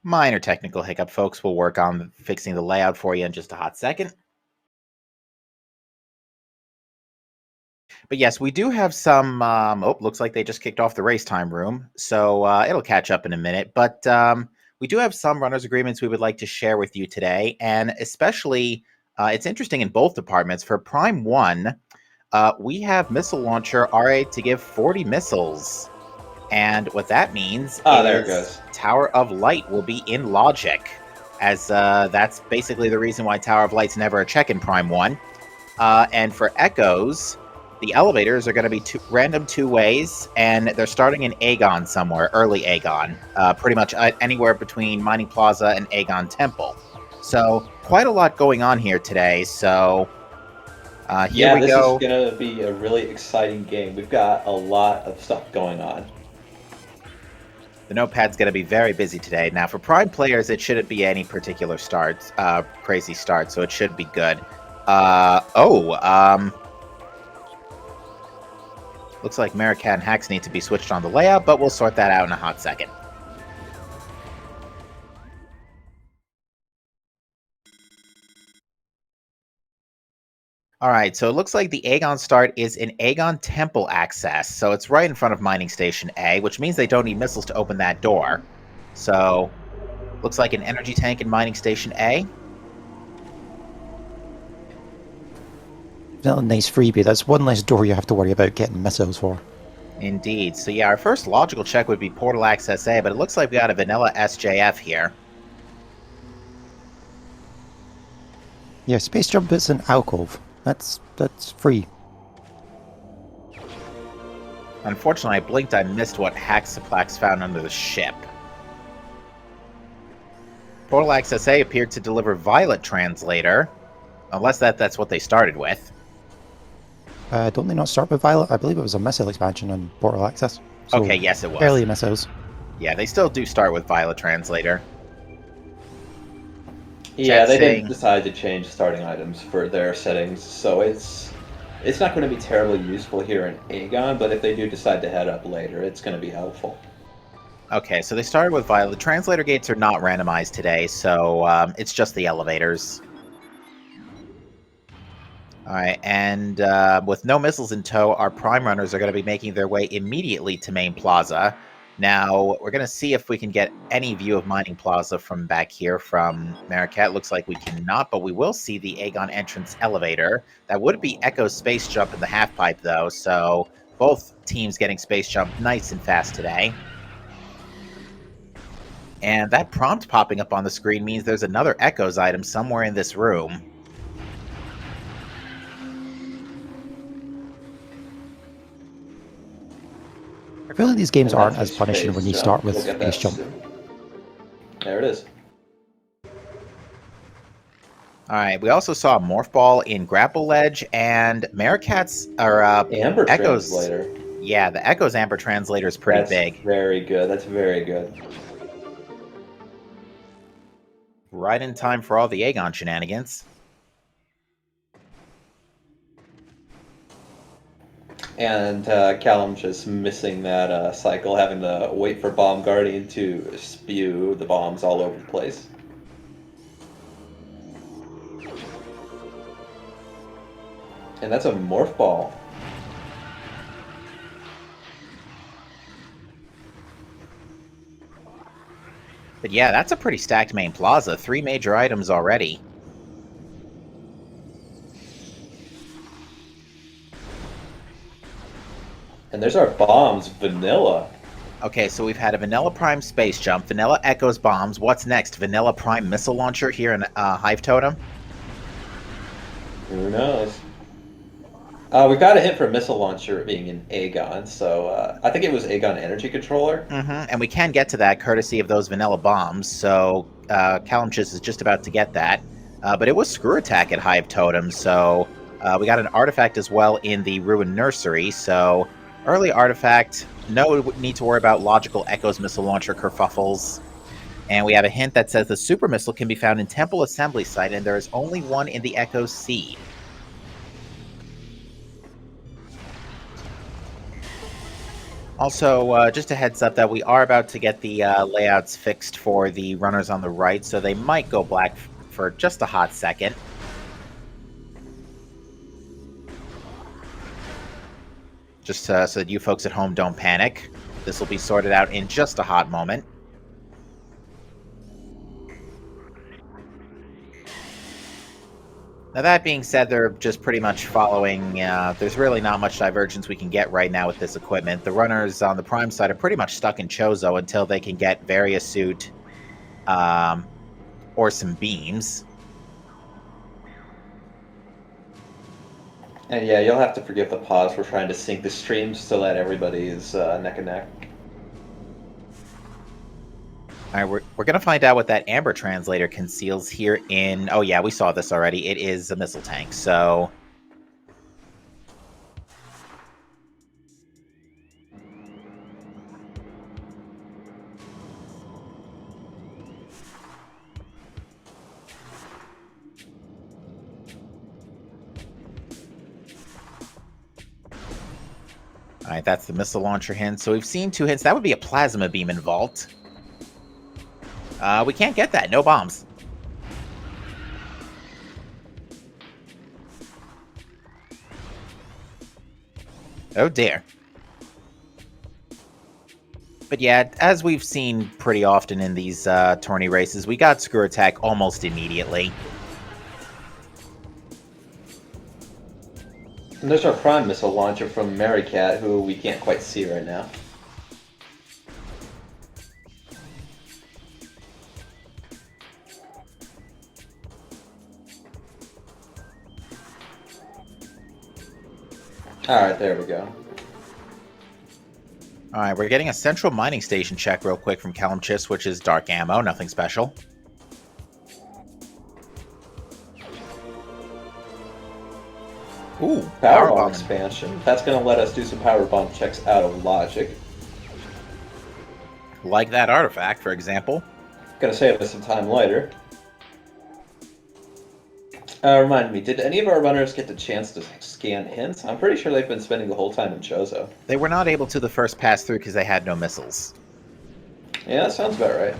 Minor technical hiccup, folks. We'll work on fixing the layout for you in just a hot second. But yes, we do have some... looks like they just kicked off the race time room, so it'll catch up in a minute. But we do have some runners agreements we would like to share with you today, and especially it's interesting in both departments. For Prime 1, we have missile launcher R8 to give 40 missiles. And what that means there it is goes. Tower of Light will be in logic, as that's basically the reason why Tower of Light's never a check in Prime 1. And for Echoes, the elevators are going to be random two ways, and they're starting in Aegon somewhere, early Aegon, pretty much anywhere between Mining Plaza and Aegon Temple. So quite a lot going on here today, so here we go. This is going to be a really exciting game. We've got a lot of stuff going on. The notepad's going to be very busy today. Now, for Prime players, it shouldn't be any particular crazy start, so it should be good. Looks like Maricat and Hacks need to be switched on the layout, but we'll sort that out in a hot second. All right, so it looks like the Aegon start is in Aegon Temple access, so it's right in front of Mining Station A, which means they don't need missiles to open that door. So, looks like an energy tank in Mining Station A. A nice freebie. That's one less door you have to worry about getting missiles for. Indeed. So yeah, our first logical check would be Portal Access A, but it looks like we got a vanilla SJF here. Yeah, Space Jump is an alcove. That's free. Unfortunately, I blinked, I missed what Haxaplax found under the ship. Portal Access A appeared to deliver Violet Translator, unless that's what they started with. Don't they not start with Violet? I believe it was a missile expansion on Portal Access. So okay, yes it was. Early missiles. Yeah, they still do start with Violet Translator. Yeah, they didn't decide to change starting items for their settings, so it's not going to be terribly useful here in Aegon, but if they do decide to head up later, it's going to be helpful. Okay, so they started with Violet. The translator gates are not randomized today, so it's just the elevators. Alright, and with no missiles in tow, our Prime Runners are going to be making their way immediately to Main Plaza. Now, we're going to see if we can get any view of Mining Plaza from back here from Maricat. Looks like we cannot, but we will see the Aegon entrance elevator. That would be Echo's Space Jump in the half-pipe, though, so both teams getting Space Jump nice and fast today. And that prompt popping up on the screen means there's another Echoes item somewhere in this room. I feel like these games aren't as punishing when you start with Space Jump. There it is. Alright, we also saw a Morph Ball in Grapple Ledge, and Maricat's, or Amber Echoes, Translator. Yeah, the Echoes Amber Translator is pretty big. That's very good, that's very good. Right in time for all the Aegon shenanigans. And Callum's just missing that cycle, having to wait for Bomb Guardian to spew the bombs all over the place. And that's a Morph Ball. But yeah, that's a pretty stacked Main Plaza. 3 major items already. And there's our bombs, Vanilla. Okay, so we've had a Vanilla Prime Space Jump, Vanilla Echoes Bombs. What's next? Vanilla Prime Missile Launcher here in Hive Totem? Who knows? We've got a hint for Missile Launcher being in Aegon, so I think it was Aegon Energy Controller. And we can get to that courtesy of those Vanilla Bombs, so Callumchus is just about to get that. But it was Screw Attack at Hive Totem, so we got an artifact as well in the Ruined Nursery, so early artifact, no need to worry about logical Echoes Missile Launcher kerfuffles. And we have a hint that says the Super Missile can be found in Temple Assembly Site, and there is only one in the Echo Seed. Also, just a heads up that we are about to get the layouts fixed for the runners on the right, so they might go black for just a hot second. Just so that you folks at home don't panic. This will be sorted out in just a hot moment. Now, that being said, they're just pretty much following... there's really not much divergence we can get right now with this equipment. The runners on the Prime side are pretty much stuck in Chozo until they can get Variasuit or some beams. And yeah, you'll have to forgive the pause. We're trying to sync the streams so that everybody is neck and neck. All right, we're going to find out what that Amber translator conceals here in... Oh, yeah, we saw this already. It is a missile tank, so... All right, that's the missile launcher hint. So we've seen 2 hints. That would be a plasma beam in Vault. We can't get that. No bombs. Oh, dear. But yeah, as we've seen pretty often in these tourney races, we got Screw Attack almost immediately. And there's our Prime missile launcher from Marycat, who we can't quite see right now. Alright, there we go. Alright, we're getting a central mining station check real quick from Kalimchis, which is dark ammo, nothing special. Ooh, Power bomb expansion. That's going to let us do some power bomb checks out of logic. Like that artifact, for example. Going to save us some time later. Remind me, did any of our runners get the chance to scan hints? I'm pretty sure they've been spending the whole time in Chozo. They were not able to the first pass through because they had no missiles. Yeah, that sounds about right.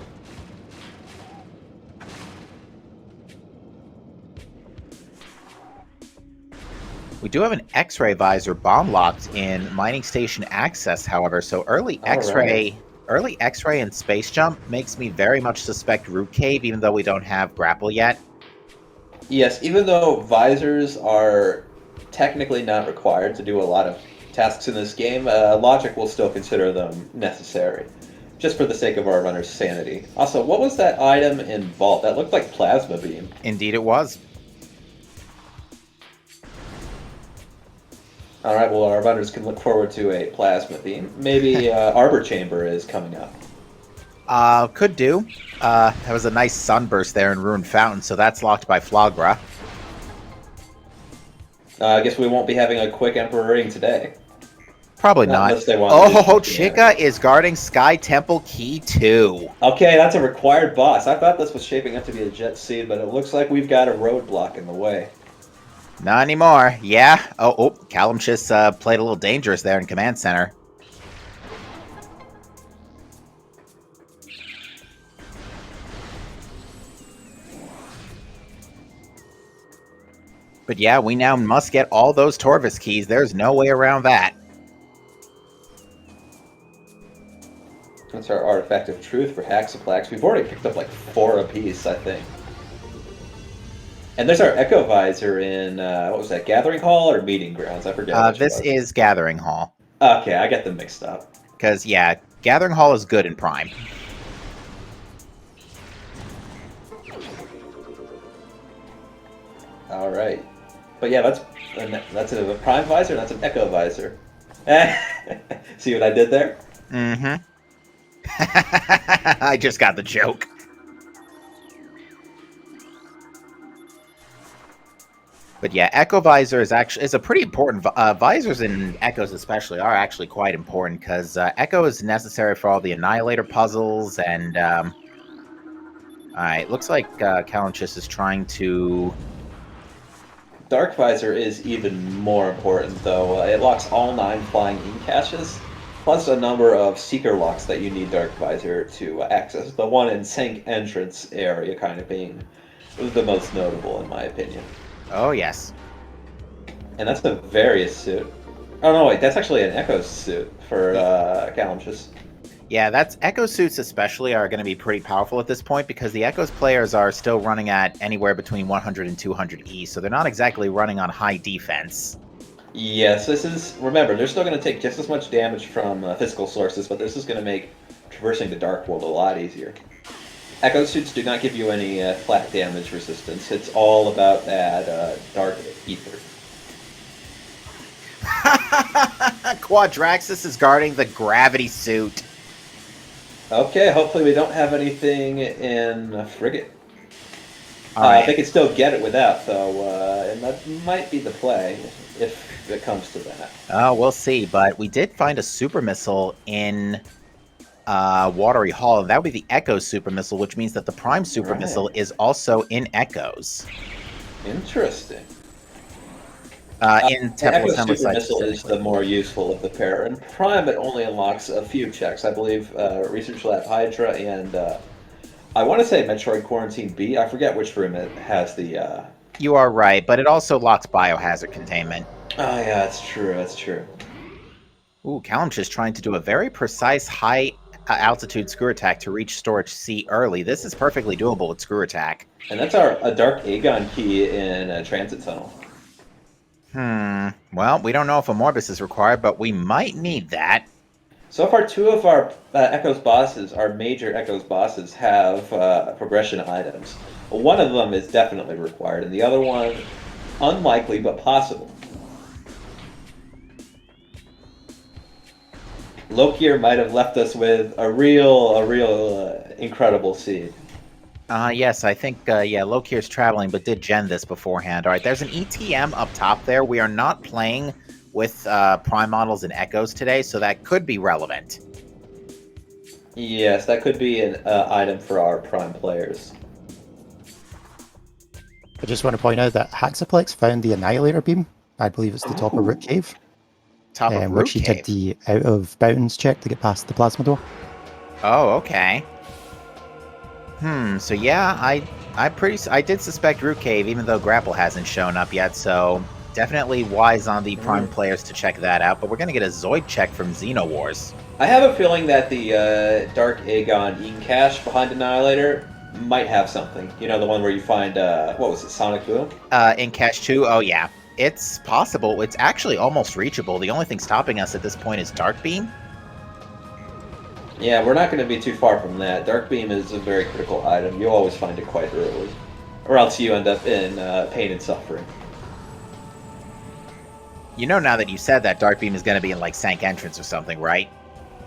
We do have an X-ray visor bomb locked in mining station access, however, so early X-ray and space jump makes me very much suspect Root Cave, even though we don't have grapple yet. Yes, even though visors are technically not required to do a lot of tasks in this game, logic will still consider them necessary, just for the sake of our runner's sanity. Also, what was that item in Vault? That looked like Plasma Beam. Indeed it was. Alright, well, our runners can look forward to a Plasma Beam. Maybe Arbor Chamber is coming up. Could do. There was a nice sunburst there in Ruined Fountain, so that's locked by Flagra. I guess we won't be having a quick Emperor ring today. Probably not. Unless they want Oh, Chica is guarding Sky Temple Key 2. Okay, that's a required boss. I thought this was shaping up to be a jet seed, but it looks like we've got a roadblock in the way. Not anymore. Yeah. Oh, Kalimchis played a little dangerous there in Command Center. But yeah, we now must get all those Torvis keys. There's no way around that. That's our Artifact of Truth for Haxaplax. We've already picked up like 4 apiece, I think. And there's our Echo Visor in, what was that, Gathering Hall or Meeting Grounds? I forget. This is Gathering Hall. Okay, I get them mixed up. Because, yeah, Gathering Hall is good in Prime. Alright. But yeah, that's a Prime Visor, and that's an Echo Visor. See what I did there? Mm-hmm. I just got the joke. But yeah, Echo Visor is a pretty important. Visors in Echoes especially are actually quite important because Echo is necessary for all the Annihilator puzzles and. All right, looks like Kalimchis is trying to. Dark Visor is even more important though. It locks all 9 flying ink caches. plus a number of seeker locks that you need Dark Visor to access. The one in Sank entrance area kind of being the most notable, in my opinion. Oh, yes. And that's a Various suit. Oh, no, wait, that's actually an Echo suit for Calamchus. Yeah, that's Echo suits especially are going to be pretty powerful at this point because the Echo's players are still running at anywhere between 100 and 200 E, so they're not exactly running on high defense. Yes, this is... Remember, they're still going to take just as much damage from physical sources, but this is going to make traversing the Dark World a lot easier. Echo suits do not give you any flat damage resistance. It's all about that dark ether. Quadraxis is guarding the gravity suit. Okay, hopefully we don't have anything in Frigate. Alright. They can still get it without, though, and that might be the play if it comes to that. We'll see, but we did find a super missile in Watery Hall, and that would be the Echo super missile, which means that the Prime super missile is also in Echoes. Interesting. In Temple Echo Assembly super Site missile is the more useful of the pair, and Prime it only unlocks a few checks. I believe Research Lab Hydra and I want to say Metroid Quarantine B. I forget which room it has the. You are right, but it also locks biohazard containment. Oh yeah, that's true. That's true. Ooh, Calamch is trying to do a very precise high altitude screw attack to reach storage C early. This is perfectly doable with screw attack. And that's a Dark Aegon key in a transit tunnel. Well, we don't know if a Morbus is required, but we might need that. So far, two of our Echo's bosses, our major Echo's bosses, have progression items. One of them is definitely required, and the other one, unlikely but possible. Lokier might have left us with a real incredible seed. Yes, I think, Lokier's traveling, but did gen this beforehand. Alright, there's an ETM up top there. We are not playing with Prime models and Echoes today, so that could be relevant. Yes, that could be an item for our Prime players. I just want to point out that Haxaplex found the Annihilator beam. I believe it's the top of Root Cave. Top of Root which he Cave? did the out of bounds check to get past the plasma door. Oh, okay. So yeah, I did suspect Root Cave, even though Grapple hasn't shown up yet, so definitely wise on the Prime players to check that out, but we're gonna get a Zoid check from Xenowars. I have a feeling that the Dark Aegon Ink cache behind Annihilator might have something. You know, the one where you find, what was it, Sonic Boom? In Cache 2, oh yeah. It's possible. It's actually almost reachable. The only thing stopping us at this point is Dark Beam. Yeah, we're not going to be too far from that. Dark Beam is a very critical item. You always find it quite early. Or else you end up in pain and suffering. You know now that you said that, Dark Beam is going to be in, like, Sank Entrance or something, right?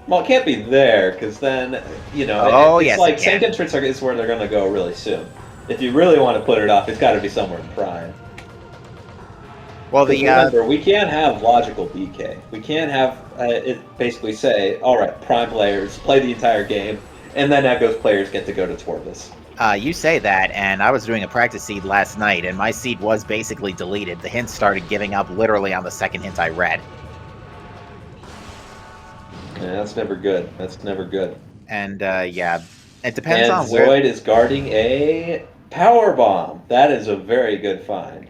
Well, it can't be there, because then, you know, it's yes, like it can. Sank Entrance is where they're going to go really soon. If you really want to put it off, it's got to be somewhere in Prime. Well, Remember, we can't have logical BK. We can't have it basically say, all right, Prime players play the entire game, and then Echoes players get to go to Torvus. You say that, and I was doing a practice seed last night, and my seed was basically deleted. The hints started giving up literally on the second hint I read. Yeah, that's never good. That's never good. And, yeah, it depends on Zoid where... is guarding a power bomb. That is a very good find.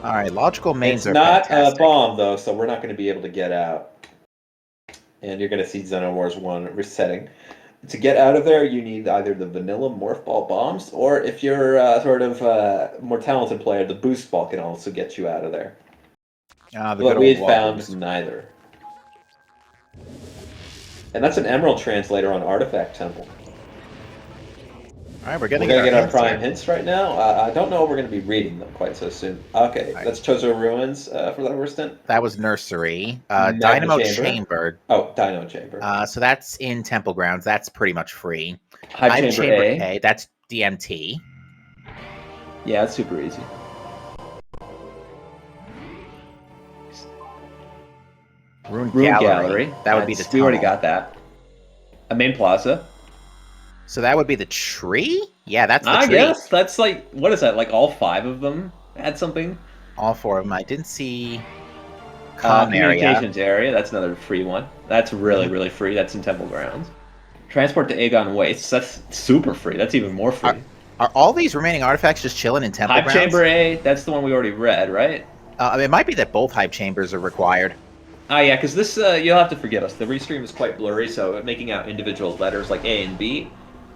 Alright, logical mains It's are not fantastic. a bomb, though, so we're not going to be able to get out. And you're going to see Xenowars 1 resetting. To get out of there, you need either the vanilla morph ball bombs, or if you're more talented player, the boost ball can also get you out of there. But we had found neither. And that's an Emerald Translator on Artifact Temple. Alright, we're gonna get our Prime here. hints right now. I don't know if we're going to be reading them quite so soon. Okay, Right. that's Chozo Ruins for that first stint. That was Nursery. Magma Dynamo Chamber. Chamber. Oh, Dino Chamber. So that's in Temple Grounds. That's pretty much free. Hive Chamber A. That's DMT. Yeah, it's super easy. Rune Ruin Gallery. Gallery. That would be the We already tunnel. got that. A main plaza. So that would be the tree? Yeah, that's the I tree. guess that's like, what is that? Like all 5 of them had something. All 4 of them. I didn't see comm area. Communications area. That's another free one. That's really, really free. That's in Temple Grounds. Transport to Aegon Wastes. That's super free. That's even more free. Are all these remaining artifacts just chilling in Temple Hive Grounds? Chamber A. That's the one we already read, right? I mean, it might be that both Hive Chambers are required. Ah, yeah, because this, you'll have to forgive us. The restream is quite blurry, so making out individual letters like A and B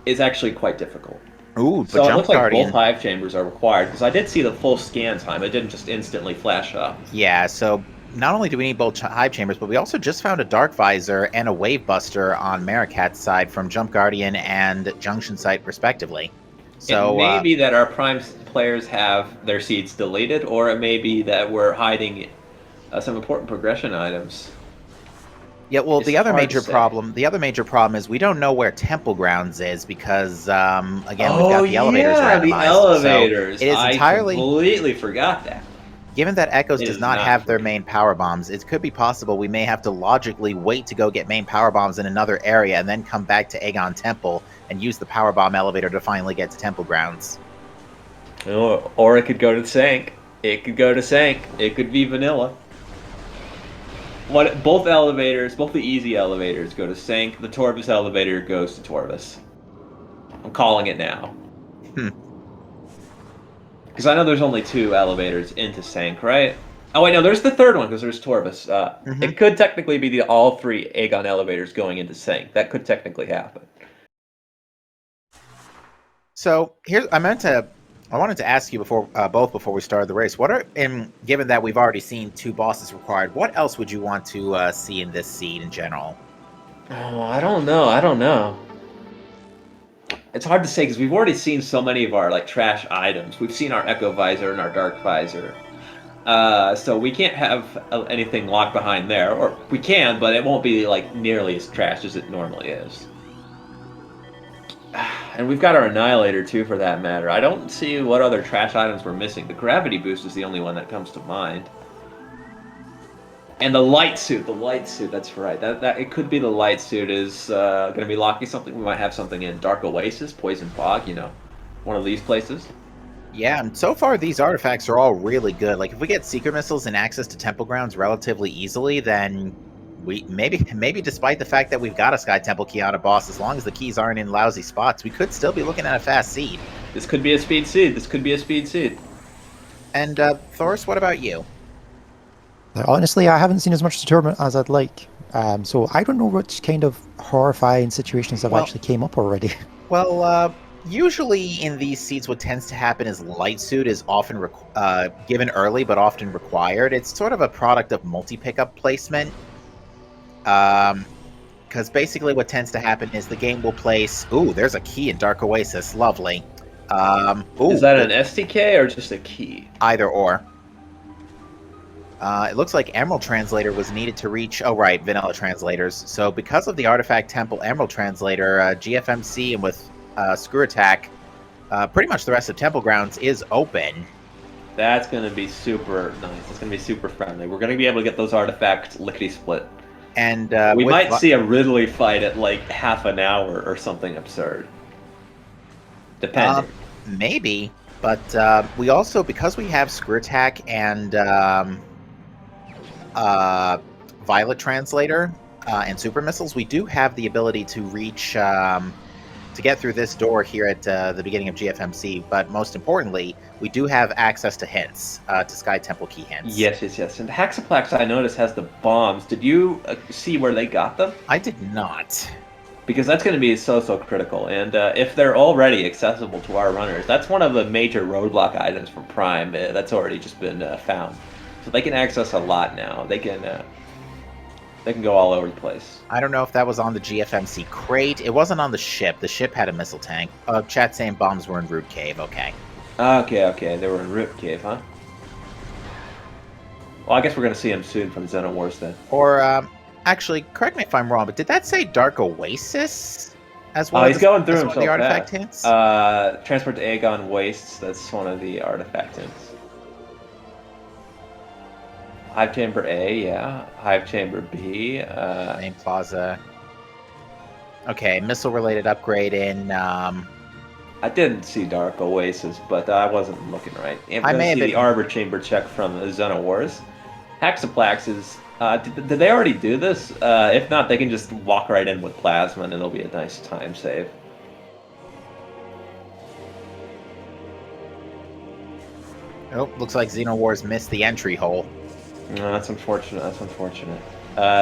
is actually quite difficult. Ooh, but So it Jump looks like Guardian. both Hive Chambers are required, because I did see the full scan time. It didn't just instantly flash up. Yeah, so not only do we need both Hive Chambers, but we also just found a Dark Visor and a Wave Buster on Maricat's side from Jump Guardian and Junction Site, respectively. So it may be that our Prime players have their seeds deleted, or it may be that we're hiding some important progression items. yeah, well, It's the other hard to major say. problem is we don't know where Temple Grounds is because again we've got the elevators randomized. the elevators. So it is I entirely completely forgot that. given that Echoes It does is not not have their free. main power bombs. It could be possible we may have to logically wait to go get main power bombs in another area and then come back to Aegon Temple and use the power bomb elevator to finally get to Temple Grounds. Or it could go to Sank. It could go to Sank. It could be vanilla. Both elevators, both the easy elevators go to Sank. The Torvus elevator goes to Torvus. I'm calling it now. Because I know there's only 2 elevators into Sank, right? Oh wait, no, there's the third one because there's Torvus. It could technically be all 3 Aegon elevators going into Sank. That could technically happen. So here, I wanted to ask you before we started the race. Given that we've already seen 2 bosses required, what else would you want to see in this seed in general? Oh, I don't know. It's hard to say because we've already seen so many of our trash items. We've seen our Echo Visor and our Dark Visor. So we can't have anything locked behind there. Or we can, but it won't be nearly as trash as it normally is. And we've got our Annihilator too, for that matter. I don't see what other trash items we're missing. The Gravity Boost is the only one that comes to mind. And the light suit, that's right. That it could be the light suit is going to be locking something. We might have something in Dark Oasis, Poison Fog, one of these places. Yeah, and so far these artifacts are all really good. Like if we get Seeker Missiles and access to Temple Grounds relatively easily, then we maybe despite the fact that we've got a Sky Temple key on a boss, as long as the keys aren't in lousy spots, we could still be looking at a fast seed. This could be a speed seed. And Thoris, what about you? Honestly, I haven't seen as much tutorial as I'd like. So I don't know which kind of horrifying situations have actually came up already. Well, usually in these seeds, what tends to happen is Light Suit is often given early, but often required. It's sort of a product of multi-pickup placement. Because basically what tends to happen is the game will place... Ooh, there's a key in Dark Oasis. Lovely. Is that an SDK or just a key? Either or. It looks like Emerald Translator was needed to reach... Oh, right, Vanilla Translators. So because of the Artifact Temple Emerald Translator, GFMC and with Screw Attack, pretty much the rest of Temple Grounds is open. That's going to be super nice. It's going to be super friendly. We're going to be able to get those artifacts lickety-split. And we might see a Ridley fight at half an hour or something absurd. Depending. Maybe, but we also, because we have Screw Attack and Violet Translator and Super Missiles, we do have the ability to reach, to get through this door here at the beginning of GFMC, but most importantly, we do have access to hints, to Sky Temple key hints. Yes. And Hexaplex, I noticed, has the bombs. Did you see where they got them? I did not. Because that's going to be so critical, and if they're already accessible to our runners, that's one of the major roadblock items from Prime that's already just been found. So they can access a lot now. They can go all over the place. I don't know if that was on the GFMC crate. It wasn't on the ship. The ship had a missile tank. Chat saying bombs were in Root Cave. Okay. Okay. They were in Root Cave, huh? Well, I guess we're going to see them soon from Xeno Wars then. Or, actually, correct me if I'm wrong, but did that say Dark Oasis? As well he's going through himself. The artifact hints? Transport to Aegon Wastes. That's one of the artifact hints. Hive Chamber A, yeah. Hive Chamber B. Main Plaza. Okay, missile-related upgrade in... I didn't see Dark Oasis, but I wasn't looking right. I may have see been... the Arbor Chamber check from Xeno Wars. Hexaplex is. Did they already do this? If not, they can just walk right in with Plasma, and it'll be a nice time save. Oh, looks like Xenowars missed the entry hole. No, that's unfortunate. That's unfortunate.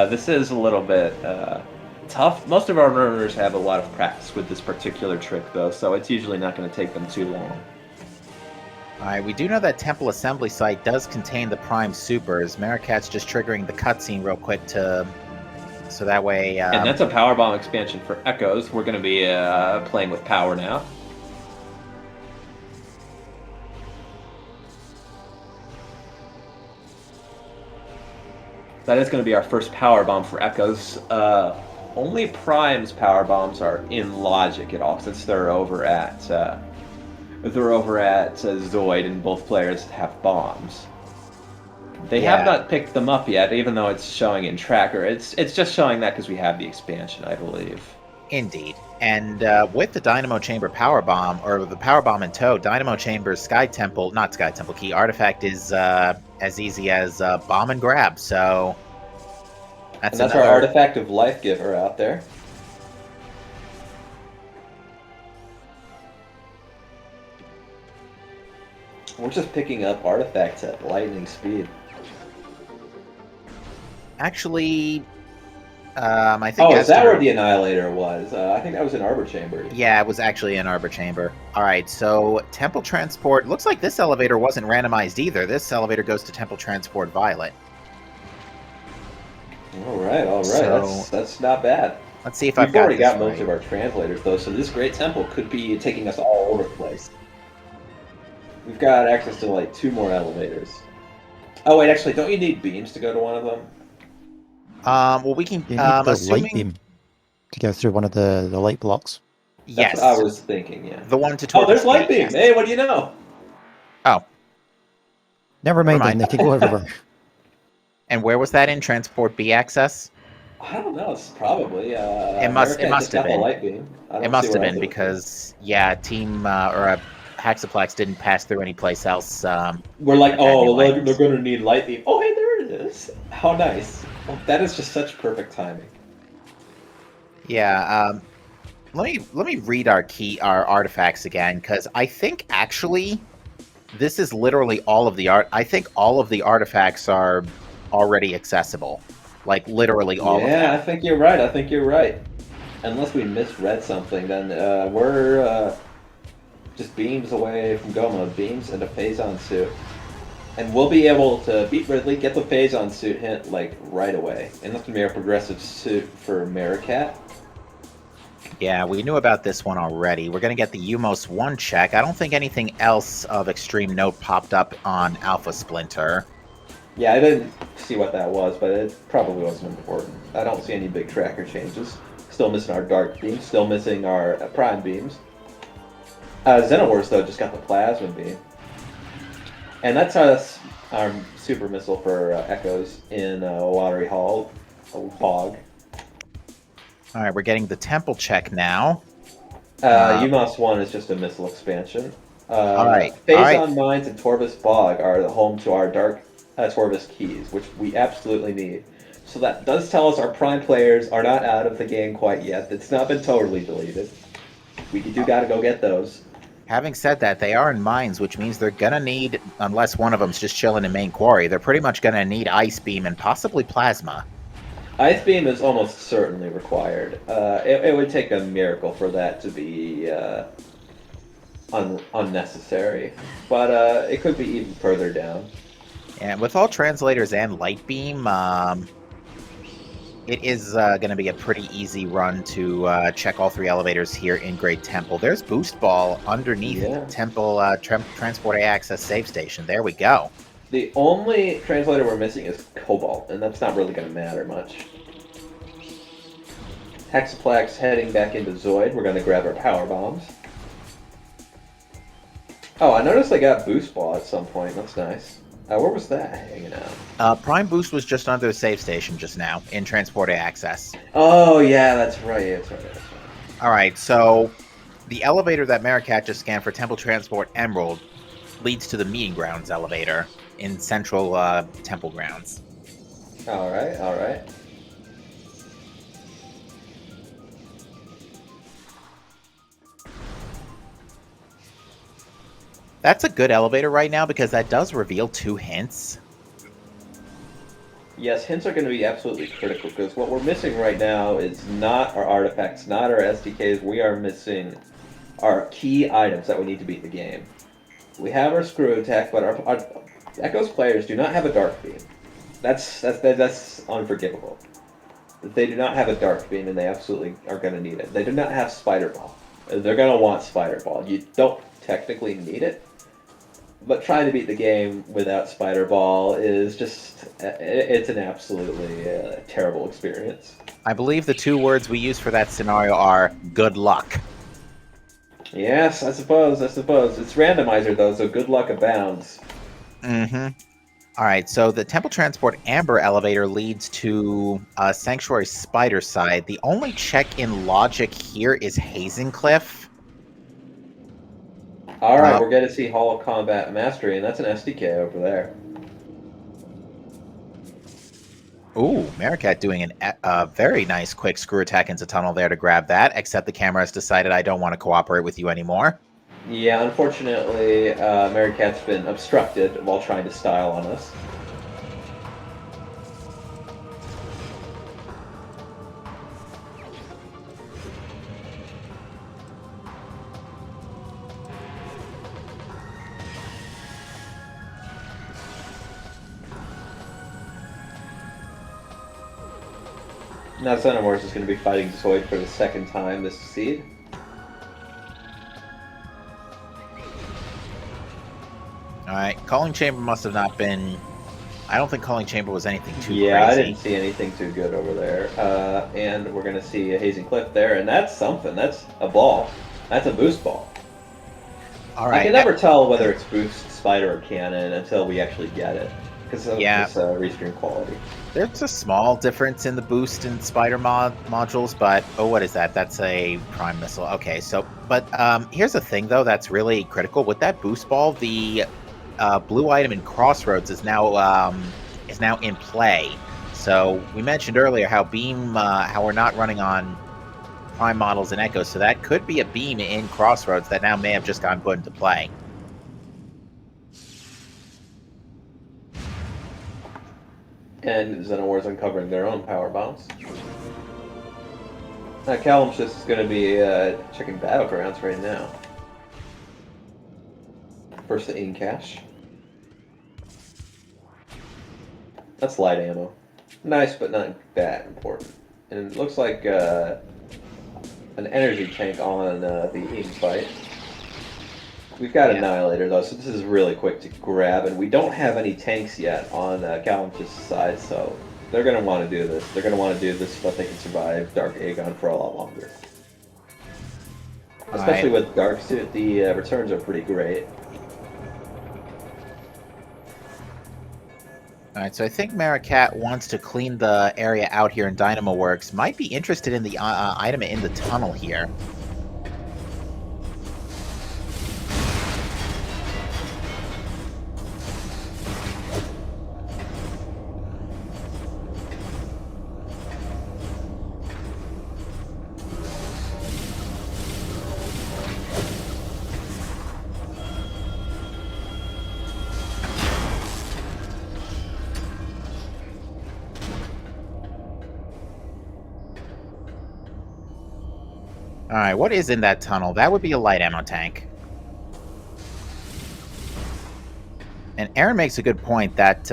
This is a little bit tough. Most of our runners have a lot of practice with this particular trick, though, so it's usually not going to take them too long. Alright, we do know that Temple Assembly Site does contain the Prime Supers. Maricat's just triggering the cutscene real quick to... So that way... And that's a Power Bomb expansion for Echoes. We're going to be playing with power now. That is going to be our first Power Bomb for Echoes. Only Prime's Power Bombs are in Logic at all, since they're over at... Zoid, and both players have bombs. They have not picked them up yet, even though it's showing in Tracker. It's just showing that because we have the expansion, I believe. Indeed. And with the Dynamo Chamber Power Bomb, or the Power Bomb in tow, Dynamo Chamber's Sky Temple, not Sky Temple Key, artifact is as easy as bomb and grab, so... That's our artifact of Life Giver out there. We're just picking up artifacts at lightning speed. Actually, I think... Oh, is that where the Annihilator was? I think that was in Arbor Chamber. Yeah, it was actually in Arbor Chamber. Alright, so Temple Transport... Looks like this elevator wasn't randomized either. This elevator goes to Temple Transport Violet. Alright, alright. So, that's not bad. Let's see if I've got this We've already got right. most of our translators, though, so this great temple could be taking us all over the place. We've got access to, like, 2 more elevators. Oh, wait, actually, don't you need beams to go to one of them? Well, we can... You need the assuming... light beam to go through one of the light blocks. Yes. That's what I was thinking, yeah. The one to... Oh, there's light beam! yes. Hey, what do you know? Oh. Never mind, Never mind. then, they can go everywhere. And where was that in? Transport B access? I don't know, it's probably... It must have been. Light beam. It must have been, because, yeah, Team... Hexaplex didn't pass through any place else. We're like, oh, light. they're going to need light beam. Oh, hey, there it is. How nice. Oh, that is just such perfect timing. Yeah, let me read our artifacts again, because I think actually this is literally all of the I think all of the artifacts are already accessible, like literally all of them. Yeah, I think you're right. I think you're right. Unless we misread something, then we're just beams away from Goma, beams and a Phazon suit. And we'll be able to beat Ridley, get the Phazon suit hint, like, right away. And that's going to be our progressive suit for Maricat. Yeah, we knew about this one already. We're going to get the Umos 1 check. I don't think anything else of extreme note popped up on Alpha Splinter. Yeah, I didn't see what that was, but it probably wasn't important. I don't see any big tracker changes. Still missing our Dark Beams, still missing our Prime Beams. Xenowars, though, just got the Plasma Beam. And that's our super missile for Echoes in Watery Hall, Hog. Alright, we're getting the Temple check now. UMOS 1 is just a missile expansion. Alright. Phazon Mines and Torvus Bog are the home to our Dark Torvus Keys, which we absolutely need. So that does tell us our Prime players are not out of the game quite yet. It's not been totally deleted. We do gotta go get those. Having said that, they are in mines, which means they're gonna need, unless one of them's just chilling in main quarry, they're pretty much gonna need Ice Beam and possibly Plasma. Ice Beam is almost certainly required. It would take a miracle for that to be unnecessary, but it could be even further down. And with all translators and Light Beam, it is going to be a pretty easy run to check all 3 elevators here in Great Temple. There's Boost Ball underneath Temple Transport A Access Save Station. There we go. The only translator we're missing is Cobalt, and that's not really going to matter much. Hexaplex heading back into Zoid. We're going to grab our power bombs. Oh, I noticed they got Boost Ball at some point. That's nice. Where was that hanging out? Prime Boost was just under the save station just now in Transport A Access. Oh, yeah, that's right. That's right. Alright, so the elevator that Maricat just scanned for Temple Transport Emerald leads to the Meeting Grounds elevator. in central temple grounds. All right, all right. That's a good elevator right now because that does reveal 2 hints. Yes, hints are going to be absolutely critical because what we're missing right now is not our artifacts, not our SDKs. We are missing our key items that we need to beat the game. We have our screw attack, but our Echo's players do not have a dark beam. That's unforgivable. They do not have a dark beam, and they absolutely are going to need it. They do not have Spider Ball. They're going to want Spider Ball. You don't technically need it, but trying to beat the game without Spider Ball is just, it's an absolutely terrible experience. I believe the 2 words we use for that scenario are good luck. Yes, I suppose. It's randomizer, though, so good luck abounds. Mm-hmm. Alright, so the Temple Transport Amber elevator leads to Sanctuary Spider Side. The only check in logic here is Hazencliff. Alright, we're going to see Hall of Combat Mastery, and that's an SDK over there. Ooh, Maricat doing a very nice quick screw attack into tunnel there to grab that, except the camera has decided I don't want to cooperate with you anymore. Yeah, unfortunately, Maricat's been obstructed while trying to style on us. Now Xenomorph is going to be fighting Zoid for the second time this seed. Alright, Calling Chamber must have not been... I don't think Calling Chamber was anything too crazy. Yeah, I didn't see anything too good over there. And we're going to see a Hazing Cliff there, and that's something. That's a ball. That's a boost ball. Alright. I can never tell whether it's boost, spider, or cannon until we actually get it, because of this restream quality. There's a small difference in the boost and spider modules, but oh, what is that? That's a prime missile. Okay, so but here's the thing though that's really critical with that boost ball. The blue item in Crossroads is now in play. So we mentioned earlier how how we're not running on prime models and Echo, so that could be a beam in Crossroads that now may have just gotten put into play. And Xenowar's uncovering their own power bombs. Callum's just going to be checking battlegrounds right now. First the in-cache. That's light ammo. Nice, but not that important. And it looks like an energy tank on the Ing fight. We've got Annihilator, though, so this is really quick to grab, and we don't have any tanks yet on Callum's side, so they're going to want to do this. They're going to want to do this so that they can survive Dark Aegon for a lot longer. Especially with Dark Suit, the returns are pretty great. Alright, so I think Maricat wants to clean the area out here in Dynamo Works. Might be interested in the item in the tunnel here. Alright, what is in that tunnel? That would be a light ammo tank. And Aaron makes a good point that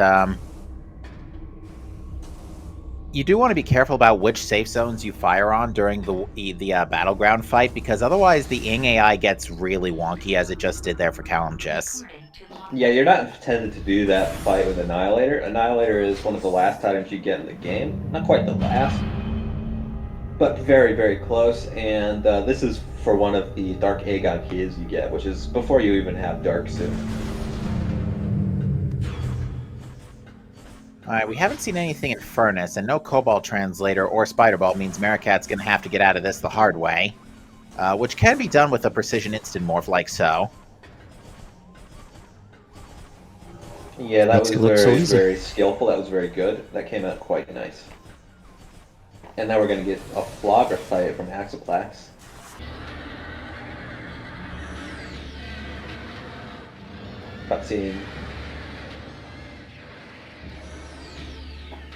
you do want to be careful about which safe zones you fire on during the battleground fight, because otherwise the Ing AI gets really wonky, as it just did there for Callum Jess. Yeah, you're not intended to do that fight with Annihilator. Annihilator is one of the last items you get in the game. Not quite the last, but very, very close. And this is for one of the Dark Aegon keys you get, which is before you even have Dark Suit. Alright, we haven't seen anything in Furnace, and no Cobalt Translator or Spider-Ball means Maricat's going to have to get out of this the hard way, which can be done with a Precision Instant Morph like so. Yeah, that Makes was it look so very, easy. very skillful. That was very good. That came out quite nice. And now we're going to get a flogger fight from Axoplax. Cutscene.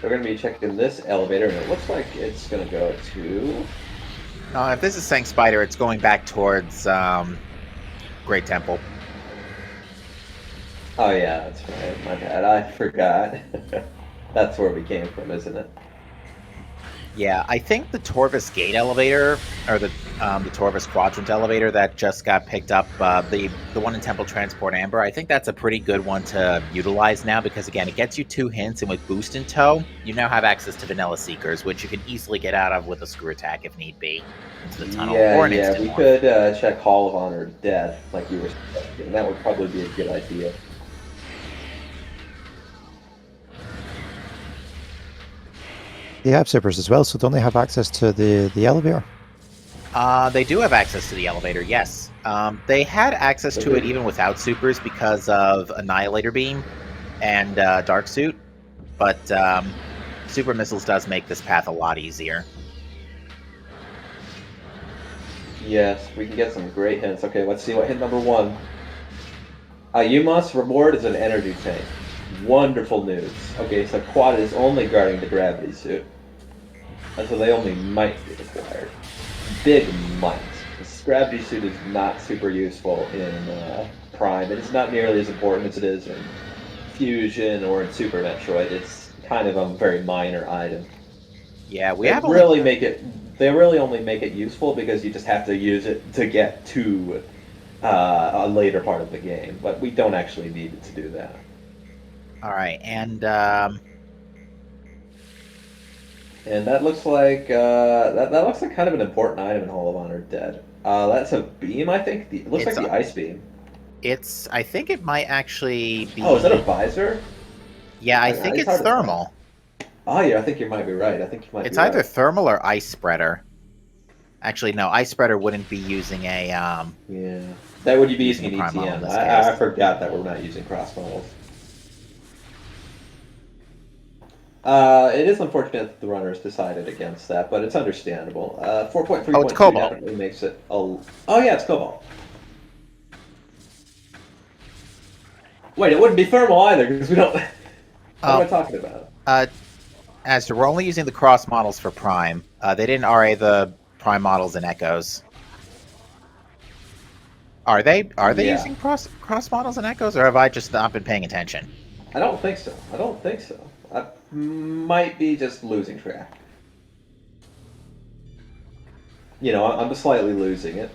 We're going to be checking this elevator, and it looks like it's going to go to... If this is saying Spider, it's going back towards Great Temple. Oh yeah, that's right. My bad. I forgot. That's where we came from, isn't it? Yeah, I think the Torvis Gate elevator, or the Torvis Quadrant elevator that just got picked up, the one in Temple Transport Amber, I think that's a pretty good one to utilize now because, again, it gets you 2 hints, and with Boost in tow, you now have access to Vanilla Seekers, which you can easily get out of with a screw attack if need be, into the tunnel, or an instant We morph. could check Hall of Honor Death, like you were suggesting. That would probably be a good idea. They have supers as well, so don't they have access to the elevator? They do have access to the elevator, yes. They had access to it even without supers because of Annihilator Beam and Dark Suit, but Super Missiles does make this path a lot easier. Yes, we can get some great hints. Okay, let's see what hint number 1. Yuma's reward is an energy tank. Wonderful news. Okay, so Quad is only guarding the gravity suit. And so they only might be required. Big might. This gravity suit is not super useful in Prime. It is not nearly as important as it is in Fusion or in Super Metroid. It's kind of a very minor item. Yeah, They really only make it useful because you just have to use it to get to a later part of the game. But we don't actually need it to do that. All right, and that looks like that looks like kind of an important item in Hall of Honor Dead. That's a beam, I think. It looks like the ice beam. I think it might actually be... Oh, is that a visor? Yeah, I think it's thermal. Oh, yeah, I think you might be right. It's either thermal or ice spreader. Actually, no, ice spreader wouldn't be using a... yeah, that would you be using an prime model ETM. in this I case. forgot that we're not using cross models. It is unfortunate that the runners decided against that, but it's understandable. 4.3.2 Oh, it's Cobalt. definitely makes it a... Oh, yeah, it's Cobalt. Wait, it wouldn't be thermal either, because we don't... What am I talking about? As we're only using the cross models for Prime. They didn't RA the Prime models in Echoes. Are they using cross models in Echoes, or have I just not been paying attention? I don't think so. I might be just losing track. I'm slightly losing it.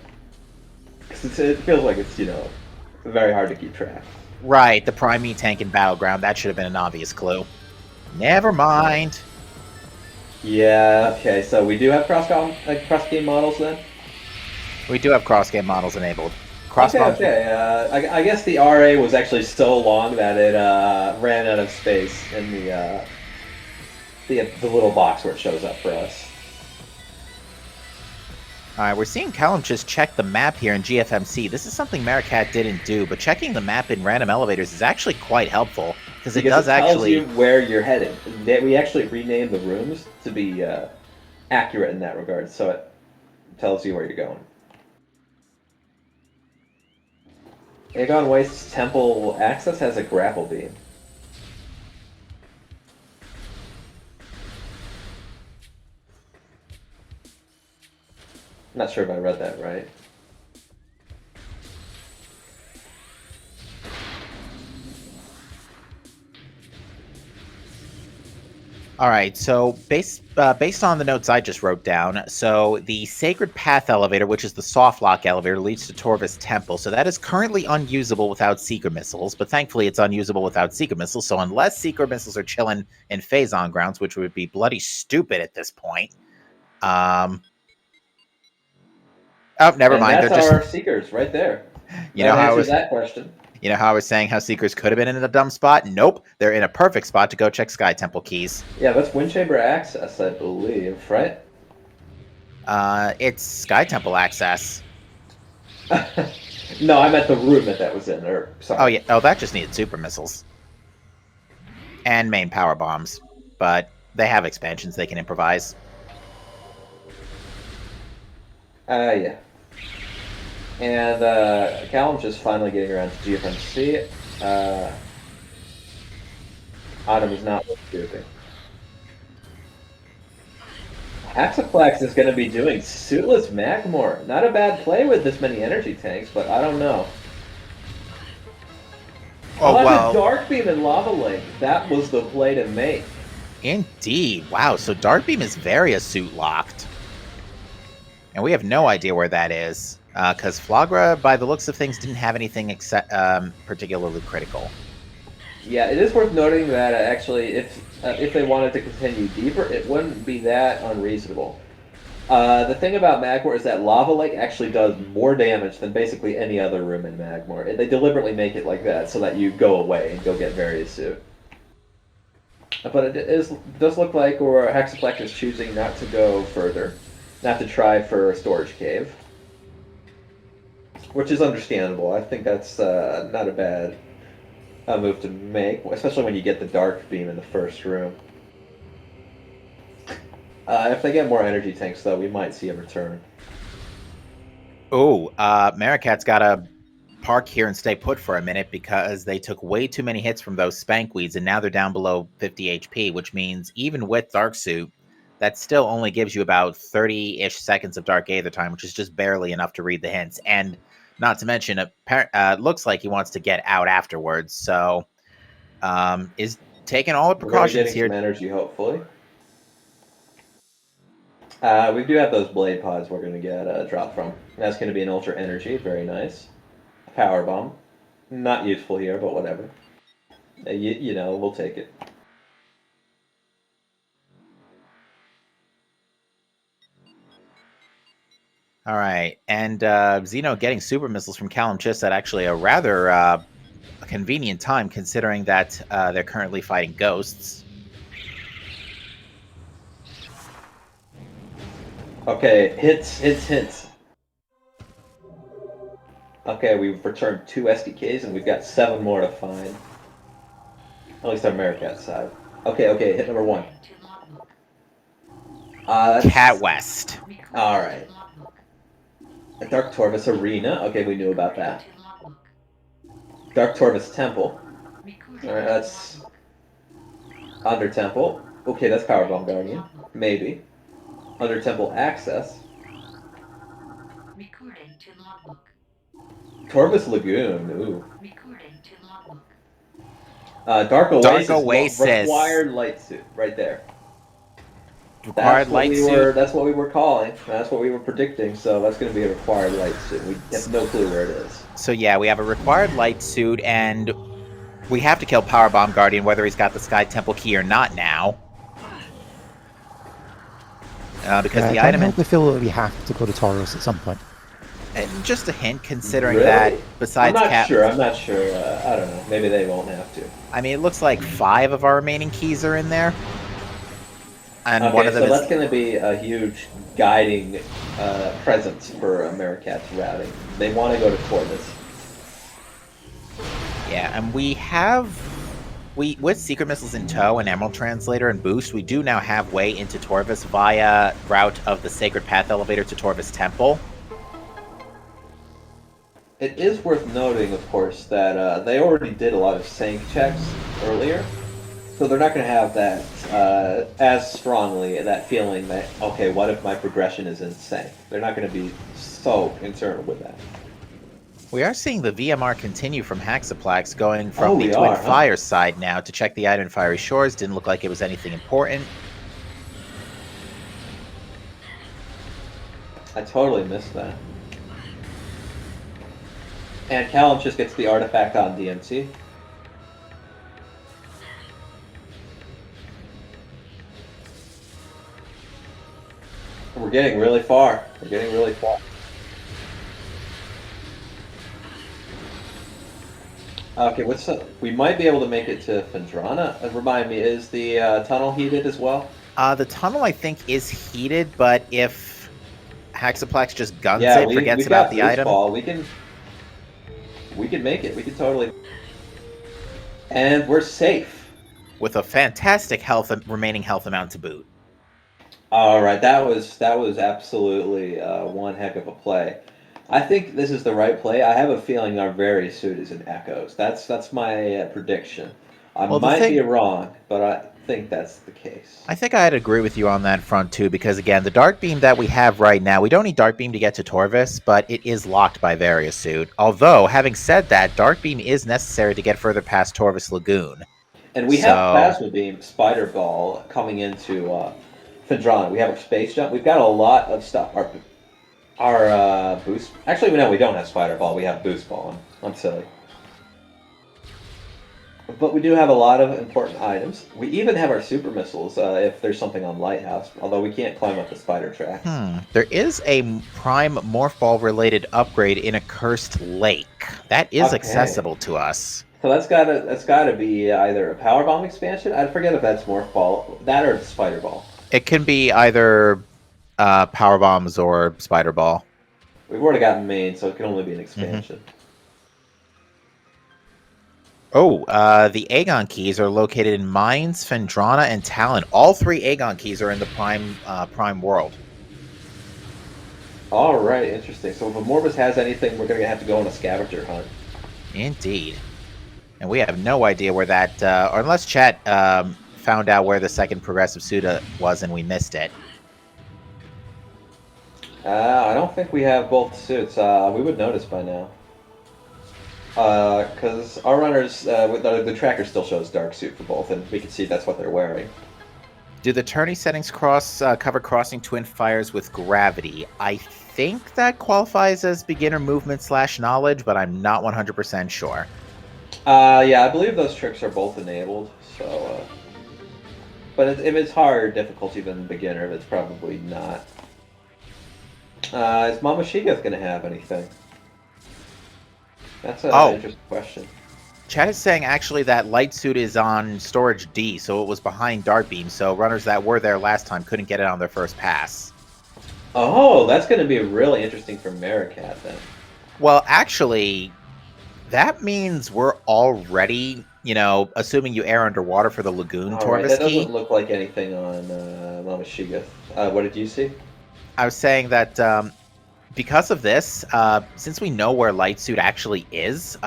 'Cause it feels like it's, very hard to keep track. Right, the Prime E tank in Battleground. That should have been an obvious clue. Never mind. Yeah, okay, so we do have cross-game models then? We do have cross-game models enabled. Okay. I guess the RA was actually so long that it ran out of space in the little box where it shows up for us. Alright, we're seeing Callum just check the map here in GFMC. This is something Maricat didn't do, but checking the map in random elevators is actually quite helpful, because it tells you where you're headed. We actually renamed the rooms to be accurate in that regard, so it tells you where you're going. Aegon Waste's Temple access has a grapple beam. I'm not sure if I read that right. Alright, so based on the notes I just wrote down, so the Sacred Path elevator, which is the soft lock elevator, leads to Torvis Temple. So that is currently unusable without Seeker Missiles, but thankfully it's unusable without Seeker Missiles, so unless Seeker Missiles are chilling in Phazon grounds, which would be bloody stupid at this point. Oh, never mind. That's our Seekers right there. You know how that question. You know how I was saying how Seekers could have been in a dumb spot? Nope. They're in a perfect spot to go check Sky Temple keys. Yeah, that's Wind Chamber access, I believe, right? It's Sky Temple access. No, I meant the room that was in. Sorry. Oh, yeah. Oh, that just needed super missiles. and main power bombs, but they have expansions they can improvise. Yeah. And Callum's just finally getting around to GFMC. Autumn is not scooping. Hexaplex is going to be doing Suitless Magmor. Not a bad play with this many energy tanks, but I don't know. Oh, well. Dark Beam and Lava Lake. That was the play to make. Indeed. Wow, so Dark Beam is very suit locked. And we have no idea where that is, because Flagra, by the looks of things, didn't have anything except particularly critical. Yeah, it is worth noting that actually, if they wanted to continue deeper, it wouldn't be that unreasonable. The thing about Magmor is that Lava Lake actually does more damage than basically any other room in Magmor. They deliberately make it like that so that you go away and go get Various Suit. But it does look like Hexaplex is choosing not to go further, not to try for a Storage Cave. Which is understandable. I think that's not a bad move to make, especially when you get the Dark Beam in the first room. If they get more energy tanks, though, we might see a return. Oh, Maricat's got to park here and stay put for a minute because they took way too many hits from those Spankweeds, and now they're down below 50 HP, which means even with Dark Suit, that still only gives you about 30-ish seconds of Dark Aether time, which is just barely enough to read the hints. And not to mention, it looks like he wants to get out afterwards, so is taking all the precautions here. Some energy, hopefully. We do have those blade pods we're going to get a drop from. That's going to be an Ultra Energy, very nice. Power Bomb. Not useful here, but whatever. You know, we'll take it. All right, and Xeno getting super missiles from Callum Chist at actually a rather convenient time, considering that they're currently fighting ghosts. Okay, hits. Okay, we've returned 2 SDKs and we've got 7 more to find. At least on Maricat's side. Okay, hit number 1. Cat West. Alright. Dark Torvus Arena. Okay, we knew about that. Dark Torvus Temple. Alright, that's Under Temple. Okay, that's Powerbomb Guardian. Maybe. Under Temple Access. Torvus Lagoon. Ooh. Dark Oasis. Required light suit. Right there. Required light suit. That's what we were calling. That's what we were predicting. So that's going to be a required light suit. We have no clue where it is. So yeah, we have a required light suit, and we have to kill Powerbomb Guardian, whether he's got the Sky Temple key or not now. Because the item. I feel that we have to go to Tauros at some point. And just a hint, considering Really? that besides I'm not sure. I don't know. Maybe they won't have to. I mean, it looks like 5 of our remaining keys are in there. And okay, one of them so that's going to be a huge guiding presence for Maricat's routing. They want to go to Torvus. Yeah, and with Secret Missiles in tow and Emerald Translator and Boost, we do now have way into Torvus via route of the Sacred Path Elevator to Torvus Temple. It is worth noting, of course, that they already did a lot of Sank checks earlier. So they're not going to have that as strongly, that feeling that, okay, what if my progression is insane? They're not going to be so concerned with that. We are seeing the VMR continue from Hexaplex, going from the Twin Fire side now to check the item in Fiery Shores. Didn't look like it was anything important. I totally missed that. And Callum just gets the artifact on DMC. We're getting really far. Okay, we might be able to make it to Phendrana. Remind me, is the tunnel heated as well? The tunnel, I think, is heated, but if Hexaplex just guns it, forgets about the item... We can make it. We can totally... And we're safe. with a fantastic remaining health amount to boot. All right, that was absolutely one heck of a play. I think this is the right play. I have a feeling our various suit is in Echoes. That's my prediction. I Well, might be wrong, but I think that's the case. I think I'd agree with you on that front too, because again, the Dark Beam that we have right now, we don't need Dark Beam to get to Torvis, but it is locked by Various Suit. Although, having said that, Dark Beam is necessary to get further past Torvis Lagoon. And we have Plasma Beam, Spider Ball coming into Phendrana. We have a Space Jump. We've got a lot of stuff. Our boost. Actually, no, we don't have Spider Ball. We have Boost Ball. I'm silly. But we do have a lot of important items. We even have our super missiles if there's something on Lighthouse, although we can't climb up the spider tracks. There is a Prime Morph Ball related upgrade in a Cursed Lake. That is accessible to us. So that's gotta be either a Power Bomb expansion. I forget if that's Morph Ball, that or Spider Ball. It can be either Power Bombs or Spider Ball. We've already got main, so it can only be an expansion. Oh, the Aegon keys are located in Mines, Phendrana, and Talon. All 3 Aegon keys are in the Prime world. All right, interesting. So if Amorbus has anything, we're going to have to go on a scavenger hunt. Indeed. And we have no idea where that, or unless chat found out where the second progressive suit was and we missed it. I don't think we have both suits. We would notice by now. Because our runners, the tracker still shows dark suit for both, and we can see that's what they're wearing. Do the tourney settings cover crossing twin fires with gravity? I think that qualifies as beginner movement / knowledge, but I'm not 100% sure. Yeah, I believe those tricks are both enabled, so... But if it's hard difficulty than beginner, it's probably not. Is Mama Shigath going to have anything? That's an interesting question. Chat is saying actually that light suit is on storage D, so it was behind Dark Beam, so runners that were there last time couldn't get it on their first pass. Oh, that's going to be really interesting for Maricat then. Well, actually, that means we're already, assuming you air underwater for the Lagoon Torvis right. That key. doesn't look like anything on Mama Shigath. What did you see? I was saying that because of this, since we know where Light Suit actually is,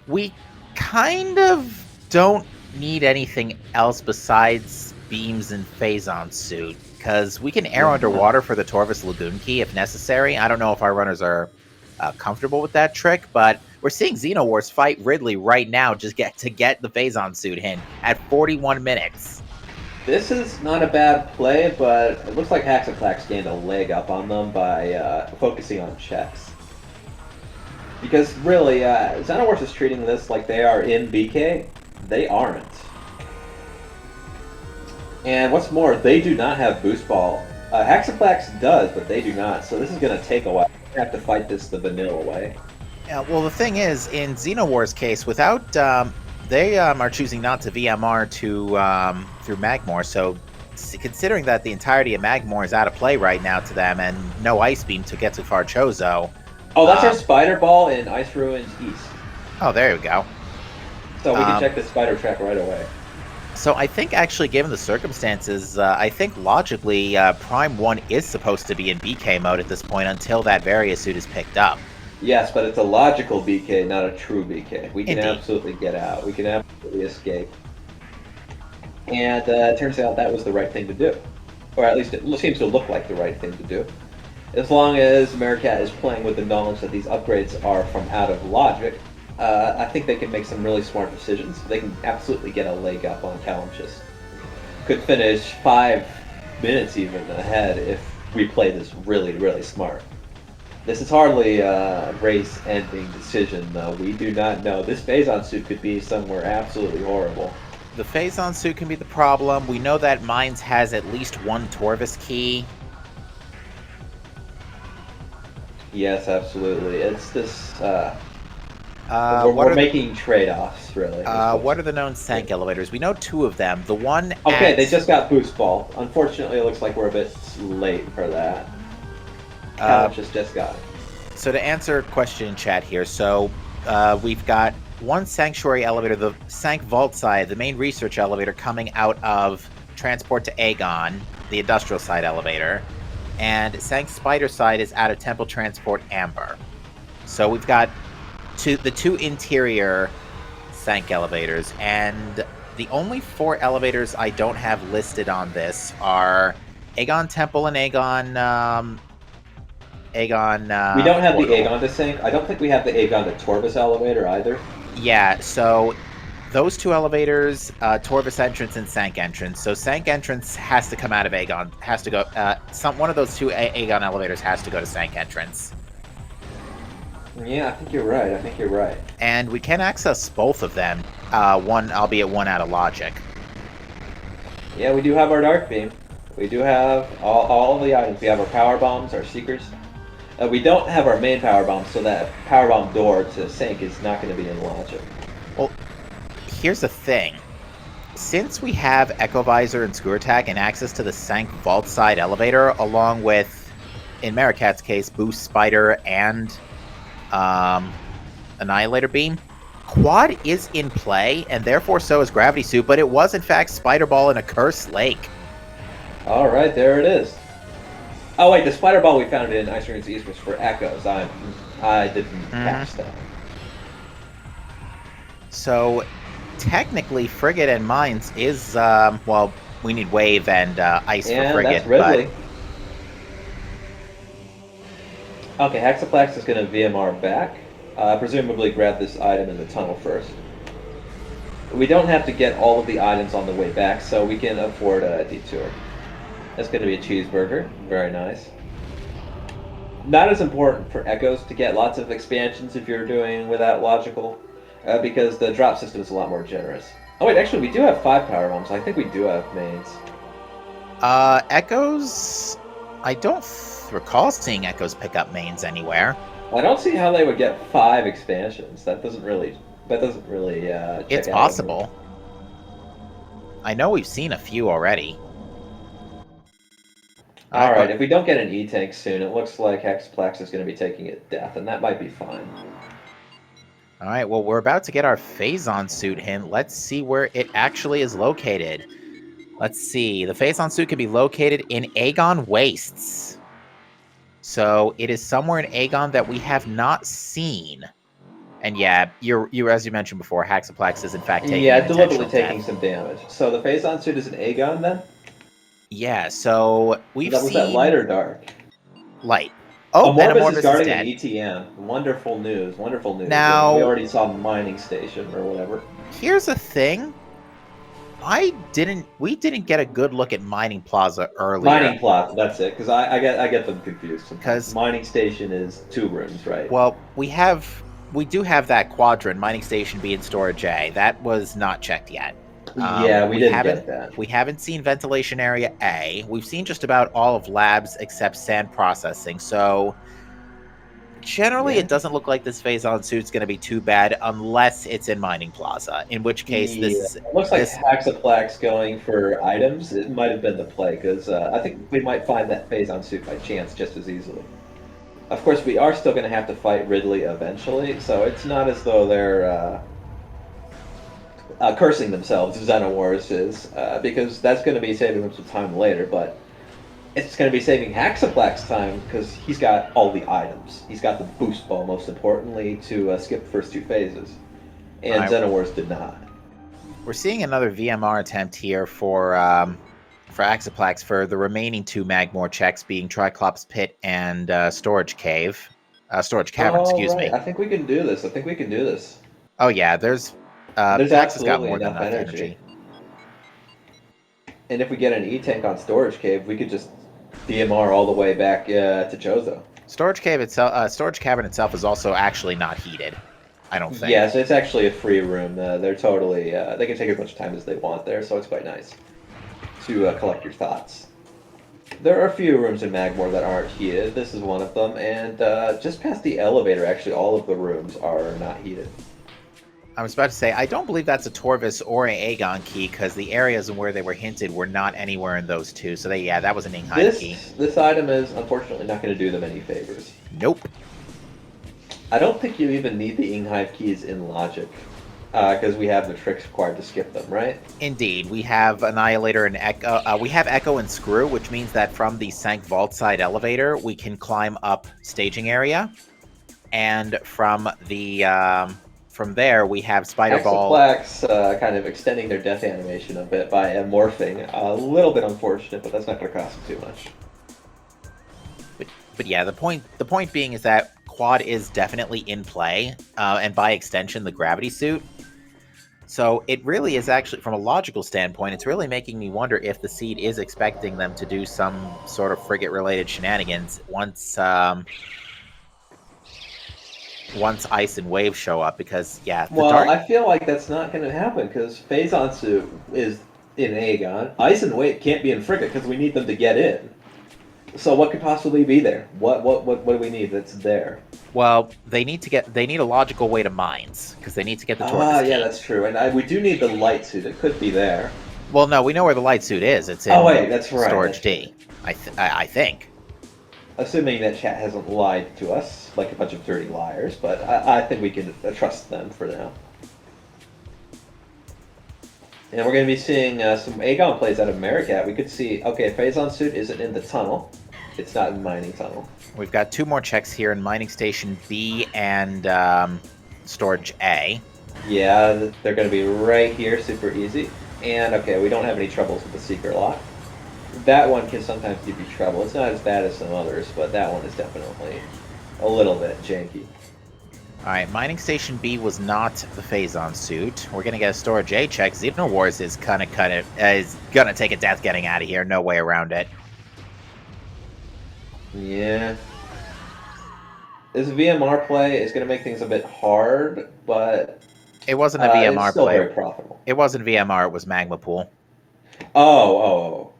we kind of don't need anything else besides beams and Phazon Suit, because we can air underwater for the Torvis Lagoon key if necessary. I don't know if our runners are comfortable with that trick, but we're seeing Xenowars fight Ridley right now just to get the Phazon Suit in at 41 minutes. This is not a bad play, but it looks like Haxaclax gained a leg up on them by focusing on checks. Because really, Xenowars is treating this like they are in BK. They aren't. And what's more, they do not have Boost Ball. Haxaclax does, but they do not, so this is going to take a while. We have to fight this the vanilla way. Yeah, well, the thing is, in Xenowars' case, without... they are choosing not to VMR through Magmor, so considering that the entirety of Magmor is out of play right now to them, and no Ice Beam to get to Farchozo... Oh, that's our Spider Ball in Ice Ruins East. Oh, there we go. So we can check the Spider Track right away. So I think, actually, given the circumstances, I think logically Prime 1 is supposed to be in BK mode at this point until that Various Suit is picked up. Yes, but it's a logical BK, not a true BK. We can absolutely get out. We can absolutely escape. And it turns out that was the right thing to do. Or at least it seems to look like the right thing to do. As long as Maricat is playing with the knowledge that these upgrades are from out of logic, I think they can make some really smart decisions. They can absolutely get a leg up on Calamchus. Could finish 5 minutes even ahead if we play this really, really smart. This is hardly a race-ending decision, though. We do not know. This Phazon Suit could be somewhere absolutely horrible. The Phazon Suit can be the problem. We know that Mines has at least one Torvis key. Yes, absolutely. It's this... we're making trade-offs, really. What are the known Sank elevators? We know 2 of them. The one Okay, they just got Boost Ball. Unfortunately, it looks like we're a bit late for that. Calamchus just got it. So to answer a question in chat here, so we've got one Sanctuary elevator, the Sank Vault side, the main research elevator coming out of Transport to Aegon, the industrial side elevator, and Sank Spider side is out of Temple Transport Amber. So we've got the two interior Sank elevators, and the only 4 elevators I don't have listed on this are Aegon Temple and Aegon. We don't have the Portal. Aegon to Sank. I don't think we have the Aegon to Torvus elevator either. Yeah, so those 2 elevators, Torvus entrance and Sank entrance. So Sank entrance has to come out of Aegon. Has to go. One of those 2 Aegon elevators has to go to Sank entrance. Yeah, I think you're right. And we can access both of them. Albeit one out of logic. Yeah, we do have our Dark Beam. We do have all the items. We have our Power Bombs, our Seekers. We don't have our main Power Bomb, so that Power Bomb door to Sank is not going to be in logic. Well, here's the thing. Since we have Echo Visor and Screw Attack and access to the Sank Vault side elevator, along with, in Marikat's case, Boost Spider and Annihilator Beam, Quad is in play, and therefore so is Gravity Suit, but it was in fact Spider Ball in a Cursed Lake. Alright, there it is. Oh wait, the Spider Ball we found in Ice Ruins East was for Echoes. I didn't catch that. So, technically, Frigate and Mines is, well, we need Wave and Ice for Frigate, that's Ridley. Okay, Hexaplex is going to VMR back. Presumably grab this item in the tunnel first. We don't have to get all of the items on the way back, so we can afford a detour. That's going to be a cheeseburger. Very nice. Not as important for Echoes to get lots of expansions if you're doing without logical, because the drop system is a lot more generous. Oh wait, actually we do have 5 Power Bombs. I think we do have mains. Echoes... I don't recall seeing Echoes pick up mains anywhere. I don't see how they would get 5 expansions. That doesn't really It's possible. I know we've seen a few already. Alright, if we don't get an E-Tank soon, it looks like Hexaplex is going to be taking a death, and that might be fine. Alright, well, we're about to get our Phazon suit hint. Let's see where it actually is located. Let's see. The Phazon suit can be located in Aegon Wastes. So, it is somewhere in Aegon that we have not seen. And yeah, you as you mentioned before, Hexaplex is in fact taking deliberately taking some damage. So the Phazon suit is an Aegon then? Yeah, so we've seen... Was that light or dark? Light. Oh, Amorphous is guarding dead. an ETM. Wonderful news, wonderful news. Now... we already saw Mining Station or whatever. Here's the thing. We didn't get a good look at Mining Plaza earlier. Mining Plaza, that's it, because I get them confused. Because Mining Station is 2 rooms, right? Well, we do have that quadrant, Mining Station B and Storage A. That was not checked yet. We didn't get that. We haven't seen Ventilation Area A. We've seen just about all of Labs except Sand Processing. So, generally, it doesn't look like this Phazon suit's going to be too bad unless it's in Mining Plaza. In which case, it looks like Hexaplex going for items. It might have been the play, because I think we might find that Phazon suit by chance just as easily. Of course, we are still going to have to fight Ridley eventually, so it's not as though they're cursing themselves, Xenowars is, because that's going to be saving them some time later, but it's going to be saving Hexaplex time because he's got all the items. He's got the boost ball, most importantly, to skip the first 2 phases, and Xenowars did not. We're seeing another VMR attempt here for Hexaplex for the remaining 2 Magmore checks, being Triclops Pit and Storage Cavern, excuse me. I think we can do this. Oh yeah, there's absolutely enough energy. And if we get an E-Tank on Storage Cave, we could just DMR all the way back to Chozo. Storage Cavern itself is also actually not heated, I don't think. Yes, it's actually a free room. They're totally they can take as much time as they want there, so it's quite nice to collect your thoughts. There are a few rooms in Magmore that aren't heated. This is one of them, and just past the elevator, actually, all of the rooms are not heated. I was about to say, I don't believe that's a Torvus or an Aegon key, because the areas where they were hinted were not anywhere in those 2. So that was an Ingheim key. This item is unfortunately not going to do them any favors. Nope. I don't think you even need the Inghive keys in Logic, because we have the tricks required to skip them, right? Indeed, we have Annihilator and Echo. We have Echo and Screw, which means that from the Sank Vault side elevator, we can climb up staging area, and from there we have Spider Ball. Hexaplex kind of extending their death animation a bit by morphing. A little bit unfortunate, but that's not going to cost them too much. But yeah, the point being is that Quad is definitely in play, and by extension, the Gravity Suit. So it really is actually, from a logical standpoint, it's really making me wonder if the Seed is expecting them to do some sort of frigate-related shenanigans once Ice and Wave show up, because, yeah, I feel like that's not going to happen, because Phazon Suit is in Aegon. Ice and Wave can't be in Frigate, because we need them to get in. So what could possibly be there? What do we need that's there? Well, they need a logical way to mines, because they need to get the Tortoise key. Yeah, that's true. And we do need the Light Suit. It could be there. Well, no, we know where the Light Suit is. It's in that's right. Storage D, I think. Assuming that chat hasn't lied to us, like a bunch of dirty liars, but I think we can trust them for now. And we're going to be seeing some Aegon plays out of Maricat. We could see, okay, Phazon Suit isn't in the tunnel. It's not in Mining Tunnel. We've got 2 more checks here in Mining Station B and Storage A. Yeah, they're going to be right here, super easy. And, okay, we don't have any troubles with the Secret Lock. That one can sometimes give you trouble. It's not as bad as some others, but that one is definitely a little bit janky. Alright, Mining Station B was not the Phazon Suit. We're gonna get a Storage A check. Xenowars is gonna take a death getting out of here. No way around it. Yeah. This VMR play is gonna make things a bit hard, but it wasn't a VMR it's still play. Very profitable. It wasn't VMR, it was Magma Pool. Oh.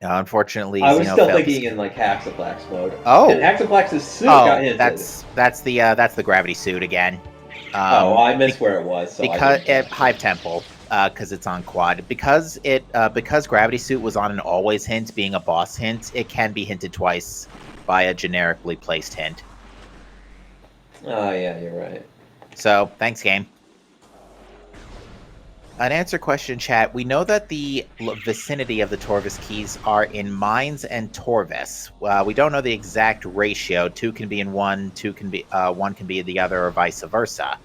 Unfortunately, I was still thinking in like Hexaplex mode. Oh, and Hexaplex's suit got hinted. That's the Gravity Suit again. I missed where it was. So because Hive Temple, because it's on Quad. Because Gravity Suit was on an always hint, being a boss hint, it can be hinted twice by a generically placed hint. Oh yeah, you're right. So thanks, game. An answer question, chat. We know that the vicinity of the Torvis keys are in Mines and Torvis. We don't know the exact ratio. 2 can be in one, 2 can be one can be in the other, or vice versa.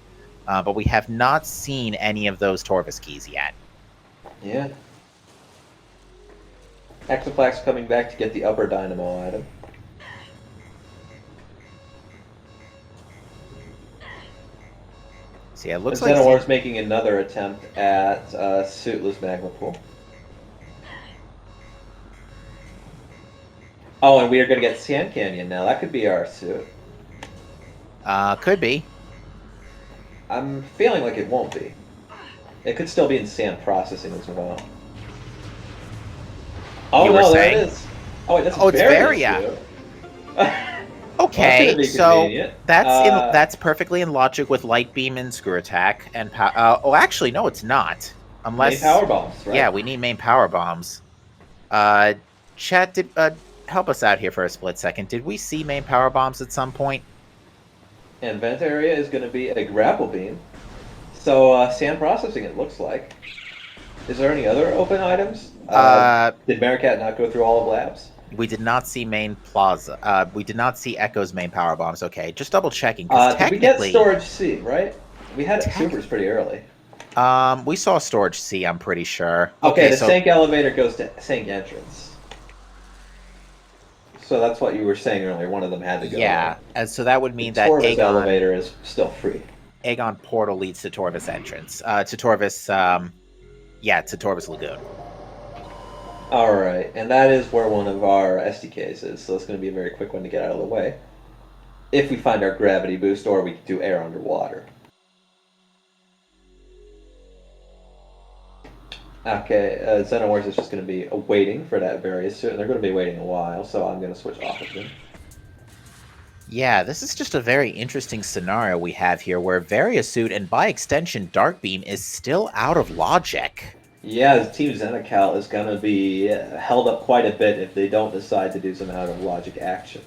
But we have not seen any of those Torvis keys yet. Yeah. Hexaplex coming back to get the upper dynamo item. So yeah, it looks like Xenowar's making another attempt at Suitless Magma Pool. Oh, and we are going to get Sand Canyon now. That could be our suit. Could be. I'm feeling like it won't be. It could still be in sand processing as well. Oh, no, there it is. Oh, wait, that's it's Varia. Okay, so that's perfectly in logic with Light Beam and Screw Attack and actually no, it's not. Unless main power bombs, right? Yeah, we need main power bombs. Chat, did help us out here for a split second. Did we see main power bombs at some point? And vent area is going to be a grapple beam. So sand processing, it looks like. Is there any other open items? Did Maricat not go through all of labs? We did not see main plaza. We did not see Echo's main power bombs. Okay, just double checking. Did we get storage C, right? We had supers pretty early. We saw storage C, I'm pretty sure. Okay, the Sank elevator goes to Sank entrance. So that's what you were saying earlier. One of them had to go. Yeah, and so that would mean that Torvis elevator is still free. Aegon portal leads to Torvis entrance. To Torvis Lagoon. Alright, and that is where one of our SDKs is, so it's going to be a very quick one to get out of the way. If we find our gravity boost, or we can do air underwater. Okay, Xenowars is just going to be waiting for that various suit, and they're going to be waiting a while, so I'm going to switch off of them. Yeah, this is just a very interesting scenario we have here, where Various Suit, and by extension Dark Beam, is still out of logic. Yeah, Team XenoCal is going to be held up quite a bit if they don't decide to do some out-of-logic action.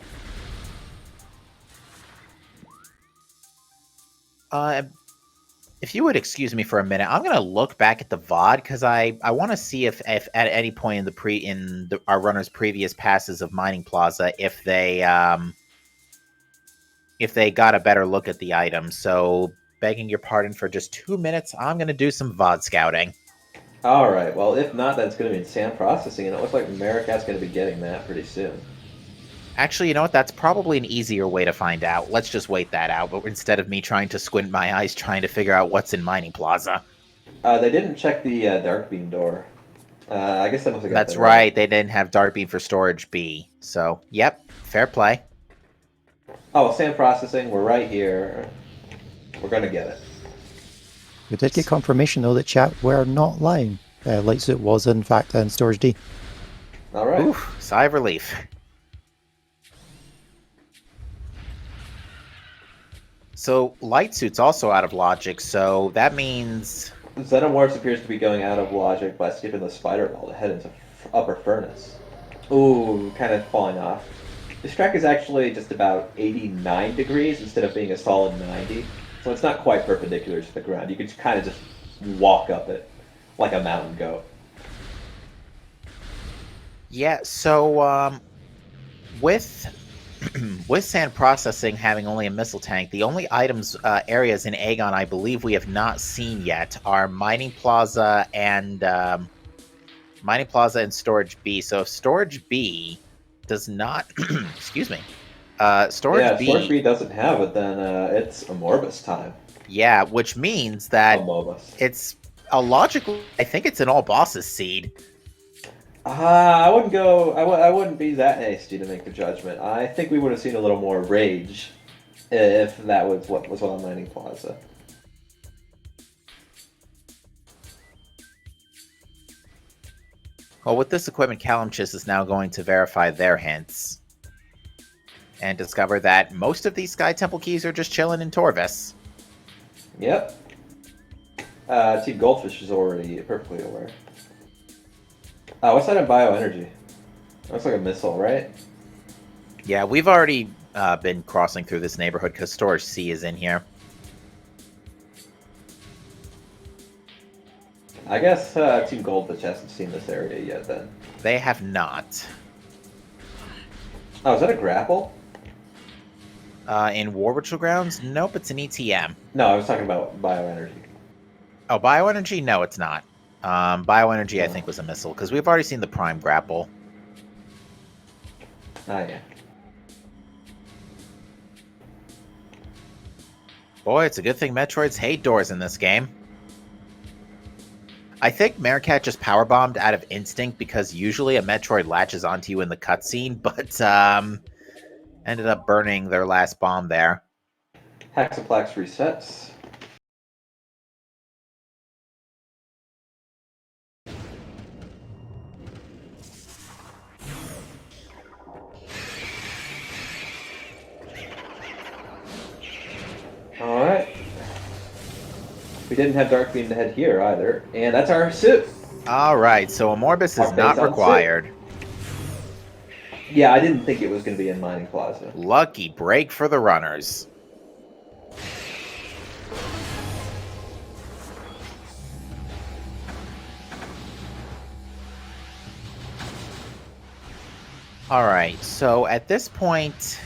If you would excuse me for a minute, I'm gonna look back at the VOD because I want to see if at any point in our runners' previous passes of Mining Plaza if they got a better look at the item. So, begging your pardon for just 2 minutes, I'm gonna do some VOD scouting. All right. Well, if not, that's going to be in sand processing, and it looks like Maricat's going to be getting that pretty soon. Actually, you know what? That's probably an easier way to find out. Let's just wait that out. But instead of me trying to squint my eyes trying to figure out what's in Mining Plaza. They didn't check the dark beam door. I guess that must have got That's that right. They didn't have Dark Beam for Storage B. So, yep, fair play. Oh, well, sand processing. We're right here. We're going to get it. We did get confirmation though that chat were not lying. Lightsuit was in fact in Storage D. All right. Oof, sigh of relief. So, Light Suit's also out of logic, so that means... Xenomorphs appears to be going out of logic by skipping the spider wall to head into upper furnace. Ooh, kind of falling off. This track is actually just about 89 degrees instead of being a solid 90, so it's not quite perpendicular to the ground. You could kind of just walk up it like a mountain goat. Yeah, so, with with sand processing having only a missile tank, the only items, areas in Aegon I believe we have not seen yet are Mining Plaza and Storage B. So if Storage B does not, excuse me, Storage B. Storage B doesn't have it, then it's Amorbus time. Yeah, which means that Amorbus. it's a logical. I think it's an all bosses seed. I wouldn't go. I wouldn't be that hasty to make the judgment. I think we would have seen a little more rage if that was what was on Mining Plaza. Well, with this equipment, Kalimchis is now going to verify their hints and discover that most of these Sky Temple keys are just chilling in Torvis. Yep. Team Goldfish is already perfectly aware. What's that in bioenergy? Looks like a missile, right? Yeah, we've already been crossing through this neighborhood because Storage C is in here. I guess Team Goldfish hasn't seen this area yet, then. They have not. Oh, is that a grapple? In War Ritual Grounds? Nope, it's an ETM. No, I was talking about bioenergy. Oh, Bioenergy? No, it's not. Bioenergy, I think, was a missile, because we've already seen the Prime Grapple. Ah, yeah. Boy, it's a good thing Metroids hate doors in this game. I think Meerkat just powerbombed out of instinct, because usually a Metroid latches onto you in the cutscene, but ended up burning their last bomb there. Hexaplex resets. Alright. We didn't have Dark Beam to head here either, and that's our suit. Alright, so Amorbus is not required. Yeah, I didn't think it was going to be in Mining Plaza. Lucky break for the runners. Alright, so at this point,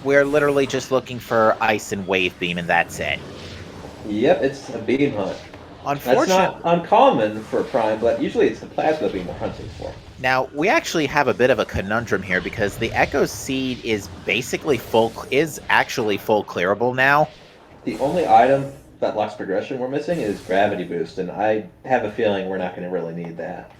we're literally just looking for Ice and Wave Beam, and that's it. Yep, it's a beam hunt. Unfortunately, that's not uncommon for Prime, but usually it's the plasma beam we're hunting for. Now, we actually have a bit of a conundrum here, because the Echo Seed is basically actually full clearable now. The only item that locks progression we're missing is Gravity Boost, and I have a feeling we're not going to really need that.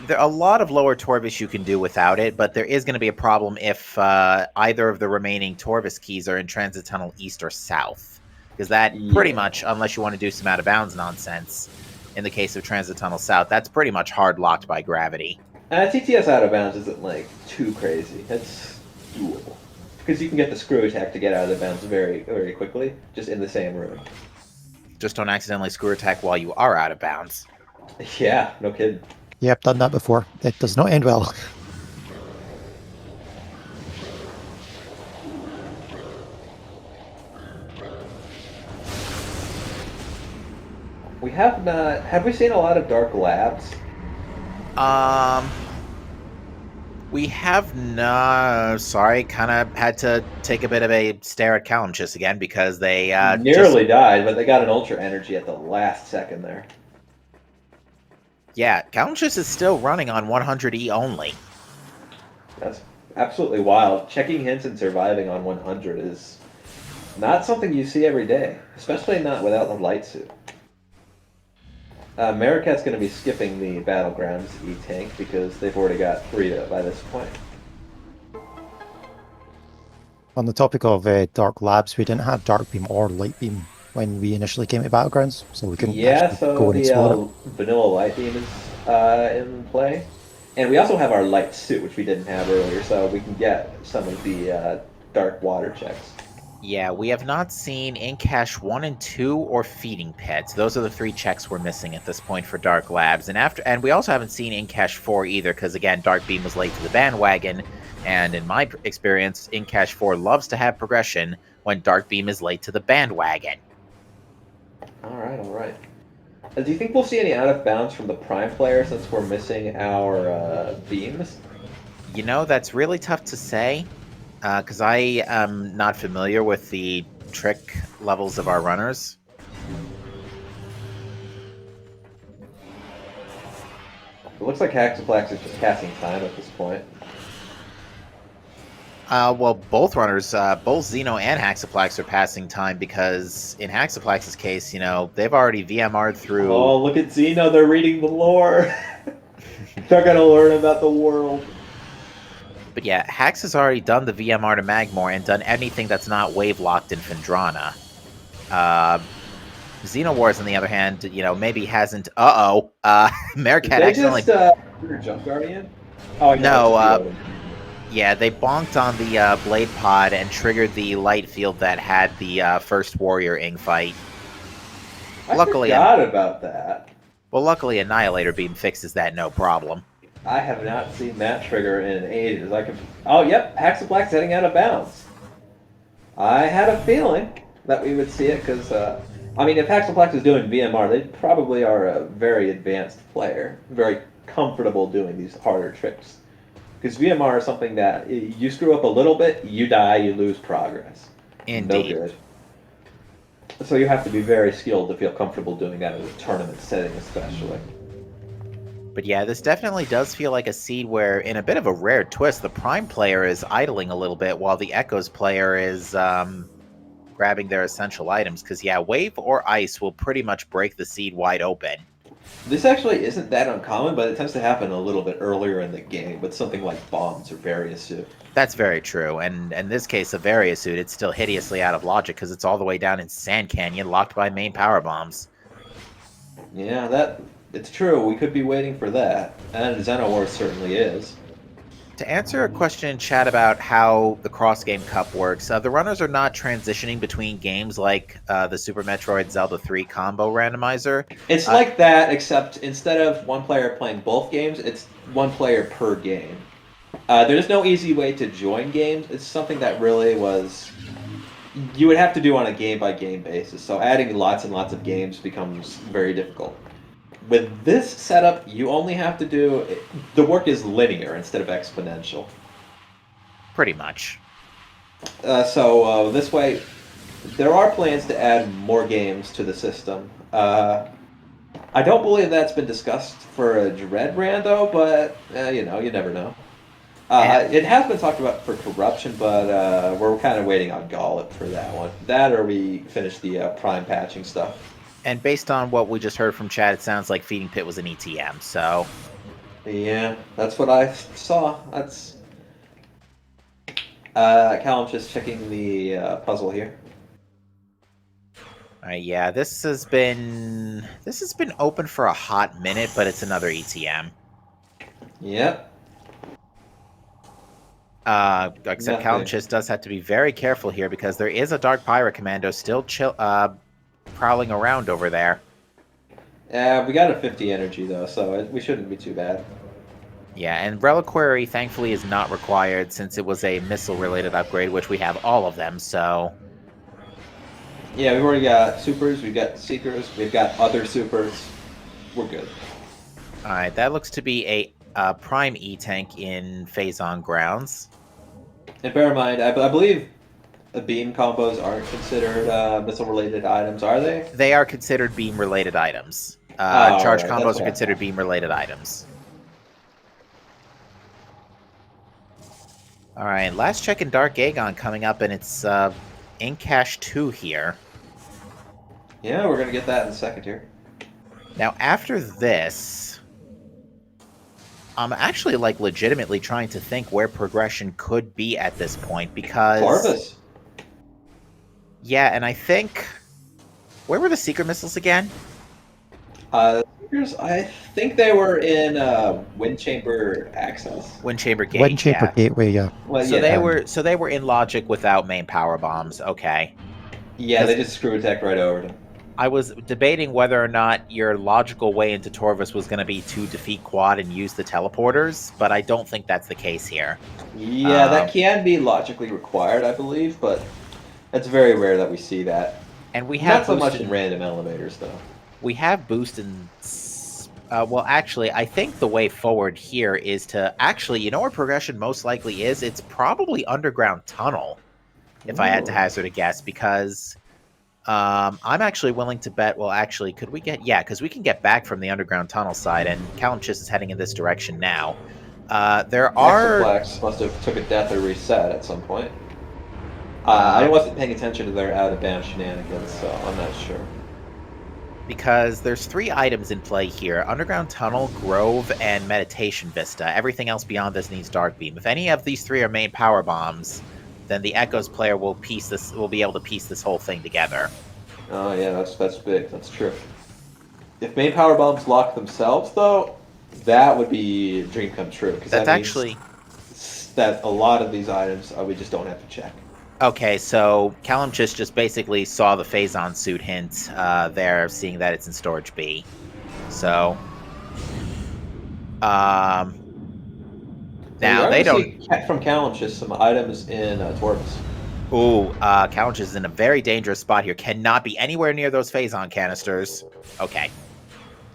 There are a lot of lower Torvis you can do without it, but there is going to be a problem if either of the remaining Torvis keys are in Transit Tunnel East or South. Because that pretty much, unless you want to do some out-of-bounds nonsense, in the case of Transit Tunnel South, that's pretty much hard-locked by gravity. TTS out-of-bounds isn't, like, too crazy. It's doable. Because you can get the screw attack to get out of the bounds very, very quickly, just in the same room. Just don't accidentally screw attack while you are out of bounds. Yeah, no kidding. Yep, done that before. It does not end well. We have not. Have we seen a lot of Dark Labs? We have not. Sorry, kind of had to take a bit of a stare at Kalimchis again because they just Nearly died, but they got an Ultra Energy at the last second there. yeah, Kalimchis is still running on 100E only. That's absolutely wild. Checking hints and surviving on 100 is not something you see every day, especially not without the light suit. Marikat's going to be skipping the Battlegrounds E-Tank because they've already got Frida by this point. On the topic of Dark Labs, we didn't have Dark Beam or Light Beam when we initially came to Battlegrounds, so we couldn't actually so go and explore the vanilla light beam is in play. And we also have our light suit, which we didn't have earlier, so we can get some of the dark water checks. Yeah, we have not seen in cache 1 and 2 or feeding pits. Those are the 3 checks we're missing at this point for Dark Labs. And we also haven't seen in cache 4 either, because again, Dark Beam was late to the bandwagon. And in my experience, in cache 4 loves to have progression when Dark Beam is late to the bandwagon. All right. Do you think we'll see any out of bounds from the Prime player since we're missing our beams? You know, that's really tough to say. Because I am not familiar with the trick levels of our runners. It looks like Haxaplex is just passing time at this point. Well, both runners, both Xeno and Haxaplex are passing time because in Haxaplex's case, you know, they've already VMR'd through... Oh, look at Xeno, they're reading the lore! They're gonna learn about the world. But yeah, Hax has already done the VMR to Magmor and done anything that's not wave-locked in Phendrana. Xenowars, on the other hand, you know, maybe hasn't... Meerkat accidentally... Did they just Jump Guardian? Oh, no, yeah, they bonked on the Blade Pod and triggered the light field that had the first Warrior Ing fight. I forgot about that. Well, luckily Annihilator Beam fixes that no problem. I have not seen that trigger in ages. Oh, yep, Haxaplex heading out of bounds. I had a feeling that we would see it because, I mean, if Haxaplex is doing VMR, they probably are a very advanced player, very comfortable doing these harder tricks. Because VMR is something that you screw up a little bit, you die, you lose progress. Indeed. No good. So you have to be very skilled to feel comfortable doing that in a tournament setting, especially. But yeah, this definitely does feel like a seed where, in a bit of a rare twist, the Prime player is idling a little bit while the Echoes player is grabbing their essential items. Because yeah, Wave or Ice will pretty much break the seed wide open. This actually isn't that uncommon, but it tends to happen a little bit earlier in the game with something like bombs or Various Suit. That's very true, and in this case of Various Suit, it's still hideously out of logic because it's all the way down in Sand Canyon, locked by main power bombs. Yeah, it's true. We could be waiting for that, and Xenowars certainly is. To answer a question in chat about how the Cross Game Cup works, the runners are not transitioning between games like the Super Metroid Zelda 3 combo randomizer. It's like that, except instead of one player playing both games, it's one player per game. There's no easy way to join games. It's something that really was... You would have to do on a game-by-game basis, so adding lots and lots of games becomes very difficult. With this setup, you only have to do... The work is linear instead of exponential. Pretty much. So this way, there are plans to add more games to the system. I don't believe that's been discussed for a Dread Rando, but, you know, you never know. It has been talked about for Corruption, but we're kind of waiting on Gauntlet for that one. That or we finish the Prime patching stuff. And based on what we just heard from Chad, it sounds like Feeding Pit was an ETM, so... Yeah, that's what I saw. That's... Callum's just checking the puzzle here. Yeah, this has been open for a hot minute, but it's another ETM. Yep. Except Kalimchis does have to be very careful here because there is a Dark Pirate Commando still prowling around over there. Yeah, we got a 50 energy though, so we shouldn't be too bad. Yeah, and Reliquary thankfully is not required since it was a missile-related upgrade, which we have all of them, so... Yeah, we've already got supers, we've got seekers, we've got other supers. We're good. All right, that looks to be a prime E tank in Phazon grounds. And bear in mind, I believe the beam combos aren't considered missile-related items, are they? They are considered beam-related items. Oh, Charge right, combos that's are what I considered thought. beam-related items. All right, last check in Dark Aegon coming up, and it's in Cache 2 here. Yeah, we're gonna get that in a second here. Now, after this, I'm actually like legitimately trying to think where progression could be at this point because Corvus. yeah, and I think where were the secret missiles again? Seekers, I think they were in Wind Chamber Access. Wind Chamber Gate. Wind Chamber Yeah. Gateway, yeah. Well, So yeah, they were in logic without main power bombs. Okay. yeah, they just screw attacked right over them. I was debating whether or not your logical way into Torvus was going to be to defeat Quad and use the teleporters, but I don't think that's the case here. Yeah, that can be logically required, I believe, but it's very rare that we see that. And we have Not so much boosted- in random elevators, though. We have boosted. Well, actually, I think the way forward here is to actually, you know, where progression most likely is. It's probably underground tunnel, if I had to Ooh. hazard a guess, because I'm actually willing to bet. Well, actually, could we get? Yeah, because we can get back from the underground tunnel side, and Kalimchis is heading in this direction now. There are. Exoplex must have took a death or reset at some point. I wasn't paying attention to their out-of-bounds shenanigans, so I'm not sure. Because there's 3 items in play here: Underground Tunnel, Grove, and Meditation Vista. Everything else beyond this needs Dark Beam. If any of these 3 are main power bombs, then the Echoes player will be able to piece this whole thing together. Oh yeah, that's big. That's true. If main power bombs lock themselves, though, that would be a dream come true. Because That's that means actually that a lot of these items we just don't have to check. okay. So Kalimchis just basically saw the Phazon suit hint there, seeing that it's in storage B. So, now they don't. From Kalimchis some items in Torvus. Ooh, Kalimchis is in a very dangerous spot here. Cannot be anywhere near those Phazon canisters. Okay.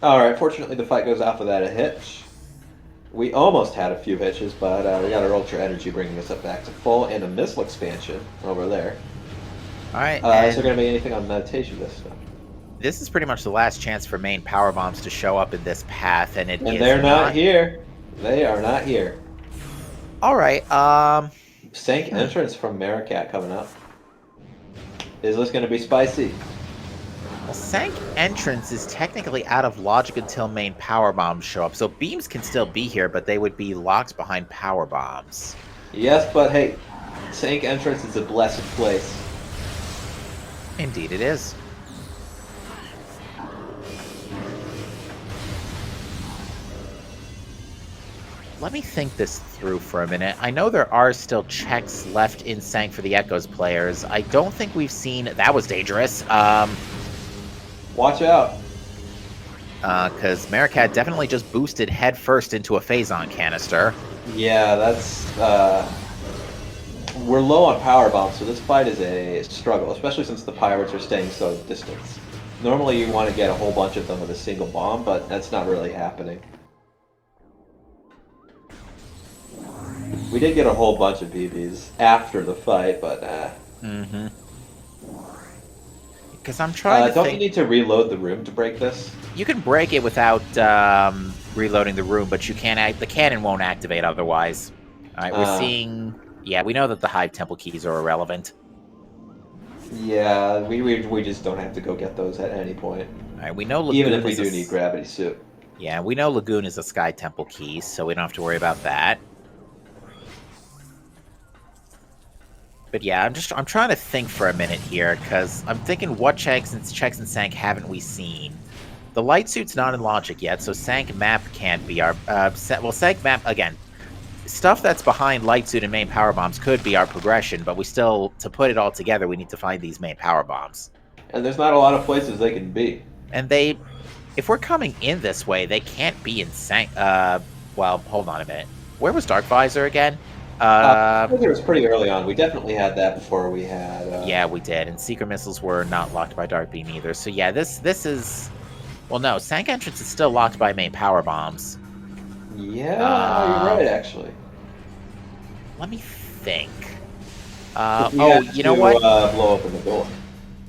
All right. Fortunately, the fight goes off without a hitch. We almost had a few hitches, but we got our Ultra Energy bringing us up back to full, and a missile expansion over there. All right. Is there going to be anything on Meditation this time? This is pretty much the last chance for main power bombs to show up in this path, and it is they're not here. They are not here. All right. Sank entrance from Maricat coming up. Is this going to be spicy? Well, Sank entrance is technically out of logic until main power bombs show up. So beams can still be here, but they would be locked behind power bombs. Yes, but hey, Sank entrance is a blessed place. Indeed, it is. Let me think this through for a minute. I know there are still checks left in Sank for the Echoes players. I don't think we've seen... That was dangerous. Watch out. Because Maricat definitely just boosted headfirst into a Phazon canister. Yeah, that's... We're low on power bombs, so this fight is a struggle, especially since the pirates are staying so distant. Normally you want to get a whole bunch of them with a single bomb, but that's not really happening. We did get a whole bunch of BBs after the fight, but Mm-hmm. Because I'm trying to don't think... you need to reload the room to break this? You can break it without reloading the room, but you can't. The cannon won't activate otherwise. All right, we're seeing. Yeah, we know that the Hive Temple keys are irrelevant. Yeah, we just don't have to go get those at any point. All right, we know Lagoon Even if we is do need Gravity Suit. Yeah, we know Lagoon is a Sky Temple key, so we don't have to worry about that. But yeah, I'm trying to think for a minute here, because I'm thinking what checks and Sank haven't we seen? The light suit's not in logic yet, so Sank map can't be our well, Sank map again. Stuff that's behind light suit and main power bombs could be our progression, but we still, to put it all together, we need to find these main power bombs. And there's not a lot of places they can be. And if we're coming in this way, they can't be in Sank. Well, hold on a minute. Where was Dark Visor again? I Uh, think it was pretty early on. We definitely had that before we had. yeah, we did, and secret missiles were not locked by Dark Beam either. So yeah, this is well, no, Sank Entrance is still locked by main power bombs. Yeah, you're right, actually. Let me think. 'Cause we Oh, had you know to what? blow open the door.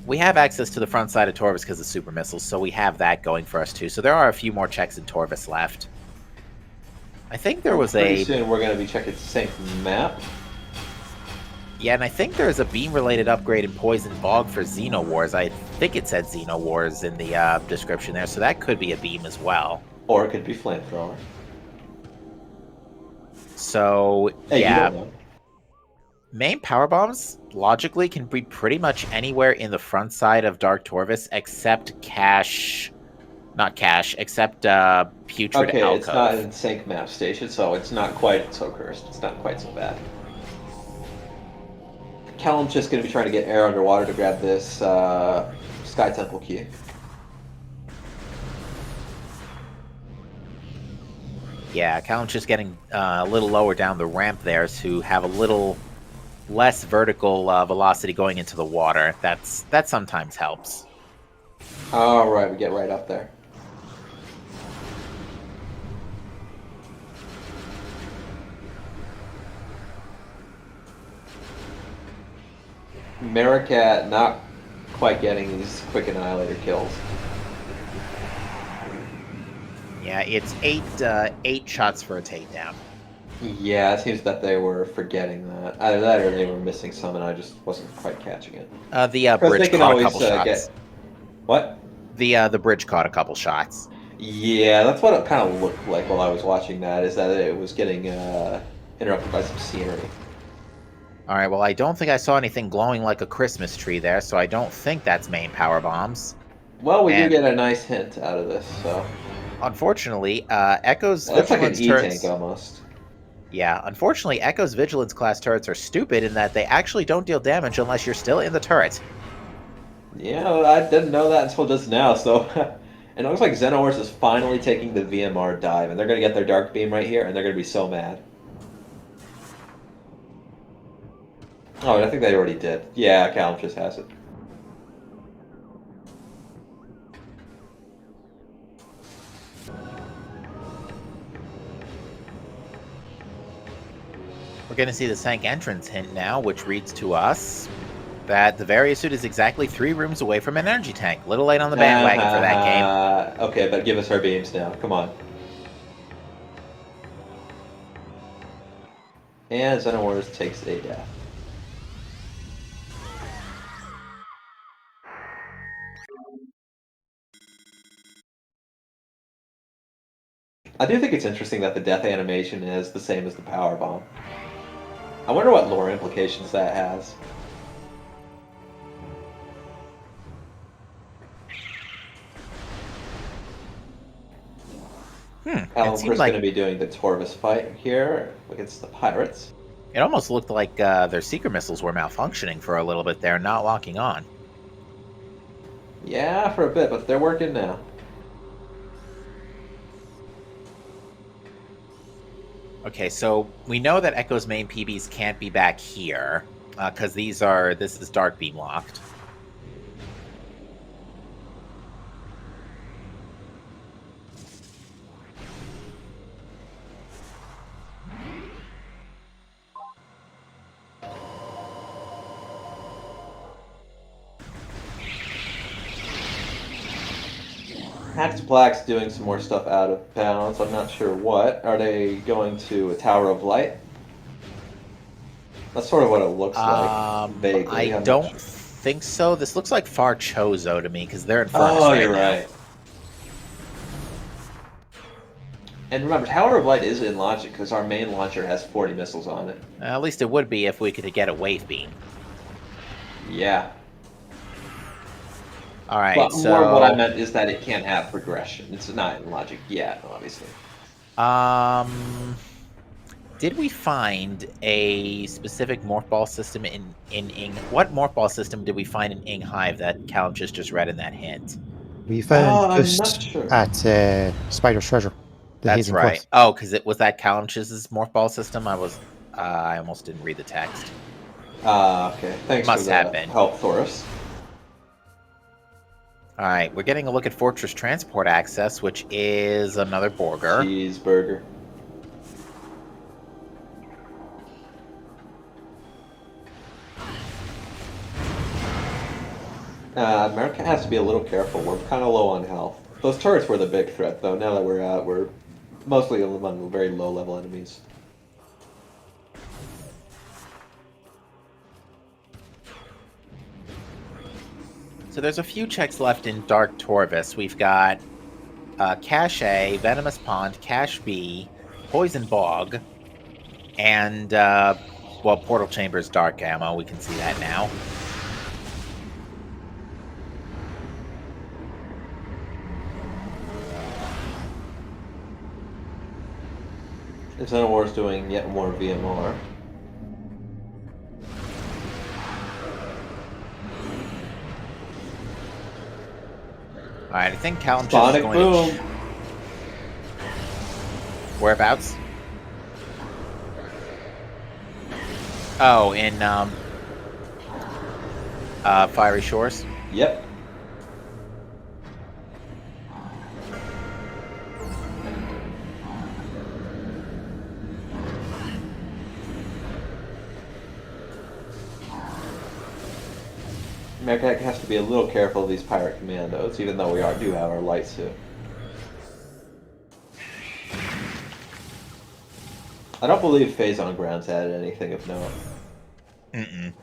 We have access to the front side of Torvis because of super missiles, so we have that going for us too. So there are a few more checks in Torvis left. I think there was Pretty a soon we're going to be checking the same map. yeah, and I think there's a beam-related upgrade in Poison Bog for Xeno Wars. I think it said Xeno Wars in the description there, so that could be a beam as well. Or it could be flamethrower. So Hey, yeah, you don't know. main power bombs logically can be pretty much anywhere in the front side of Dark Torvis except except Putrid Okay, Alcove. it's not in sync map station, so it's not quite so cursed. It's not quite so bad. Callum's just going to be trying to get air underwater to grab this Sky Temple key. Yeah, Callum's just getting a little lower down the ramp there to have a little less vertical velocity going into the water. That sometimes helps. Alright, we get right up there. Maricat not quite getting these quick annihilator kills. Yeah, it's eight shots for a takedown. Yeah, it seems that they were forgetting that. Either that or they were missing some and I just wasn't quite catching it. The Because bridge they can caught a always couple shots. get... What? The bridge caught a couple shots. Yeah, that's what it kind of looked like while I was watching that, is that it was getting interrupted by some scenery. All right, well, I don't think I saw anything glowing like a Christmas tree there, so I don't think that's main power bombs. Well, we do And- get a nice hint out of this, so... Unfortunately, Echo's That's like an Vigilance E-tank turrets... almost. Yeah, unfortunately, Echo's Vigilance class turrets are stupid in that they actually don't deal damage unless you're still in the turret. Yeah, I didn't know that until just now, so... And it looks like Xenowars is finally taking the VMR dive, and they're going to get their Dark Beam right here, and they're going to be so mad. Oh, I think they already did. Yeah, Callum just has it. We're going to see the Sank entrance hint now, which reads to us that the Varia suit is exactly 3 rooms away from an energy tank. Little late on the bandwagon for that game. Okay, but give us our beams now. Come on. And Xenowars takes a death. I do think it's interesting that the death animation is the same as the power bomb. I wonder what lore implications that has. Alan, It Chris, seemed like going to be doing the Torvis fight here against the pirates. it almost looked like their secret missiles were malfunctioning for a little bit there, not locking on. Yeah, for a bit, but they're working now. Okay, so we know that Echo's main PBs can't be back here because this is Dark Beam locked. Hax Black's doing some more stuff out of bounds. I'm not sure what. Are they going to a Tower of Light? That's sort of what it looks like. Vaguely. I I'm don't not sure. think so. This looks like Far Chozo to me because they're in Furnace Oh, right you're now. right. And remember, Tower of Light is in logic because our main launcher has 40 missiles on it. At least it would be if we could get a wave beam. Yeah. All right, But so more what I meant is that it can't have progression. It's not in logic yet, obviously. did we find a specific morph ball system in Ing? What morph ball system did we find in Ing Hive that Callum just read in that hint? We found I'm Boost not sure. at Spider's Treasure. The That's Hazing right. Course. Oh, because it was that Callum morph ball system. I was I almost didn't read the text. Okay. Thanks Must for the have been. help, Thoris. All right, we're getting a look at Fortress Transport Access, which is another burger. Cheeseburger. America has to be a little careful. We're kind of low on health. Those turrets were the big threat, though. Now that we're out, we're mostly among very low-level enemies. So there's a few checks left in Dark Torvus. We've got Cache A, Venomous Pond, Cache B, Poison Bog, and, well, Portal Chamber's Dark Ammo. We can see that now. XenoWar's doing yet more VMR. Alright, I think Calentus is Sonic going Boom! to... Whereabouts? Oh, in, Fiery Shores? Yep. America has to be a little careful of these pirate commandos, even though we do have our light suit. I don't believe Phase on Ground's added anything of note. Mm-mm.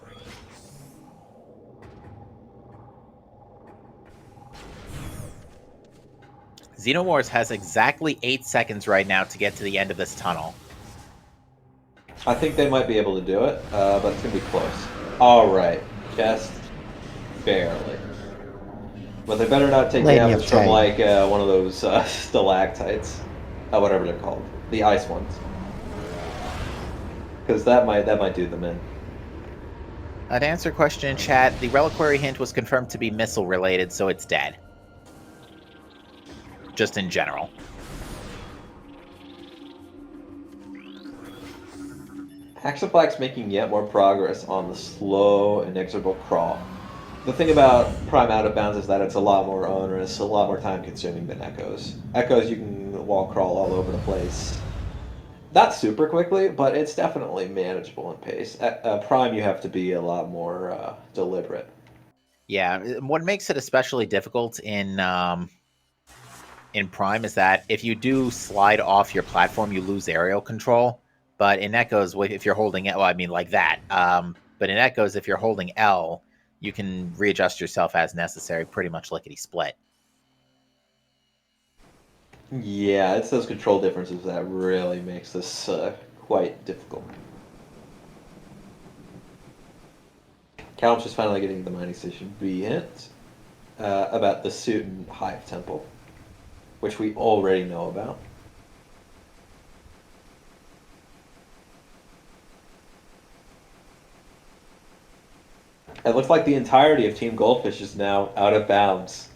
Xenowars has exactly 8 seconds right now to get to the end of this tunnel. I think they might be able to do it, but it's going to be close. Alright, just barely. But they better not take Lady damage of from, Time. like, one of those stalactites. Whatever they're called. The ice ones. Because that might do them in. To answer a question in chat, the reliquary hint was confirmed to be missile-related, so it's dead. Just in general. Action Black's making yet more progress on the slow, inexorable crawl. The thing about Prime Out of Bounds is that it's a lot more onerous, a lot more time-consuming than Echoes. Echoes, you can wall crawl all over the place. Not super quickly, but it's definitely manageable in pace. At Prime, you have to be a lot more deliberate. Yeah, what makes it especially difficult in Prime is that if you do slide off your platform, you lose aerial control. But in Echoes, if you're holding it, well, I mean like that. But in Echoes, if you're holding L, you can readjust yourself as necessary, pretty much lickety-split. Yeah, it's those control differences that really makes this quite difficult. Calum's just finally getting the Mining Station B hint about the suit and Hive Temple, which we already know about. It looks like the entirety of Team Goldfish is now out of bounds.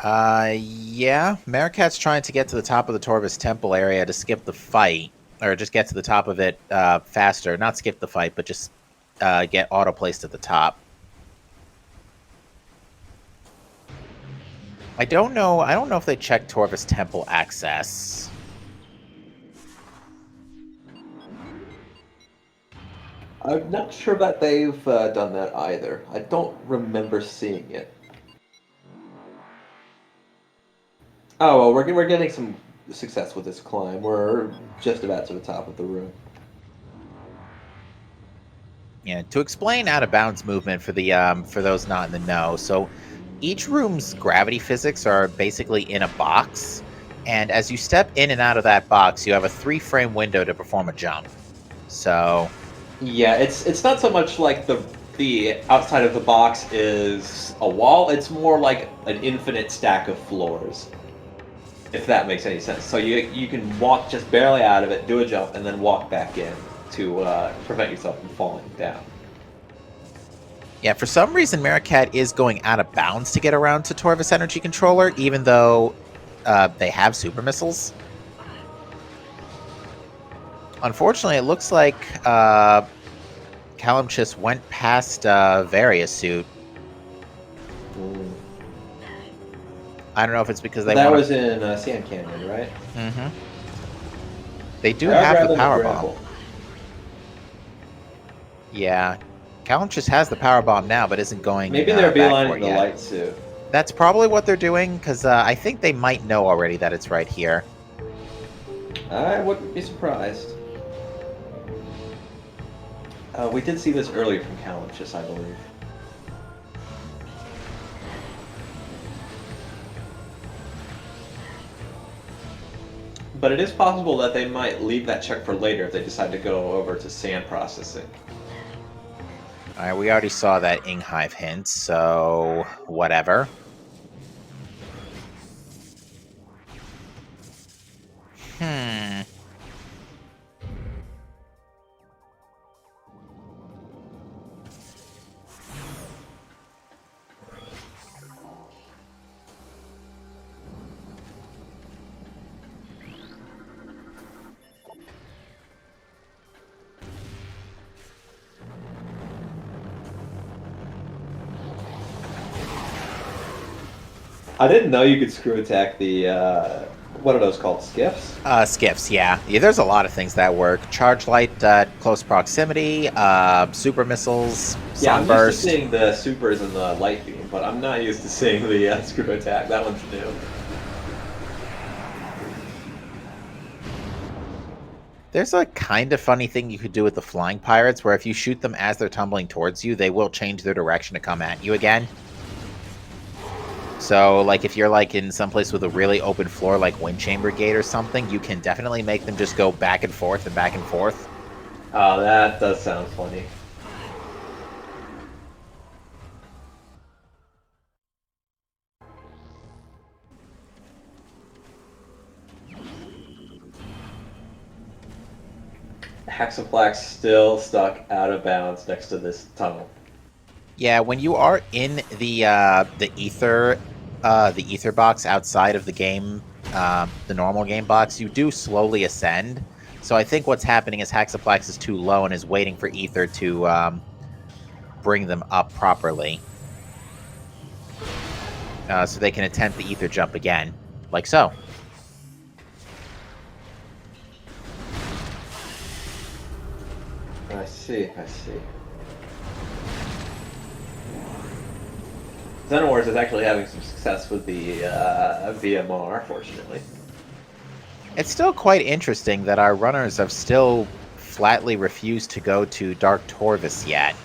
Yeah. Maricat's trying to get to the top of the Torvus Temple area to skip the fight, or just get to the top of it faster. Not skip the fight, but just get auto-placed at the top. I don't know if they checked Torvus Temple access. I'm not sure that they've done that either. I don't remember seeing it. Oh, well, we're getting some success with this climb. We're just about to the top of the room. Yeah, to explain out of bounds movement for the for those not in the know. So each room's gravity physics are basically in a box, and as you step in and out of that box, you have a 3-frame window to perform a jump. So Yeah, it's not so much like the outside of the box is a wall. It's more like an infinite stack of floors. If that makes any sense. So you can walk just barely out of it, do a jump, and then walk back in to prevent yourself from falling down. yeah, for some reason, Maricat is going out of bounds to get around to Torvus Energy Controller, even though they have super missiles. Unfortunately, it looks like Callum just went past Various suit. I don't know if it's because they That want was in Sand Canyon, right? Mm-hmm. They do I would have grab the them at power bomb. grapple. Yeah, Callum just has the power bomb now, but isn't going Maybe they're back for beelining it the yet. light suit. That's probably what they're doing, because I think they might know already that it's right here. I wouldn't be surprised. We did see this earlier from Calenchus, I believe. But it is possible that they might leave that check for later if they decide to go over to sand processing. Alright, we already saw that Inghive hint, so whatever. I didn't know you could screw attack the, what are those called, skiffs? Skiffs, yeah. There's a lot of things that work. Charge light at close proximity, super missiles, Yeah, I'm sunburst. used to seeing the supers and the light beam, but I'm not used to seeing the screw attack. That one's new. There's a kind of funny thing you could do with the flying pirates, where if you shoot them as they're tumbling towards you, they will change their direction to come at you again. So, like, if you're, like, in some place with a really open floor, like Wind Chamber Gate or something, you can definitely make them just go back and forth and back and forth. Oh, that does sound funny. Hexaplax still stuck out of bounds next to this tunnel. Yeah, when you are in the ether box outside of the game, the normal game box, you do slowly ascend. So I think what's happening is Hexaplex is too low and is waiting for ether to bring them up properly, so they can attempt the ether jump again, like so. I see, I see. Xenowars is actually having some success with the VMR, fortunately. It's still quite interesting that our runners have still flatly refused to go to Dark Torvis yet,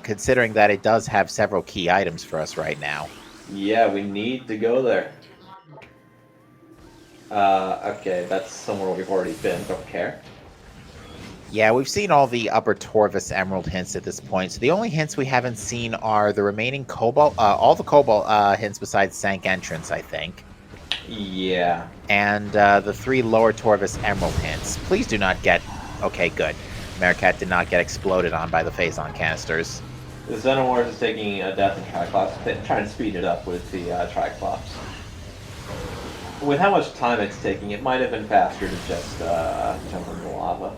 considering that it does have several key items for us right now. Yeah, we need to go there. Okay, that's somewhere we've already been, don't care. Yeah, we've seen all the Upper Torvis Emerald hints at this point, so the only hints we haven't seen are the remaining Cobalt, all the Cobalt hints besides Sank Entrance, I think. Yeah. And the 3 Lower Torvis Emerald hints. Please do not get... Okay, good. Meerkat did not get exploded on by the Phazon canisters. The Xenowars is taking a death in Triclops, trying to speed it up with the Triclops. With how much time it's taking, it might have been faster to just jump in the lava.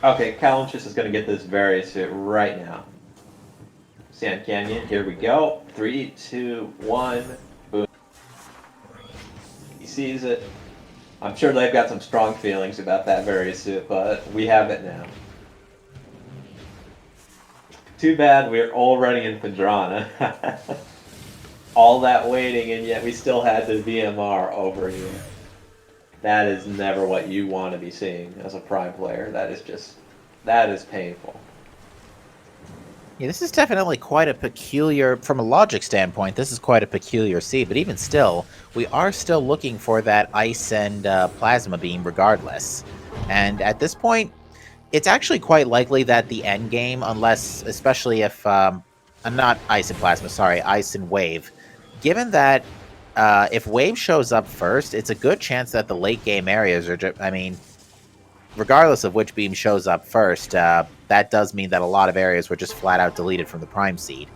Okay, Calenchus is going to get this various hit right now. Sand Canyon, here we go. 3, 2, 1, boom. He sees it. I'm sure they've got some strong feelings about that various suit, but we have it now. Too bad we're already in Padrana. All that waiting, and yet we still had the VMR over here. That is never what you want to be seeing as a Prime player. That is painful. Yeah, this is definitely quite a peculiar, from a logic standpoint, this is quite a peculiar seed, but even still, we are still looking for that ice and plasma beam regardless. And at this point, it's actually quite likely that the end game, unless, especially if, not ice and plasma, sorry, ice and wave, given that if wave shows up first, it's a good chance that the late game areas are just, I mean, regardless of which beam shows up first, that does mean that a lot of areas were just flat out deleted from the prime seed.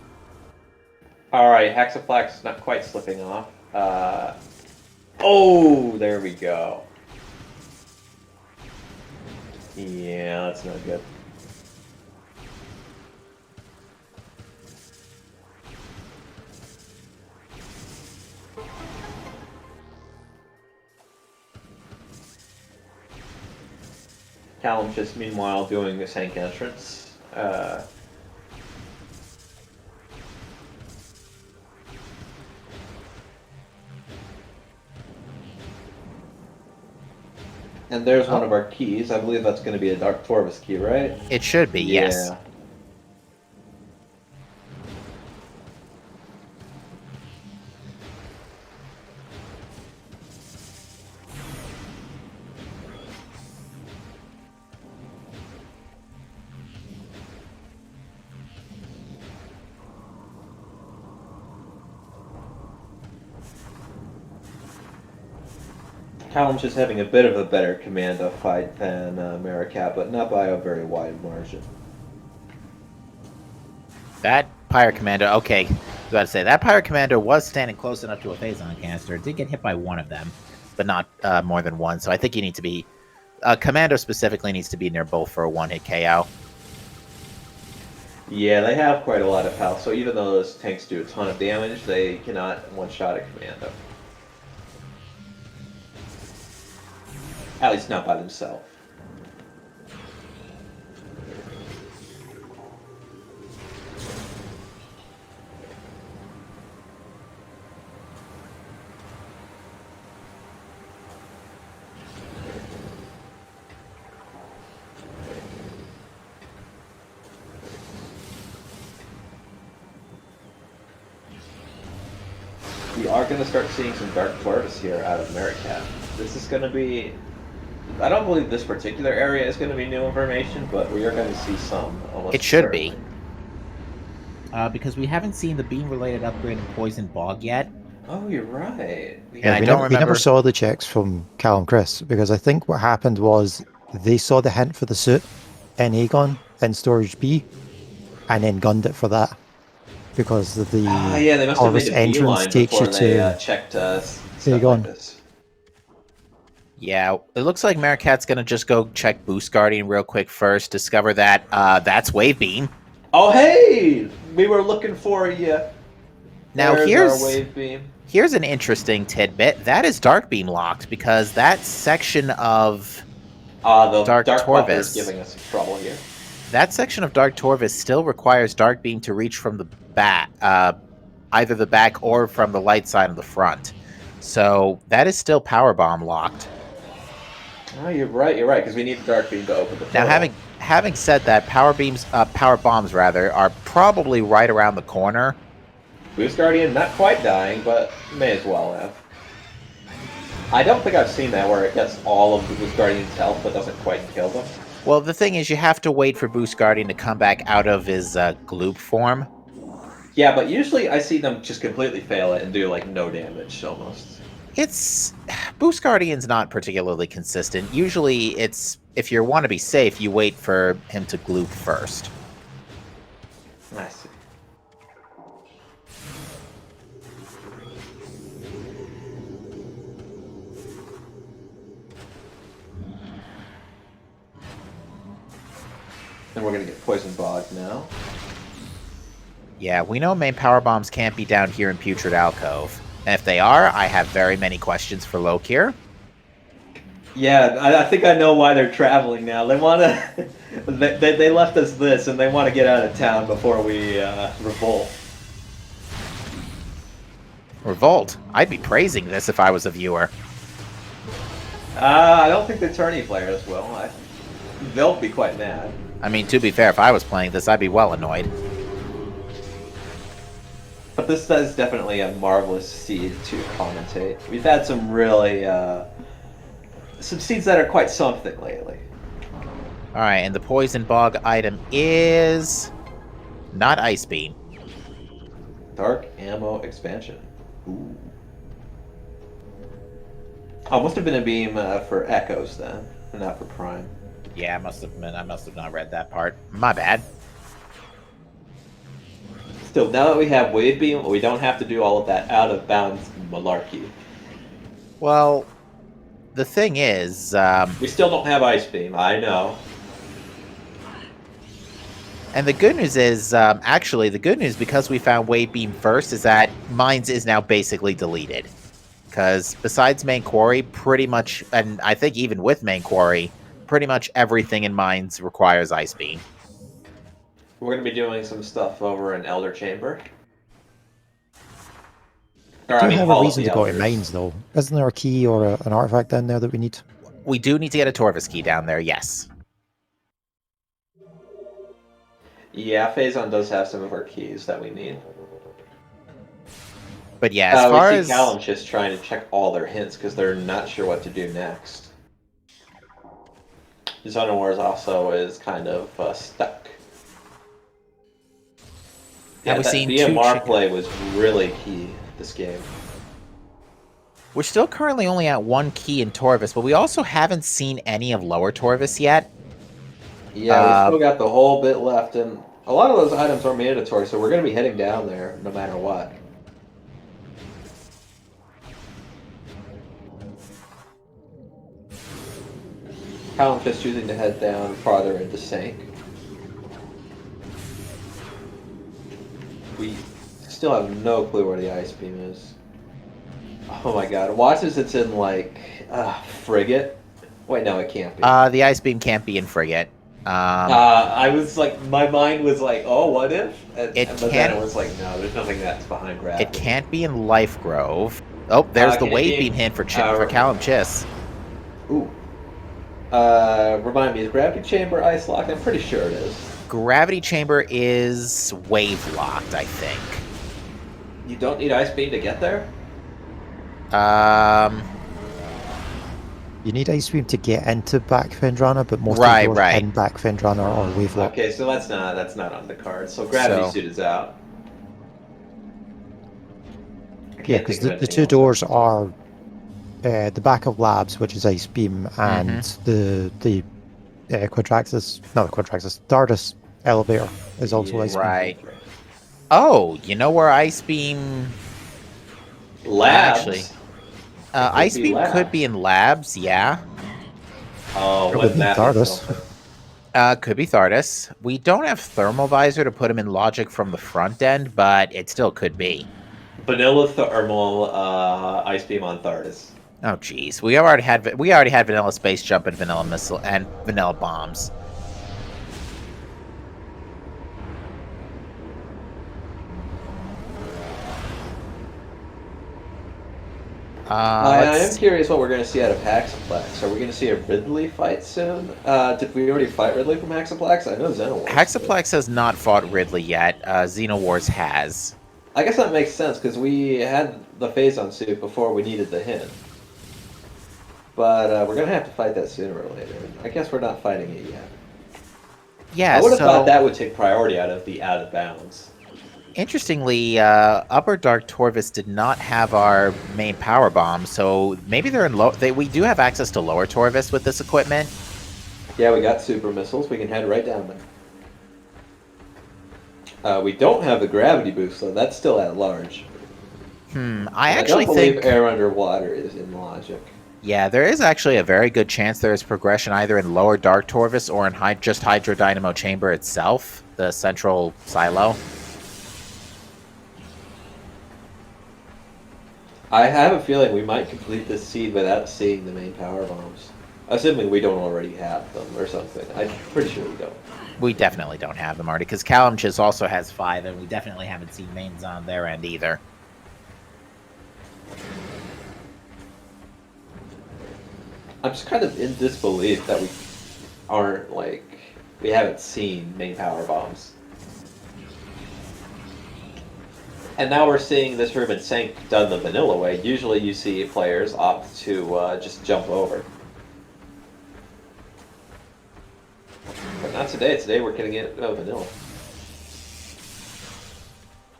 Alright, Hexaflax is not quite slipping off. Oh, there we go. Yeah, that's not good. Callum's just meanwhile doing the tank entrance. And there's one of our keys. I believe that's going to be a Dark Torvus key, right? It should be, yes. Yeah. Callum's just having a bit of a better commando fight than Maricat, but not by a very wide margin. That Pyre Commander, okay, I was about to say, that Pyre Commander was standing close enough to a Phazon canister. It did get hit by one of them, but not more than one, so I think you need to be... Commando specifically needs to be near both for a one-hit KO. Yeah, they have quite a lot of health, so even though those tanks do a ton of damage, they cannot one-shot a Commando. At least not by themselves. We are going to start seeing some Dark Torvus here out of Maricat. This is going to be... I don't believe this particular area is going to be new information, but we are going to see some. It should be. Because we haven't seen the beam-related upgrade in Poison Bog yet. Oh, you're right. Yeah, we never saw the checks from Cal and Chris, because I think what happened was they saw the hint for the suit in Aegon in Storage B, and then gunned it for that. Because the yeah, they must have made a entrance takes you to checked Aegon. Like this. Yeah, it looks like Maricat's going to just go check Boost Guardian real quick first, discover that that's Wave Beam. Oh, hey! We were looking for you. Now, There's our Wave Beam. Here's an interesting tidbit. That is Dark Beam locked, because that section of the Dark Torvus is giving us some trouble here. That section of Dark Torvus still requires Dark Beam to reach from the back, either the back or from the light side of the front. So that is still Power Bomb locked. Oh, you're right, because we need Dark Beam to open the portal. Now, having said that, Power Bombs are probably right around the corner. Boost Guardian not quite dying, but may as well have. I don't think I've seen that where it gets all of the Boost Guardian's health but doesn't quite kill them. Well, the thing is, you have to wait for Boost Guardian to come back out of his gloop form. Yeah, but usually I see them just completely fail it and do, like, no damage, almost. Boost Guardian's not particularly consistent. Usually, if you want to be safe, you wait for him to gloop first. I see. And we're going to get Poison Bog now. Yeah, we know main power bombs can't be down here in Putrid Alcove. And if they are, I have very many questions for Lokir. Yeah, I think I know why they're traveling now. They want to... they left us this, and they want to get out of town before we revolt. Revolt? I'd be praising this if I was a viewer. I don't think the tourney players will. They'll be quite mad. I mean, to be fair, if I was playing this, I'd be well annoyed. But this is definitely a marvelous seed to commentate. We've had some really, some seeds that are quite something lately. Alright, and the Poison Bog item is... not Ice Beam. Dark Ammo Expansion. Ooh. Oh, must have been a beam for Echoes then, and not for Prime. Yeah, I must have not read that part. My bad. Still, now that we have Wave Beam, we don't have to do all of that out of bounds malarkey. Well, the thing is, We still don't have Ice Beam, I know. and the good news is, actually, the good news, because we found Wave Beam first, is that Mines is now basically deleted. Because besides Main Quarry, pretty much, and I think even with Main Quarry, pretty much everything in Mines requires Ice Beam. We're going to be doing some stuff over in Elder Chamber. Or, Do I you mean, have a Hall of reason the to go to Elders. mines, though? Isn't there a key or an artifact down there that we need? We do need to get a Torvis key down there, yes. Yeah, Phazon does have some of our keys that we need. But yeah, as far we as... see Callum just trying to check all their hints because they're not sure what to do next. Zone Wars also is kind of stuck. Yeah, we've that seen BMR two play was really key this game. We're still currently only at one key in Torvis, but we also haven't seen any of Lower Torvis yet. Yeah, we still got the whole bit left, and a lot of those items are mandatory, so we're going to be heading down there no matter what. Callum just choosing to head down farther into Sank. We still have no clue where the Ice Beam is. Oh my god. Watch as it's in, like, Frigate. Wait, no, it can't be. The Ice Beam can't be in Frigate. I was like, my mind was like, oh, what if? But then can't- it was like, no, there's nothing that's behind gravity. It can't be in Life Grove. Oh, there's the can it Wave be- Beam hint for Callum Chiss. Ooh. Remind me, is Gravity Chamber ice locked? I'm pretty sure it is. Gravity Chamber is wave locked, I think. You don't need Ice Beam to get there? You need Ice Beam to get into back Fendrana, but most Right, of the doors right. in back Fendrana are wave locked. Okay, so that's not on the card. So Gravity So- Suit is out. I Yeah, can't because think of the anything two else. doors are the back of Labs, which is Ice Beam, and the Quadraxis, not the Quadraxis, Dardis elevator is also Ice Beam. Right. Oh, you know where Ice Beam... Labs. Actually, could Ice be Beam Labs. could be in Labs, yeah. Oh, It what would be map Dardis. is open? Could be Thardis. We don't have Thermal Visor to put him in Logic from the front end, but it still could be. Vanilla Thermal Ice Beam on Thardis. Oh, jeez. We already had Vanilla Space Jump and Vanilla Missile and Vanilla Bombs. I am Let's- curious what we're going to see out of Hexaplex. Are we going to see a Ridley fight soon? Did we already fight Ridley from Hexaplex? I know Xenowars. Hexaplex has not fought Ridley yet. XenoWars has. I guess that makes sense because we had the Phazon suit before we needed the hint. But we're going to have to fight that sooner or later. I guess we're not fighting it yet. Yeah, I would have so thought that would take priority out of the out of bounds. interestingly, Upper Dark Torvis did not have our main power bomb, so maybe they're in low. We do have access to Lower Torvis with this equipment. Yeah, we got super missiles. We can head right down there. We don't have the gravity boost, though. That's still at large. I And actually I don't believe think. air underwater is in logic. Yeah, there is actually a very good chance there is progression either in Lower Dark Torvis or in just Hydro Dynamo Chamber itself, the central silo. I have a feeling we might complete this seed without seeing the main power bombs. Assuming we don't already have them or something. I'm pretty sure we don't. We definitely don't have them already, because Callum Chiss also has 5, and we definitely haven't seen mains on their end either. I'm just kind of in disbelief that we aren't, we haven't seen main power bombs. And now we're seeing this Ruben Sank done the vanilla way. Usually you see players opt to just jump over. But not today. Today we're getting it vanilla.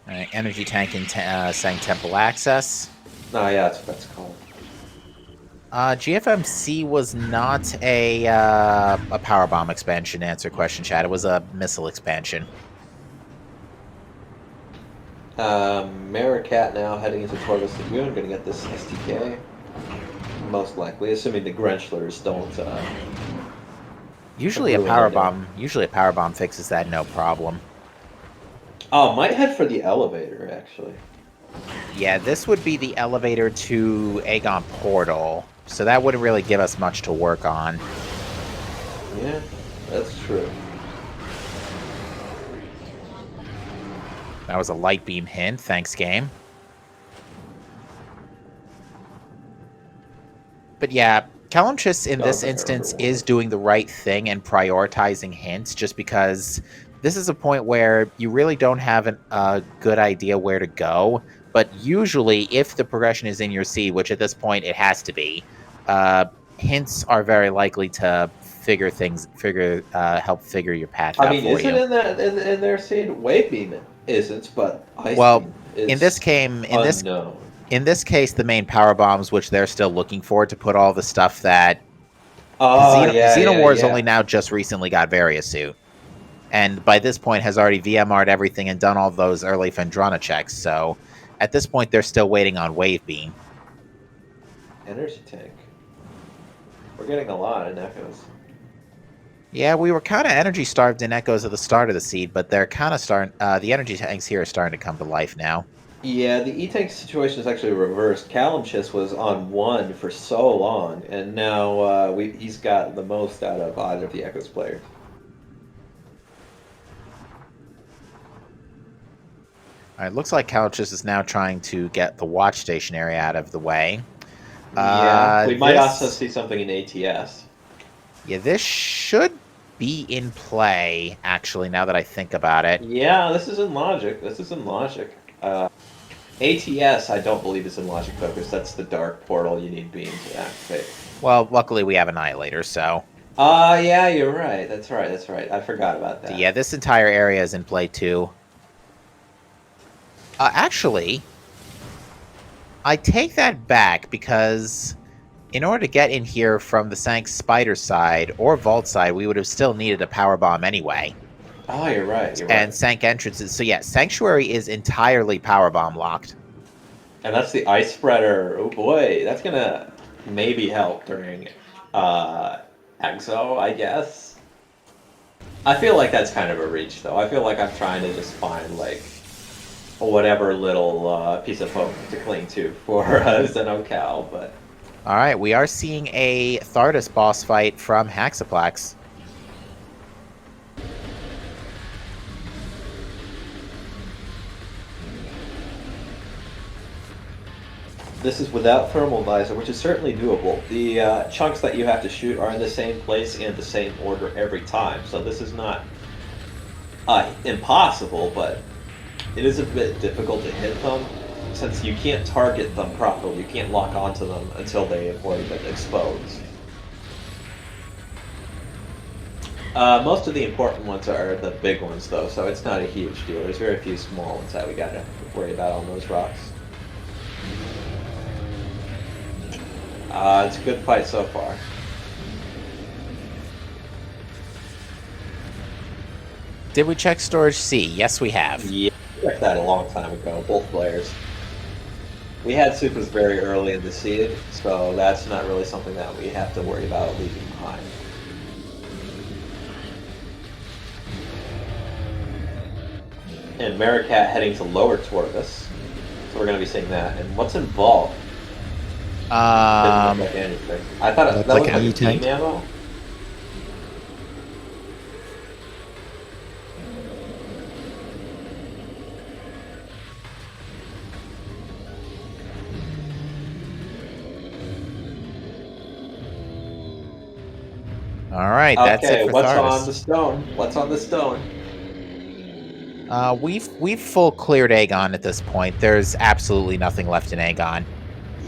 Alright, Energy Tank and Sang Temple Access. Oh yeah, that's what that's called. GFMC was not a power bomb expansion. To answer question, Chad. It was a missile expansion. Maricat now heading into Torvus Lagoon, going to get this STK. Most likely, assuming the Grenchlers don't. Usually a ruin power it. bomb. Usually a power bomb fixes that no problem. Oh, might head for the elevator actually. Yeah, this would be the elevator to Aegon Portal, so that wouldn't really give us much to work on. Yeah, that's true. That was a light beam hint. Thanks, game. But yeah, Kalimchis in this instance is doing the right thing and prioritizing hints, just because this is a point where you really don't have a good idea where to go. But usually, if the progression is in your seed, which at this point it has to be, hints are very likely to help figure your path out I mean, for is you. it in that in their seed? Wave beam isn't, but ice Well, beam is in this unknown. in this case, the main power bombs, which they're still looking for to put all the stuff that Oh, Xenowars yeah. only now just recently got Variasuit. And by this point has already VMR'd everything and done all those early Fendrana checks, so at this point they're still waiting on Wave Beam. Energy tank. We're getting a lot in Echoes. Yeah, we were kind of energy starved in Echoes at the start of the seed, but they're kind of starting. The energy tanks here are starting to come to life now. Yeah, the E-Tank situation is actually reversed. Kalimchis was on 1 for so long, and now he's got the most out of either of the Echoes players. Alright, looks like Kalimchis is now trying to get the watch station area out of the way. Yeah, we might also see something in ATS. Yeah, this should be in play, actually, now that I think about it. Yeah, this is in Logic. ATS, I don't believe is in Logic Focus. That's the dark portal you need beam to activate. Well, luckily we have Annihilator, so... Yeah, you're right. That's right. I forgot about that. So yeah, this entire area is in play, too. Actually, I take that back, because in order to get in here from the Sank Spider side, or Vault side, we would have still needed a power bomb anyway. Oh, you're right. And Sank entrances. So yeah, Sanctuary is entirely power bomb locked. And that's the ice spreader. Oh boy, that's gonna maybe help during Exo, I guess. I feel like that's kind of a reach, though. I feel like I'm trying to just find like whatever little piece of hope to cling to for XenoCal, but. All right, we are seeing a Thardus boss fight from Haxaplex. This is without thermal visor, which is certainly doable. The chunks that you have to shoot are in the same place and the same order every time, so this is not impossible, but it is a bit difficult to hit them, since you can't target them properly. You can't lock onto them until they have already been exposed. Most of the important ones are the big ones, though, so it's not a huge deal. There's very few small ones that we gotta worry about on those rocks. It's a good fight so far. Did we check Storage C? Yes, we have. Yeah, we checked that a long time ago, both players. We had Supers very early in the seed, so that's not really something that we have to worry about leaving behind. And Maricat heading to lower Torvus, so we're going to be seeing that. And what's involved? Didn't look like anything. I thought that like looked an like E-tank. team ammo. All right, that's it for what's Thardus. on the stone? What's on the stone? We've full cleared Aegon at this point. There's absolutely nothing left in Aegon.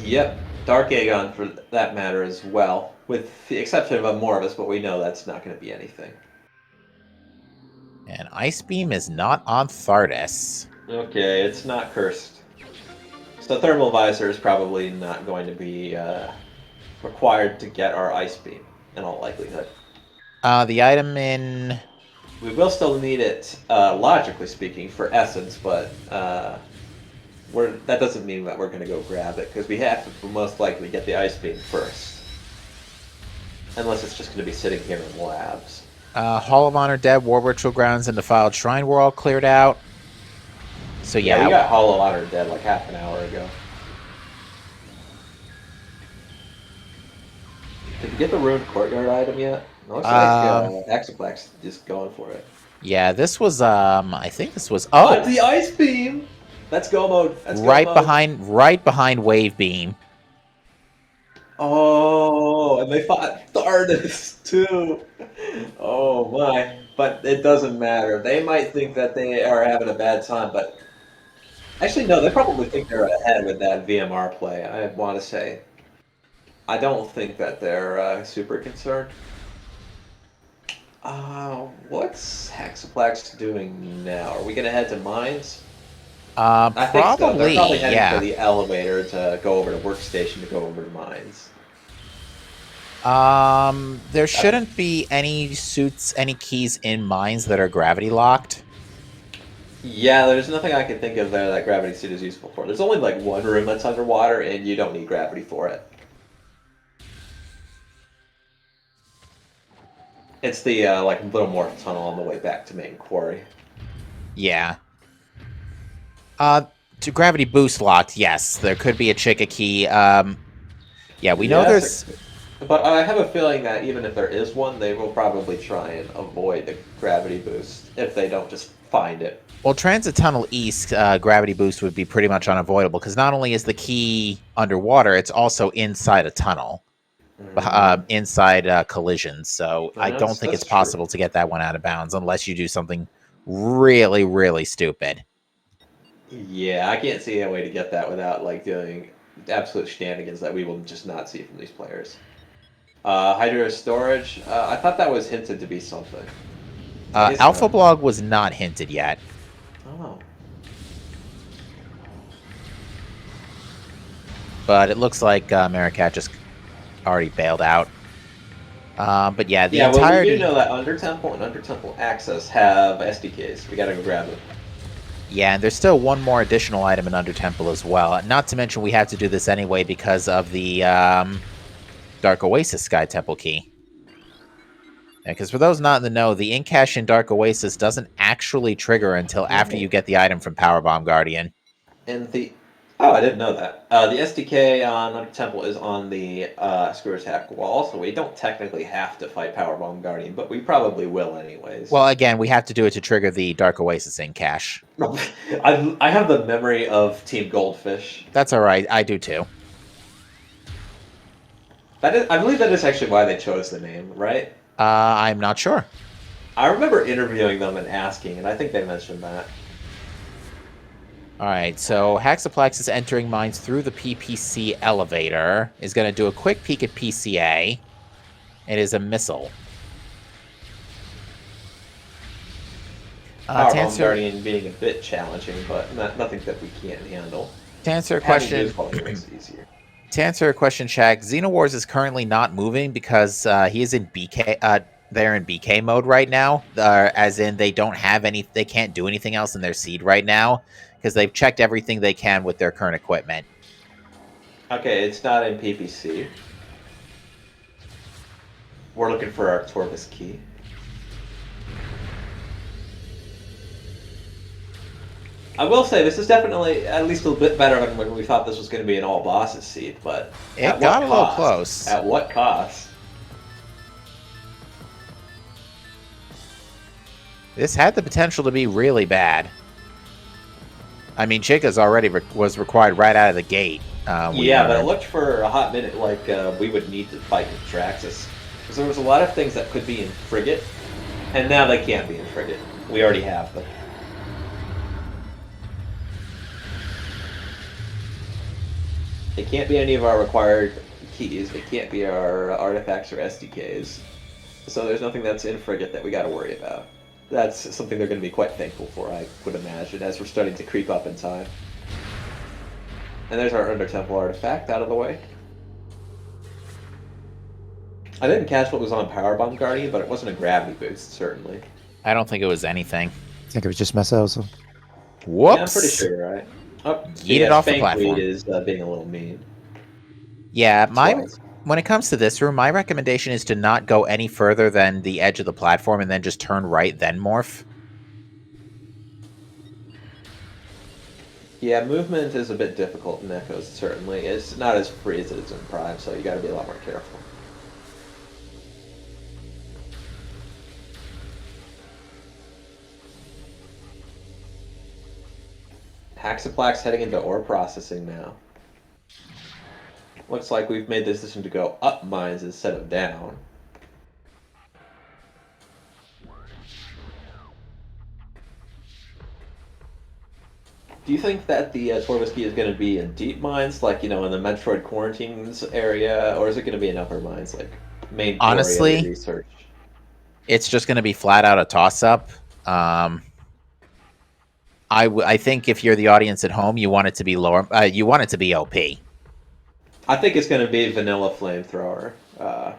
Yep, Dark Aegon for that matter as well, with the exception of Amorphous, but we know that's not going to be anything. And Ice Beam is not on Thardus. Okay, it's not cursed. So Thermal Visor is probably not going to be required to get our ice beam, in all likelihood. The item in... We will still need it, logically speaking, for essence, but that doesn't mean that we're going to go grab it, because we have to most likely get the ice beam first. Unless it's just going to be sitting here in labs. Hall of Honor Dead, War Ritual Grounds, and Defiled Shrine were all cleared out. So yeah, we got Hall of Honor Dead like half an hour ago. Did you get the Ruined Courtyard item yet? It looks like Hexaplex is going for it. Yeah, this was, I think this was... Oh, the Ice Beam! That's go mode. That's right go mode. right behind Wave Beam. Oh, and they fought Thardus, too. Oh, my. But it doesn't matter. They might think that they are having a bad time, but... Actually, no, they probably think they're ahead with that VMR play, I want to say. I don't think that they're super concerned. What's Hexaplex doing now? Are we going to head to Mines? I think so. They're probably heading for the elevator to go over to Workstation to go over to Mines. There shouldn't be any suits, any keys in Mines that are gravity locked. Yeah, there's nothing I can think of there that gravity suit is useful for. There's only like one room that's underwater, and you don't need gravity for it. It's the like little morph tunnel on the way back to main quarry. Yeah. To gravity boost locked, yes, there could be a Chica key. Yeah, we know there's. But I have a feeling that even if there is one, they will probably try and avoid the gravity boost if they don't just find it. Well, Transit Tunnel East, gravity boost would be pretty much unavoidable, because not only is the key underwater, it's also inside a tunnel. Inside collisions, so I don't think it's possible to get that one out of bounds unless you do something really, really stupid. Yeah, I can't see a way to get that without like doing absolute shenanigans that we will just not see from these players. Hydro storage, I thought that was hinted to be something. Alpha Blog was not hinted yet. Oh. But it looks like Maricat just already bailed out. But yeah, the entirety... well, we do know that Under Temple and Under Temple Access have SDKs. We gotta go grab them. Yeah, and there's still one more additional item in Under Temple as well. Not to mention we have to do this anyway because of the Dark Oasis Sky Temple key. Because for those not in the know, the in-cache in Dark Oasis doesn't actually trigger until after you get the item from Powerbomb Guardian. And the... Oh, I didn't know that. The SDK on Under Temple is on the Screw Attack wall, so we don't technically have to fight Powerbomb Guardian, but we probably will anyways. Well, again, we have to do it to trigger the Dark Oasis in-cache. I have the memory of Team Goldfish. That's alright, I do too. I believe that is actually why they chose the name, right? I'm not sure. I remember interviewing them and asking, and I think they mentioned that. Alright, so Hexaplex is entering Mines through the PPC elevator. Is going to do a quick peek at PCA. It is a missile. Powerbomb Guardian being a bit challenging, but nothing that we can't handle. To answer a question... easier. To answer a question, Shaq, Xenowars is currently not moving because he is in BK. They're in BK mode right now, as in they can't do anything else in their seed right now because they've checked everything they can with their current equipment. Okay, it's not in PPC. We're looking for our Torvis key. I will say, this is definitely at least a bit better than when we thought this was going to be an all-bosses seed, but... It got a little close. At what cost? This had the potential to be really bad. I mean, Chica's already was required right out of the gate. But it looked for a hot minute like we would need to fight with Traxxas. Because there was a lot of things that could be in Frigate, and now they can't be in Frigate. We already have them. It can't be any of our required keys. It can't be our artifacts or SDKs. So there's nothing that's in Frigate that we got to worry about. That's something they're going to be quite thankful for, I would imagine, as we're starting to creep up in time. And there's our Under Temple artifact out of the way. I didn't catch what was on Powerbomb Guardian, but it wasn't a gravity boost, certainly. I don't think it was anything. I think it was just missiles. Whoops! Yeah, I'm pretty sure you're right. Oh, Yeet it yeah, off the Spank Weed platform. is being a little mean. Yeah, Twice. when it comes to this room, my recommendation is to not go any further than the edge of the platform and then just turn right, then morph. Yeah, movement is a bit difficult in Echoes, certainly. It's not as free as it is in Prime, so you gotta be a lot more careful. Haxaplax heading into ore processing now. Looks like we've made the decision to go up mines instead of down. Do you think that the Torvus key is going to be in deep mines, like, in the Metroid Quarantines area, or is it going to be in upper mines, like main Honestly, area research? It's just going to be flat out a toss-up. I think if you're the audience at home, you want it to be lower. You want it to be OP. I think it's going to be Vanilla Flamethrower. I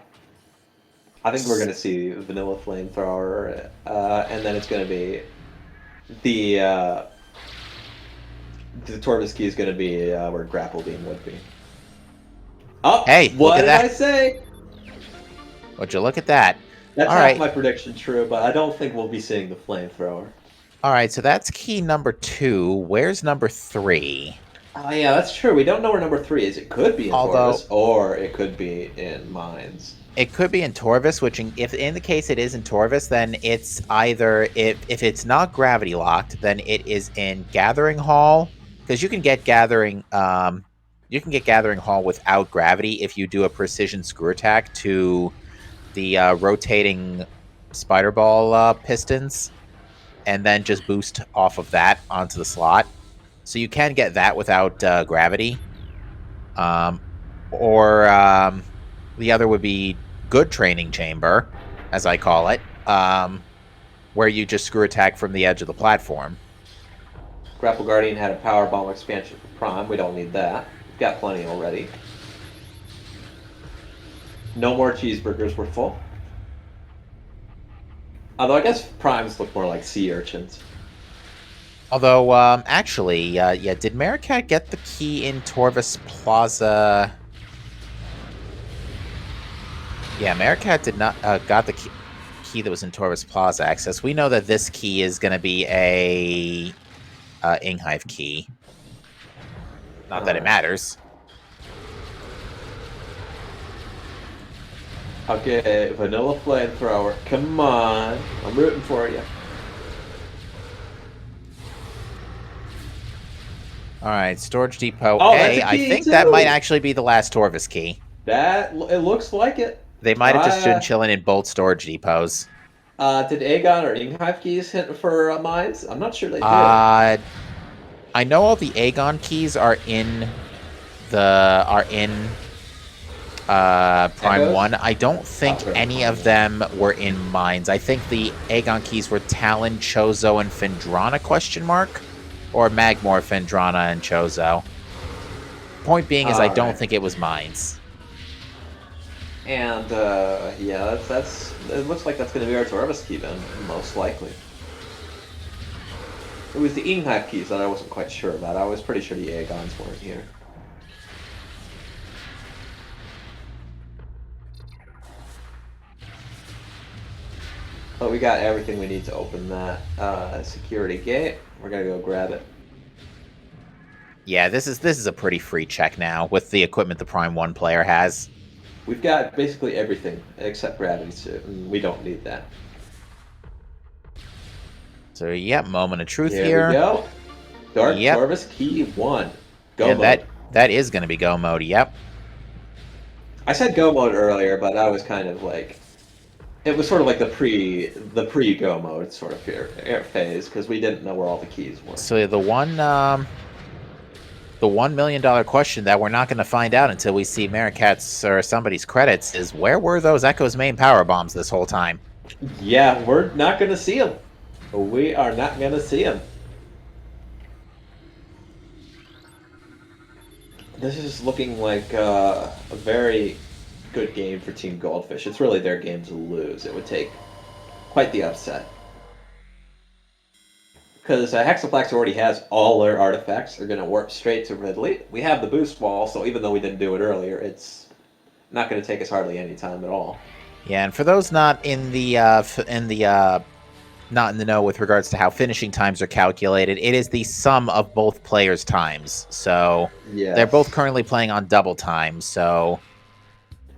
think we're going to see Vanilla Flamethrower, and then it's going to be the Torvus key is going to be where Grapple Beam would be. Oh, Hey, what look at did that. I say? Would you look at that? That's All half right. my prediction true, but I don't think we'll be seeing the Flamethrower. All right, so that's key number 2. Where's number 3? Oh yeah, that's true. We don't know where number 3 is. It could be in Although- Torvus, or it could be in Mines. It could be in Torvus, which if in the case it is in Torvus, then it's either if it's not gravity locked, then it is in Gathering Hall, because you can get Gathering Hall without gravity if you do a precision screw attack to the rotating spider ball pistons, and then just boost off of that onto the slot. So you can get that without gravity. Or the other would be Good Training Chamber, as I call it, where you just screw attack from the edge of the platform. Grapple Guardian had a Power Bomb expansion for Prime. We don't need that. We've got plenty already. No more cheeseburgers. We're full. Although I guess Primes look more like sea urchins. Although, actually, yeah, did Maricat get the key in Torvus Plaza? Yeah, Maricat did not got the key that was in Torvus Plaza access. We know that this key is going to be a Inghive key. Not that it matters. Okay, Vanilla Flamethrower. Come on. I'm rooting for you. All right, Storage Depot Oh, A. that's a I key, think that too! might actually be the last Torvus key. It looks like it. They might have just been chilling in both storage depots. Did Aegon or Inghive keys hit for mines? I'm not sure they did. I know all the Aegon keys are in Prime Echoes? 1. I don't think Oh, any of them were in Mines. I think the Aegon keys were Talon, Chozo, and Phendrana, question mark? Or Magmor, Phendrana, and Chozo. Point being is I don't Alright. think it was Mines. And, yeah, that's it looks like that's going to be our Torvus key then, most likely. It was the Inghive keys that I wasn't quite sure about. I was pretty sure the Aegons weren't here. But we got everything we need to open that security gate. We're going to go grab it. Yeah, this is a pretty free check now with the equipment the Prime 1 player has. We've got basically everything except gravity suit, and we don't need that. So, yeah, moment of truth Here here. we go. Dark Yep. Torvus key 1. Go And mode. that is going to be go mode, yep. I said go mode earlier, but that was kind of like it was sort of like the pre go mode sort of phase because we didn't know where all the keys were. So the $1 million question that we're not going to find out until we see Maricat's or somebody's credits is where were those Echo's main power bombs this whole time? Yeah, we're not going to see them. We are not going to see them. This is looking like a very good game for Team Goldfish. It's really their game to lose. It would take quite the upset. Because Hexaplex already has all their artifacts. They're going to warp straight to Ridley. We have the boost wall, so even though we didn't do it earlier, it's not going to take us hardly any time at all. Yeah, and for those not in the not in the know with regards to how finishing times are calculated, it is the sum of both players' times. So Yes. they're both currently playing on double time. So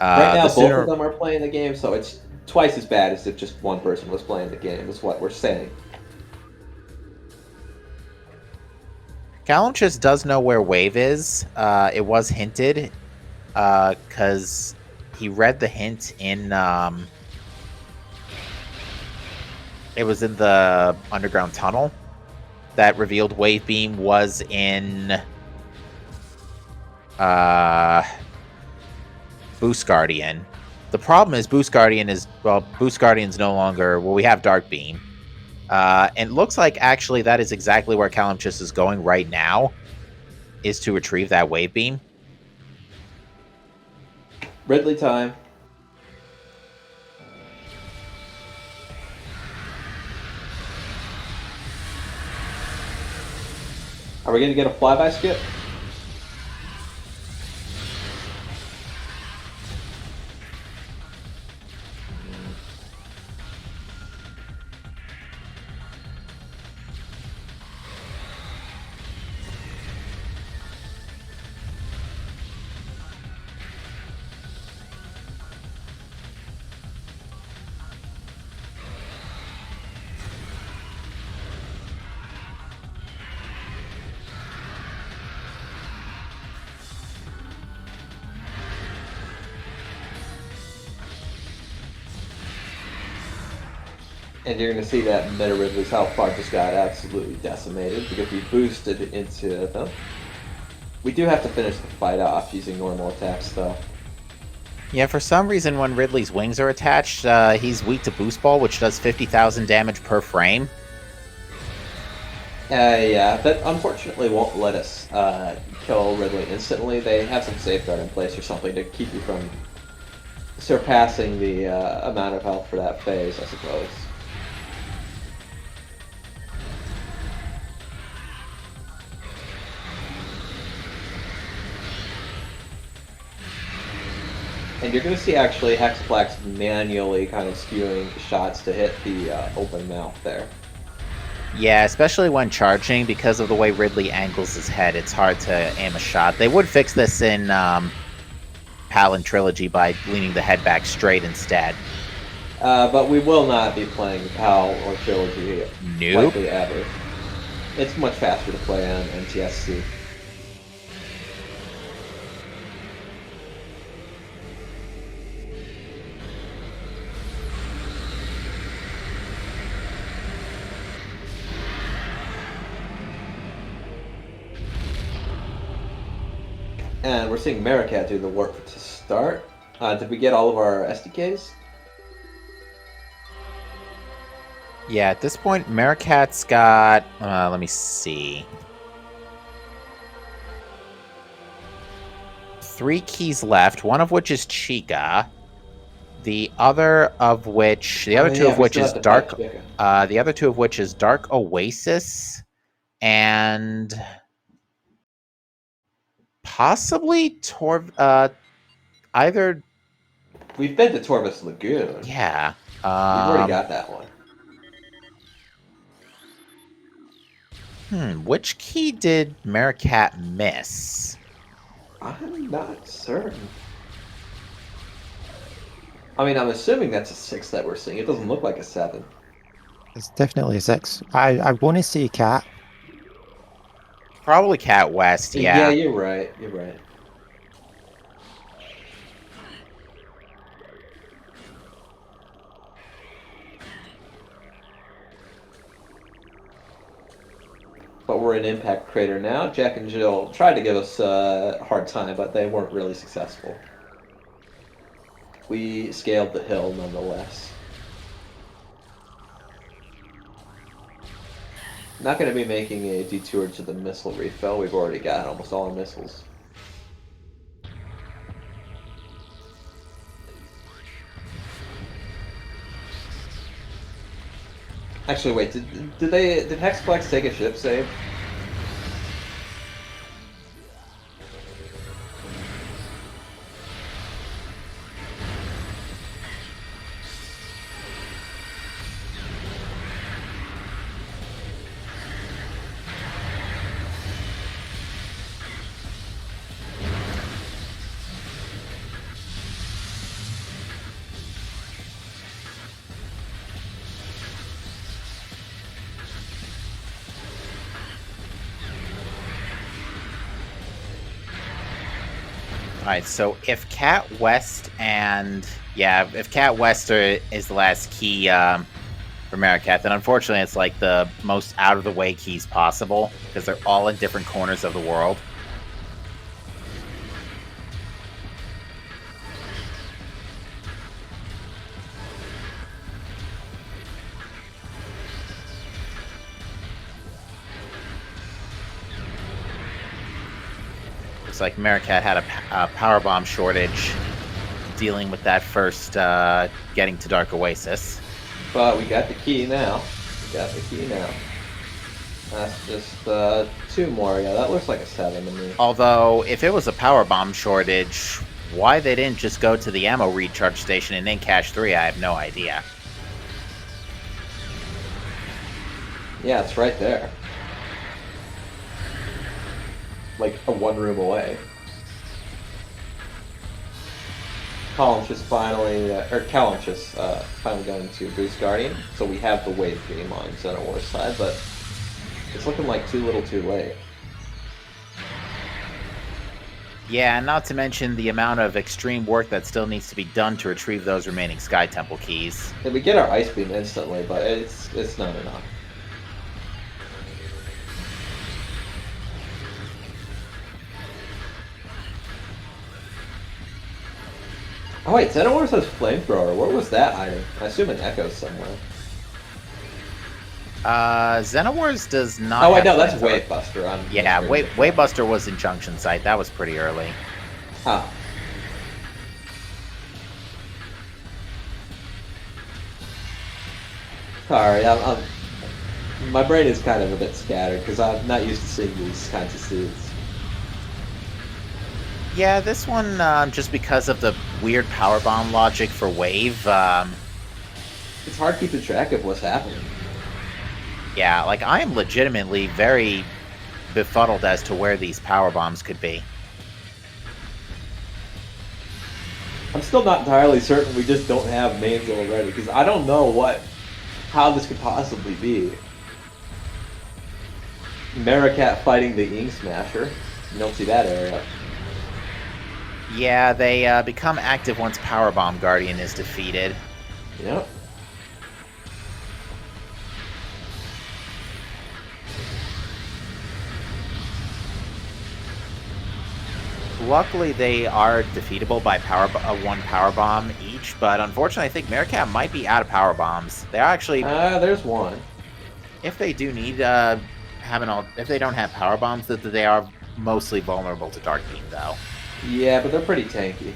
right now, the both sooner of them are playing the game, so it's twice as bad as if just one person was playing the game, is what we're saying. Callum just does know where Wave is. It was hinted because he read the hint in. It was in the underground tunnel that revealed Wave Beam was in Boost Guardian. The problem is Boost Guardian's no longer. Well, we have Dark Beam. And it looks like actually that is exactly where Calamchus is going right now, is to retrieve that Wave Beam. Ridley time. Are we going to get a flyby skip? And you're going to see that Meta Ridley's health bar just got absolutely decimated because we boosted into them. We do have to finish the fight off using normal attacks, though. Yeah, for some reason, when Ridley's wings are attached, he's weak to Boost Ball, which does 50,000 damage per frame. Yeah, that unfortunately won't let us kill Ridley instantly. They have some safeguard in place or something to keep you from surpassing the amount of health for that phase, I suppose. And you're going to see actually Hexaplex manually kind of skewing shots to hit the open mouth there. Yeah, especially when charging, because of the way Ridley angles his head, it's hard to aim a shot. They would fix this in PAL and Trilogy by leaning the head back straight instead. But we will not be playing PAL or Trilogy likely ever. It's much faster to play on NTSC. And we're seeing Maricat do the work to start. Did we get all of our SDKs? Yeah, at this point, Maricat's got... let me see. 3 keys left, one of which is Chica. The other of which... The other two of which is Dark... the other two of which is Dark Oasis and... possibly either... We've been to Torvus Lagoon. Yeah. We've already got that one. Which key did Maricat miss? I'm not certain. I mean, I'm assuming that's a 6 that we're seeing. It doesn't look like a 7. It's definitely a 6. I want to see Cat. Probably Cat West, yeah. Yeah, you're right. You're right. But we're in Impact Crater now. Jack and Jill tried to give us a hard time, but they weren't really successful. We scaled the hill nonetheless. Not going to be making a detour to the missile refill. We've already got almost all our missiles. Actually, wait. Did Hexplex take a ship save? Alright, so if Cat West and... Yeah, if Cat West is the last key for Maricat, then unfortunately it's like the most out-of-the-way keys possible, because they're all in different corners of the world. Looks like Maricat had a power bomb shortage dealing with that first getting to Dark Oasis. But we got the key now. That's just 2 more. Yeah, that looks like a 7 to me. Although, if it was a power bomb shortage, why they didn't just go to the ammo recharge station and then cache 3, I have no idea. Yeah, it's right there. Like a 1 room away. Callum's just finally going to Boost Guardian, so we have the wave game on Xenowar's side, but it's looking like too little too late. Yeah, not to mention the amount of extreme work that still needs to be done to retrieve those remaining Sky Temple keys. And we get our Ice Beam instantly, but it's not enough. Oh wait, Xenowar says Flamethrower. Where was that item? I assume an Echo somewhere. Xenowar's does not. Oh wait, no, have that's flamethrower. Wavebuster. Yeah, Wavebuster was in Junction Site. That was pretty early. Huh. Sorry, my brain is kind of a bit scattered because I'm not used to seeing these kinds of suits. Yeah, this one, just because of the weird power bomb logic for Wave, It's hard keeping track of what's happening. yeah, like, I am legitimately very befuddled as to where these power bombs could be. I'm still not entirely certain we just don't have names already because I don't know how this could possibly be. Maricat fighting the Ink Smasher. You don't see that area. Yeah, they become active once Power Bomb Guardian is defeated. Yep. Luckily, they are defeatable by one Power Bomb each, but unfortunately, I think Maricat might be out of Power Bombs. They're actually... there's one. If they do need if they don't have Power Bombs, that they are mostly vulnerable to Dark Beam, though. Yeah, but they're pretty tanky. It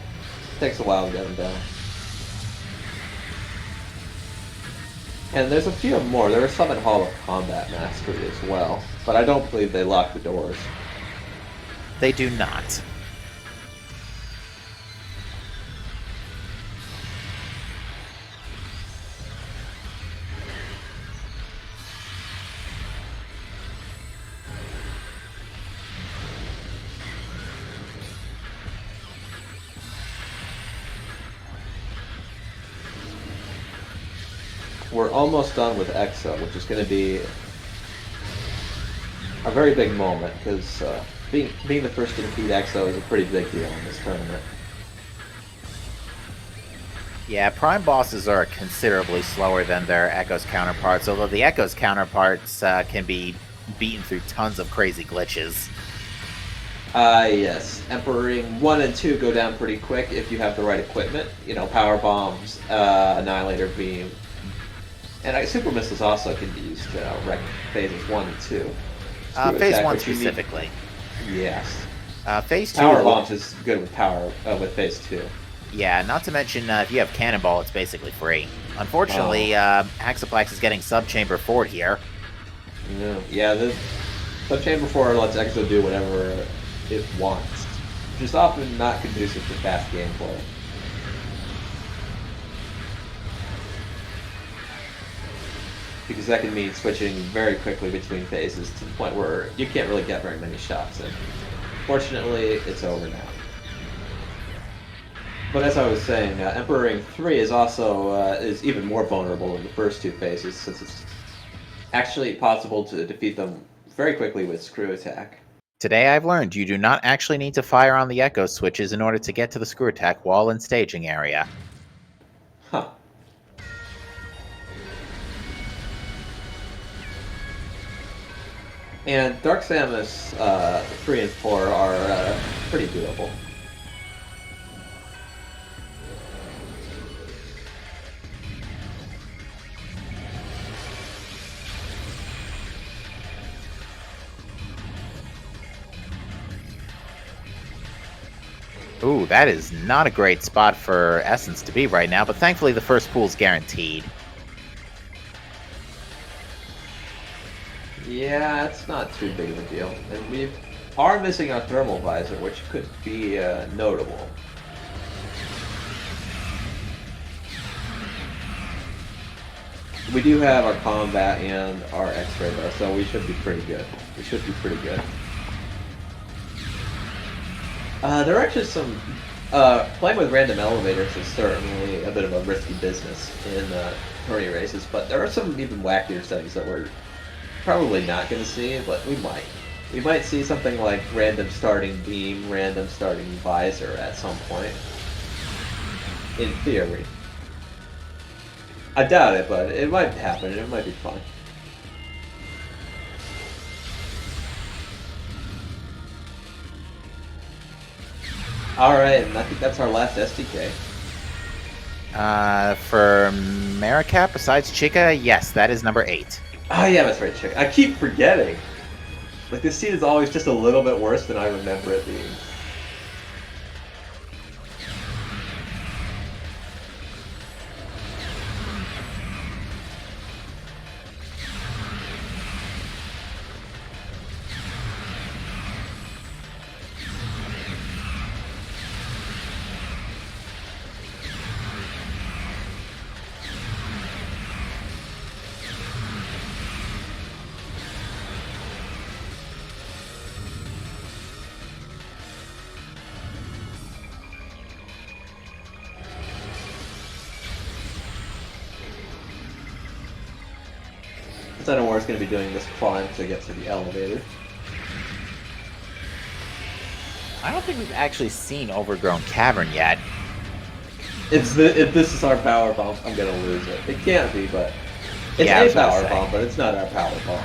takes a while to get them down. And there's a few more. There are some in Hall of Combat Mastery as well, but I don't believe they lock the doors. They do not. We're almost done with EXO, which is going to be a very big moment, because being the first to defeat EXO is a pretty big deal in this tournament. Yeah, Prime bosses are considerably slower than their Echo's counterparts, although the Echo's counterparts can be beaten through tons of crazy glitches. Yes. Emperoring 1 and 2 go down pretty quick if you have the right equipment. You know, Power Bombs, Annihilator Beam, and Super Missiles also can be used to wreck phases 1 and 2. Phase 1 specifically. Yes. Phase 2... Power Bombs is good with with phase 2. Yeah, not to mention, if you have Cannonball, it's basically free. Unfortunately, Hexaplex is getting Subchamber forward here. Yeah, the Subchamber 4 lets Exo do whatever it wants, which is often not conducive to fast gameplay. Because that can mean switching very quickly between phases to the point where you can't really get very many shots in. Fortunately, it's over now. But as I was saying, Emperor Ring 3 is also is even more vulnerable than the first two phases, since it's actually possible to defeat them very quickly with Screw Attack. Today I've learned you do not actually need to fire on the Echo switches in order to get to the Screw Attack wall and staging area. Huh. And Dark Samus 3 and 4 are pretty doable. Ooh, that is not a great spot for Essence to be right now, but thankfully the first pool's guaranteed. Yeah, it's not too big of a deal. And we are missing our thermal visor, which could be notable. We do have our combat and our X-ray though, so we should be pretty good. We should be pretty good. There are actually some... playing with random elevators is certainly a bit of a risky business in tourney races, but there are some even wackier settings that we're probably not going to see, but we might. We might see something like random starting beam, random starting visor at some point. In theory. I doubt it, but it might happen, and it might be fun. Alright, and I think that's our last SDK. For Maricap, besides Chica, yes, that is number 8. Oh yeah, that's right, Chica. I keep forgetting. Like, this scene is always just a little bit worse than I remember it being. I don't know where it's going to be doing this climb to get to the elevator. I don't think we've actually seen Overgrown Cavern yet. If this is our power bomb, I'm going to lose it. It can't be, but it's Yeah, I a was gonna power say. bomb, but it's not our power bomb.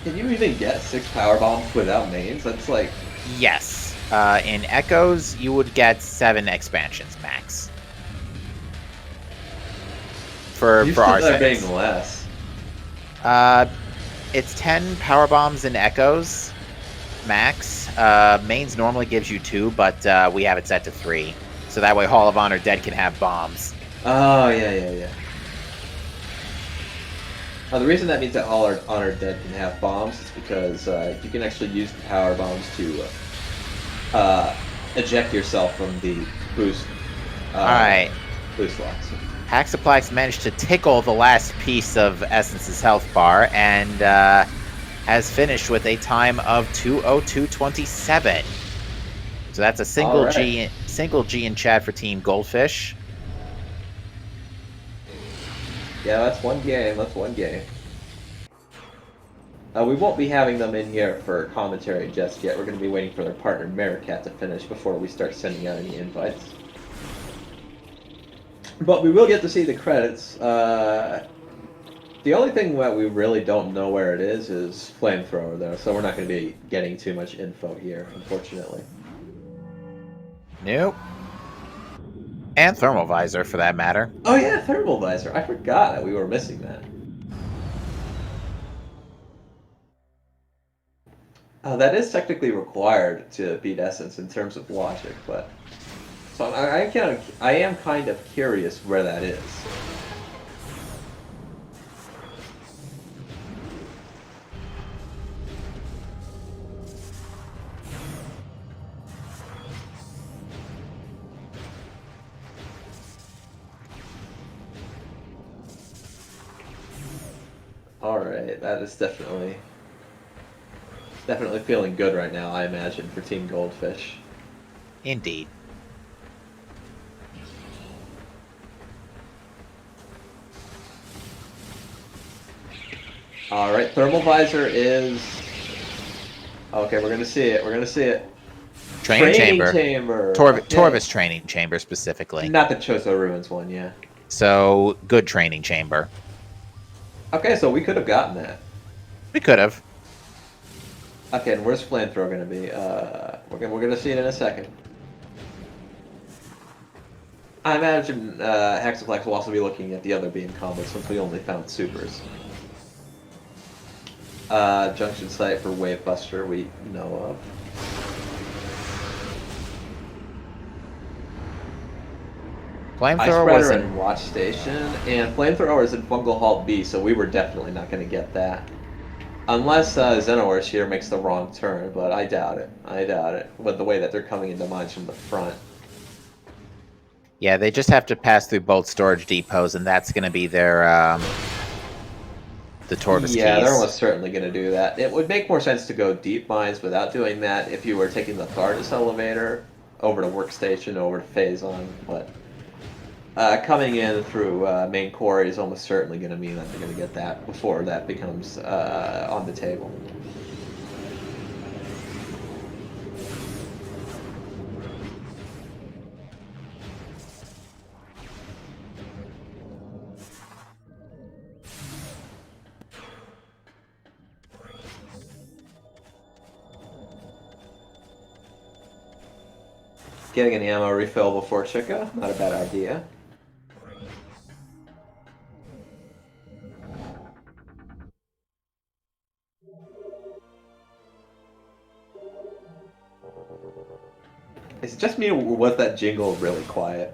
Can you even get 6 power bombs without mains? That's like... Yes. In Echoes, you would get 7 expansions max. For You our said that settings. being less. It's 10 power bombs in Echoes max. Mains normally gives you 2, but we have it set to 3. So that way Hall of Honor Dead can have bombs. Oh, yeah. The reason that means that Hall of Honor Dead can have bombs is because you can actually use the power bombs to eject yourself from the boost. Alright. Boost locks. Haxaplex managed to tickle the last piece of Essence's health bar and has finished with a time of 2:02:27. So that's a single G in chat for Team Goldfish. Yeah, that's one game. We won't be having them in here for commentary just yet. We're going to be waiting for their partner Maricat to finish before we start sending out any invites. But we will get to see the credits. The only thing that we really don't know where it is Flamethrower, though, so we're not going to be getting too much info here, unfortunately. Nope. And Thermal Visor, for that matter. Oh yeah, Thermal Visor. I forgot that we were missing that. That is technically required to beat Essence in terms of logic, but so I am kind of curious where that is. All right, that is definitely feeling good right now, I imagine, for Team Goldfish. Indeed. All right, thermal visor is. Okay, we're gonna see it. We're gonna see it. Training chamber. Okay. Torvis training chamber specifically. Not the Chozo Ruins one, yeah. So, good training chamber. Okay, so we could have gotten that. We could have. Okay, and where's flamethrower gonna be? We're gonna see it in a second. I imagine Hexaplex will also be looking at the other beam combos since we only found supers. Junction site for Wave Buster we know of. Flamethrower was in Watch Station, and Flamethrower is in Fungal Hall B, so we were definitely not going to get that. Unless Xenoverse here makes the wrong turn, but I doubt it. I doubt it, with the way that they're coming into mines from the front. Yeah, they just have to pass through both storage depots, and that's going to be their, the Torvis keys. Yeah, they're almost certainly going to do that. It would make more sense to go deep mines without doing that if you were taking the Thardus elevator over to Workstation, over to Phazon, but coming in through main quarry is almost certainly going to mean that they're going to get that before that becomes on the table. Getting an ammo refill before Chica, not a bad idea. Is it just me, or was that jingle really quiet?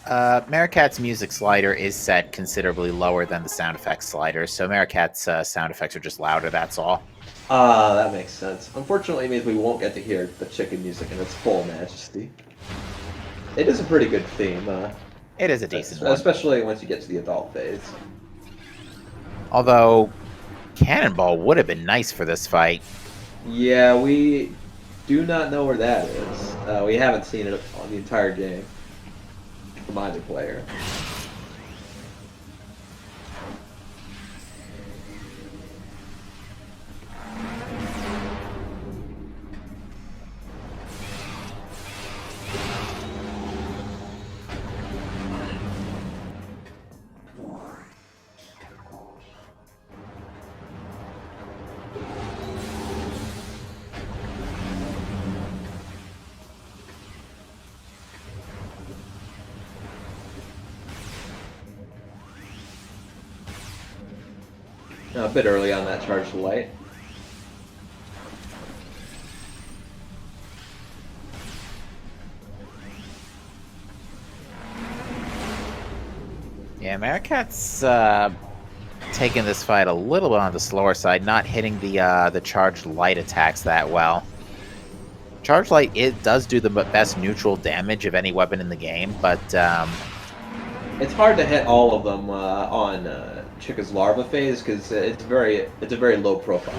Maricat's music slider is set considerably lower than the sound effects slider, so Maricat's sound effects are just louder, that's all. Ah, that makes sense. Unfortunately, it means we won't get to hear the chicken music in its full majesty. It is a pretty good theme. It is a decent one. Especially once you get to the adult phase. Although, Cannonball would have been nice for this fight. Yeah, we do not know where that is. We haven't seen it on the entire game from either player. A bit early on that charged light. Yeah, Maricat's taking this fight a little bit on the slower side, not hitting the charged light attacks that well. Charged light, it does do the best neutral damage of any weapon in the game, but it's hard to hit all of them on Chica's larva phase because it's a very low profile.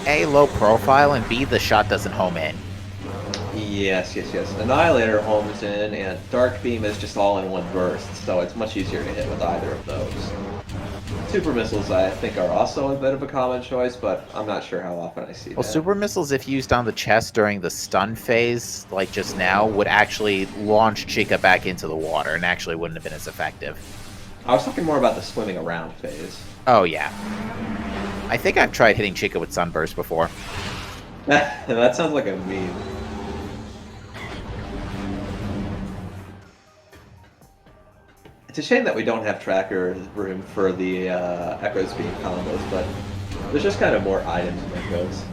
A, low profile, and B, the shot doesn't home in. Yes. Annihilator homes in, and Dark Beam is just all in one burst, so it's much easier to hit with either of those. Super Missiles, I think, are also a bit of a common choice, but I'm not sure how often I see that. Well, Super Missiles, if used on the chest during the stun phase, like just now, would actually launch Chica back into the water, and actually wouldn't have been as effective. I was talking more about the swimming around phase. Oh, yeah. I think I've tried hitting Chica with Sunburst before. That sounds like a meme. It's a shame that we don't have tracker room for the Echo's beam combos, but there's just kind of more items in Echoes.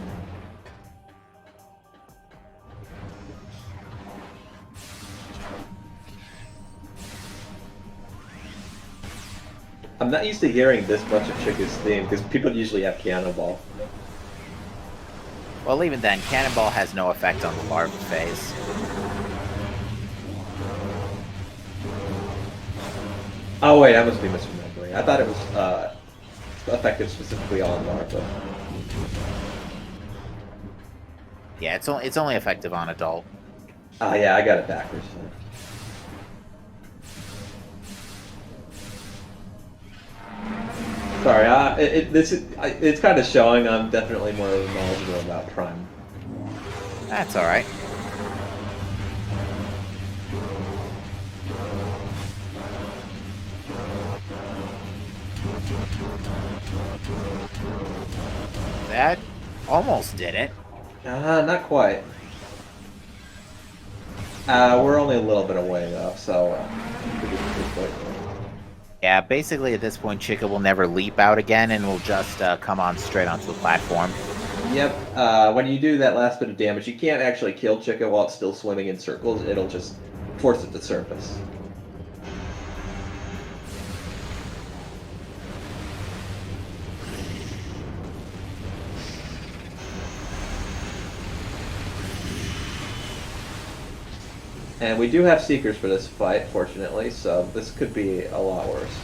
I'm not used to hearing this much of Chica's theme, because people usually have Cannonball. Well, even then, Cannonball has no effect on the larva phase. Oh wait, I must be misremembering. I thought it was effective specifically on larva. Yeah, it's only effective on adult. Ah, yeah, I got it backwards. Sorry, it's kind of showing I'm definitely more knowledgeable about Prime. That's all right. That almost did it. Not quite. We're only a little bit away though, so could be pretty quick. Yeah, basically at this point, Chica will never leap out again and will just come on straight onto the platform. Yep. When you do that last bit of damage, you can't actually kill Chica while it's still swimming in circles. It'll just force it to surface. And we do have Seekers for this fight, fortunately, so this could be a lot worse.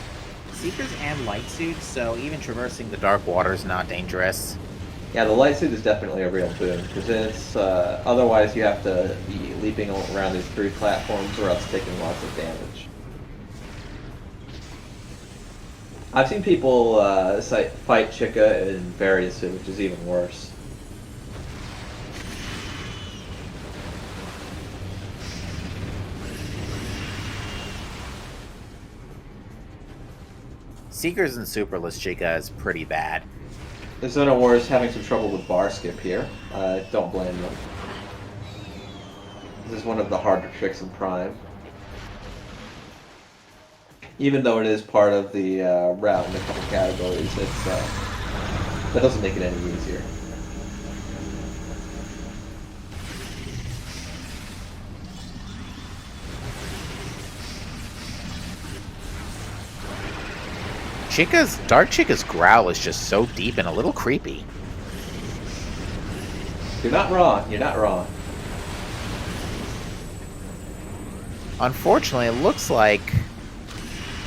Seekers and light suits, so even traversing the dark water is not dangerous. Yeah, the light suit is definitely a real boon, because it's otherwise you have to be leaping around these 3 platforms or else taking lots of damage. I've seen people fight Chica in various suit, which is even worse. Seekers and Superless Chica is pretty bad. The Zona War is having some trouble with bar skip here. Don't blame them. This is one of the harder tricks in Prime. Even though it is part of the route in a couple categories, that doesn't make it any easier. Dark Chica's growl is just so deep and a little creepy. You're not wrong. You're not wrong. Unfortunately, it looks like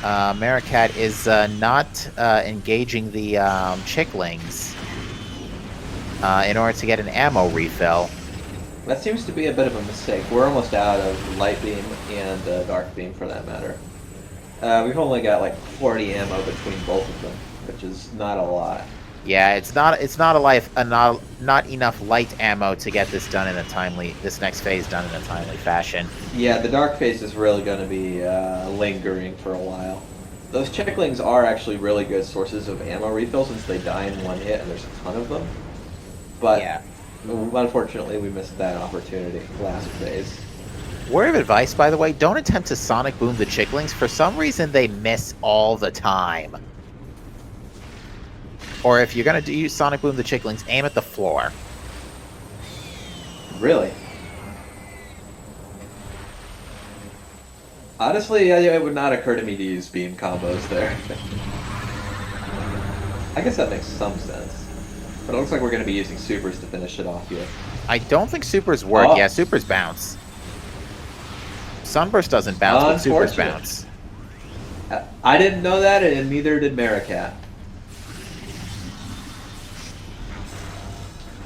Maricat is not engaging the Chicklings in order to get an ammo refill. That seems to be a bit of a mistake. We're almost out of Light Beam and Dark Beam, for that matter. We've only got like 40 ammo between both of them, which is not a lot. Yeah, it's not enough light ammo to get this next phase done in a timely fashion. Yeah, the dark phase is really going to be lingering for a while. Those Chicklings are actually really good sources of ammo refill since they die in one hit and there's a ton of them. But yeah, unfortunately, we missed that opportunity last phase. Word of advice, by the way, don't attempt to Sonic Boom the Chicklings. For some reason, they miss all the time. Or if you're going to use Sonic Boom the Chicklings, aim at the floor. Really? Honestly, it would not occur to me to use beam combos there. I guess that makes some sense. But it looks like we're going to be using supers to finish it off here. I don't think supers work. Oh. Yeah, supers bounce. Sunburst doesn't bounce, but supers bounce. I didn't know that, and neither did Maricat.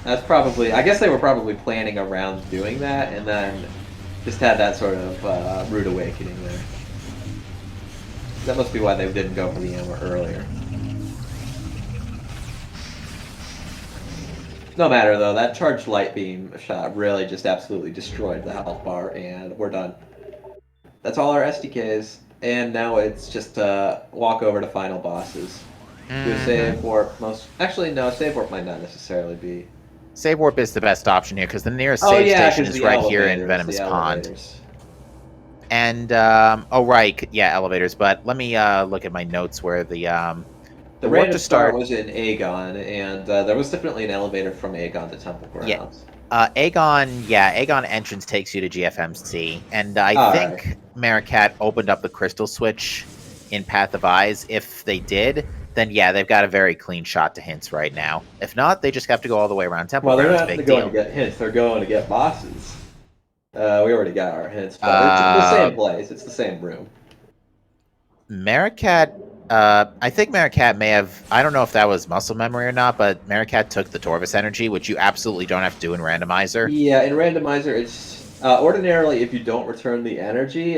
That's probably... I guess they were probably planning around doing that, and then just had that sort of rude awakening there. That must be why they didn't go for the ammo earlier. No matter, though. That charged light beam shot really just absolutely destroyed the health bar, and we're done. That's all our SDKs, and now it's just walk over to final bosses. Do a save warp. Actually, no, save warp might not necessarily be. Save warp is the best option here because the nearest save station is right here in Venomous Pond. Elevators. And oh right, yeah, elevators. But let me look at my notes where the random start was in Aegon, and there was definitely an elevator from Aegon to Temple Grounds. Yeah. Aegon entrance takes you to GFMC, and I think Maricat opened up the crystal switch in Path of Eyes. If they did, then yeah, they've got a very clean shot to hints right now. If not, they just have to go all the way around Temple Well, they're Grounds. not Big going deal. to get hints. They're going to get bosses. We already got our hints, but it's the Uh, same place. It's the same room. Maricat, I think Maricat may have, I don't know if that was muscle memory or not, but Maricat took the Torvus energy, which you absolutely don't have to do in Randomizer. Yeah, in randomizer, it's ordinarily if you don't return the energy,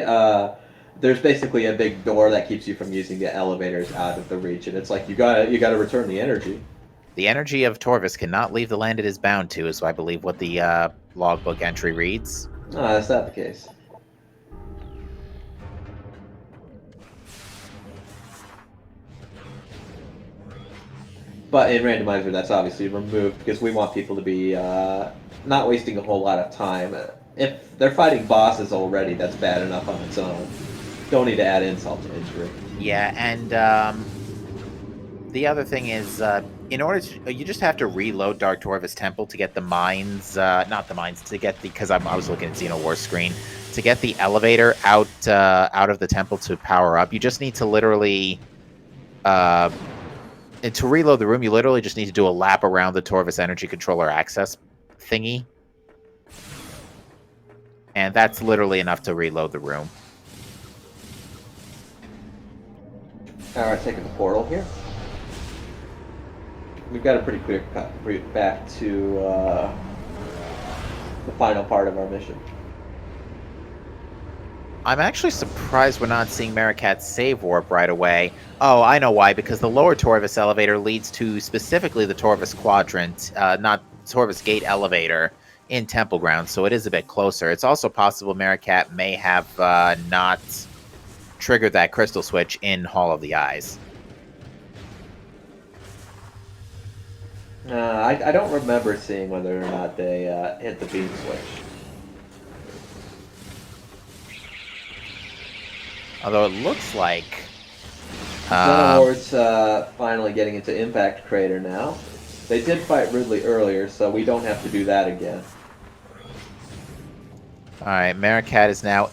there's basically a big door that keeps you from using the elevators out of the region. It's like you gotta return the energy. The energy of Torvus cannot leave the land it is bound to, is I believe what the logbook entry reads. Ah, that's not the case. But in randomizer, that's obviously removed because we want people to be not wasting a whole lot of time. If they're fighting bosses already, that's bad enough on its own. Don't need to add insult to injury. Yeah, and the other thing is, in order to, you just have to reload Dark Torvus Temple to get the mines, not the mines, to get the, because I was looking at Xenowars screen, to get the elevator out of the temple to power up. You just need to literally, to reload the room, you literally just need to do a lap around the Torvus Energy Controller access thingy. And that's literally enough to reload the room. Alright, taking the portal here. We've got a pretty clear cut back to the final part of our mission. I'm actually surprised we're not seeing Maricat's save warp right away. Oh, I know why, because the lower Torvus elevator leads to specifically the Torvus Quadrant, not Torvus Gate elevator in Temple Grounds, so it is a bit closer. It's also possible Maricat may have not triggered that crystal switch in Hall of the Eyes. I don't remember seeing whether or not they hit the beam switch. Although it looks like... Xenowards finally getting into Impact Crater now. They did fight Ridley earlier, so we don't have to do that again. Alright, Maricat is now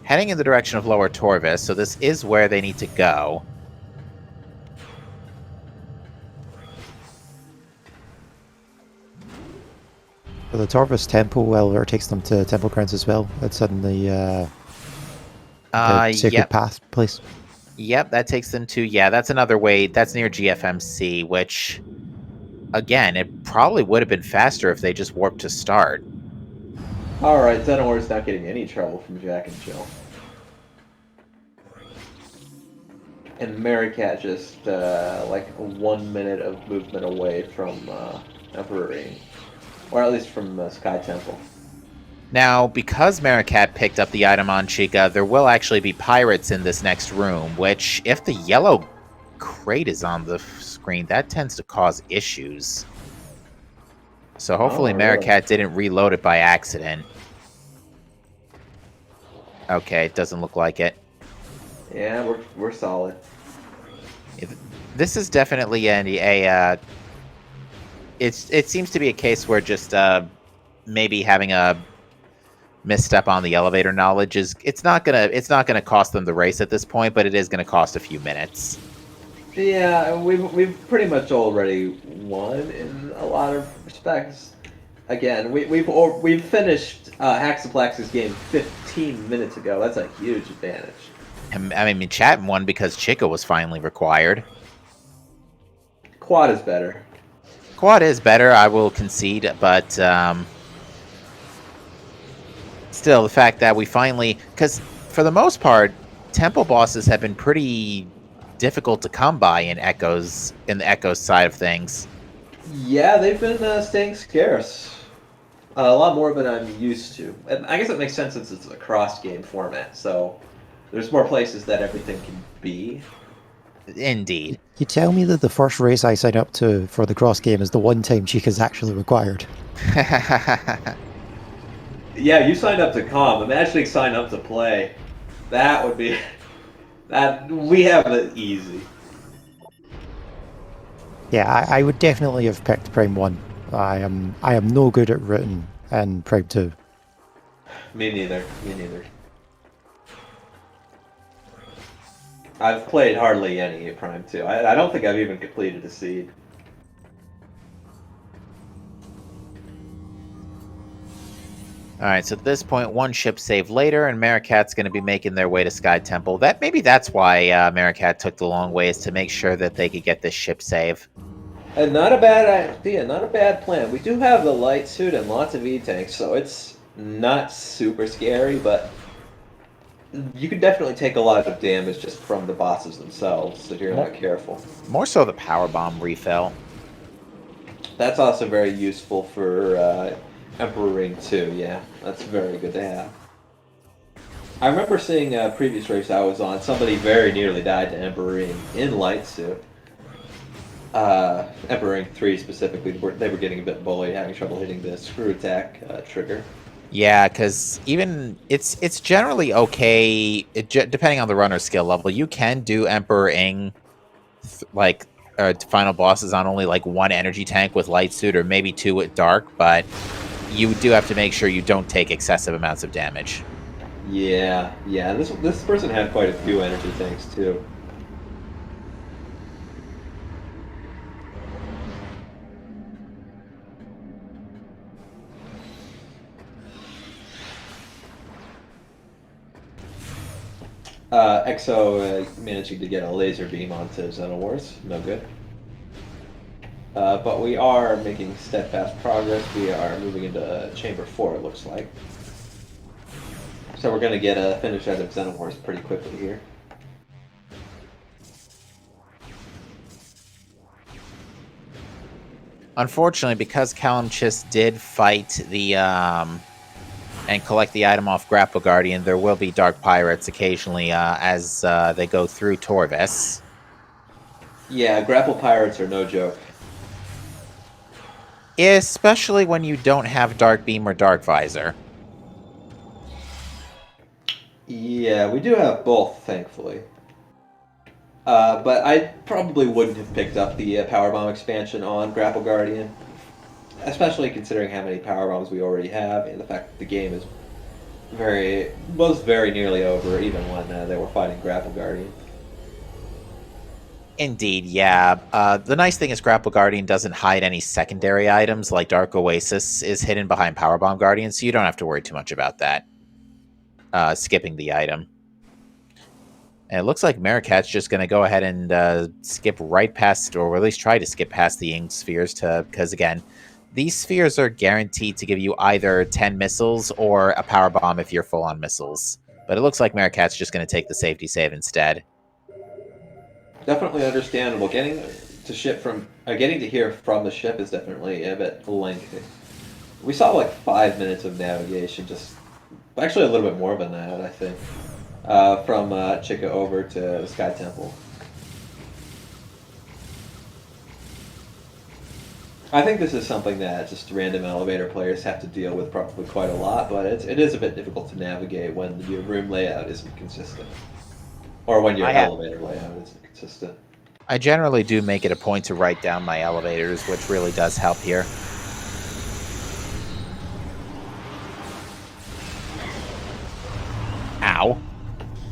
heading in the direction of Lower Torvus, so this is where they need to go. Well, the Torvus Temple elevator takes them to Temple Grounds as well. That's in the Sacred Yep. Path place. Yep, that takes them to, yeah, that's another way, that's near GFMC, which, again, it probably would have been faster if they just warped to start. Alright, Xenowards not getting any trouble from Jack and Jill. And Maricat just, like 1 minute of movement away from Emperoring. Or at least from Sky Temple. Now, because Maricat picked up the item on Chica, there will actually be pirates in this next room, which, if the yellow crate is on the screen, that tends to cause issues. So hopefully Maricat didn't reload it by accident. Okay, it doesn't look like it. Yeah, we're solid. This is definitely it seems to be a case where just maybe having a misstep on the elevator knowledge is it's not gonna cost them the race at this point, but it is gonna cost a few minutes. Yeah, we've pretty much already won in a lot of respects. Again, we've finished Haxaplax's game 15 minutes ago. That's a huge advantage. I mean, Chat won because Chica was finally required. Quad is better. Quad is better, I will concede, but still, the fact that we finally... Because, for the most part, temple bosses have been pretty difficult to come by in the Echoes side of things. Yeah, they've been staying scarce. A lot more than I'm used to. And I guess it makes sense since it's a cross-game format, so there's more places that everything can be. Indeed. You tell me that the first race I signed up to for the cross game is the one time Chica's actually required. Yeah, you signed up to com. I'm actually signed up to play. That would be... we have it easy. Yeah, I would definitely have picked Prime 1. I am no good at routing in Prime 2. Me neither. Me neither. I've played hardly any Prime 2. I don't think I've even completed a seed. All right, so at this point, one ship saved later, and Maricat's going to be making their way to Sky Temple. Maybe that's why Maricat took the long ways to make sure that they could get this ship save. And not a bad idea, not a bad plan. We do have the light suit and lots of E-tanks, so it's not super scary, but you can definitely take a lot of damage just from the bosses themselves if you're not careful. More so the power bomb refill. That's also very useful for Emperor Ring 2, yeah. That's very good to have. I remember seeing a previous race I was on, somebody very nearly died to Emperor Ring in light suit. Emperor Ring 3 specifically, they were getting a bit bullied, having trouble hitting the screw attack trigger. Yeah, because even it's generally okay, depending on the runner's skill level. You can do Emperor Ing, final bosses on only like one energy tank with light suit, or maybe two with dark, but you do have to make sure you don't take excessive amounts of damage. Yeah. This person had quite a few energy tanks too. Exo managing to get a laser beam onto Xenowars, no good. But we are making steadfast progress. We are moving into Chamber 4, it looks like. So we're going to get a finish out of Xenowars pretty quickly here. Unfortunately, because Kalimchis did fight the and collect the item off Grapple Guardian, there will be Dark Pirates occasionally as they go through Torvis. Yeah, Grapple Pirates are no joke. Especially when you don't have Dark Beam or Dark Visor. Yeah, we do have both, thankfully. But I probably wouldn't have picked up the Power Bomb expansion on Grapple Guardian. Especially considering how many power bombs we already have, and the fact that the game was very nearly over, even when they were fighting Grapple Guardian. Indeed, yeah. The nice thing is Grapple Guardian doesn't hide any secondary items, like Dark Oasis is hidden behind Powerbomb Guardian, so you don't have to worry too much about that. Skipping the item. And it looks like Maricat's just going to go ahead and skip right past, or at least try to skip past the Ink Spheres, because again, these spheres are guaranteed to give you either 10 missiles or a power bomb if you're full on missiles. But it looks like Maricat's just going to take the safety save instead. Definitely understandable. Getting to hear from the ship is definitely a bit lengthy. We saw like 5 minutes of navigation, actually a little bit more than that, I think, from Chica over to the Sky Temple. I think this is something that just random elevator players have to deal with probably quite a lot, but it is a bit difficult to navigate when your room layout isn't consistent. Or when your elevator layout isn't consistent. I generally do make it a point to write down my elevators, which really does help here. Ow.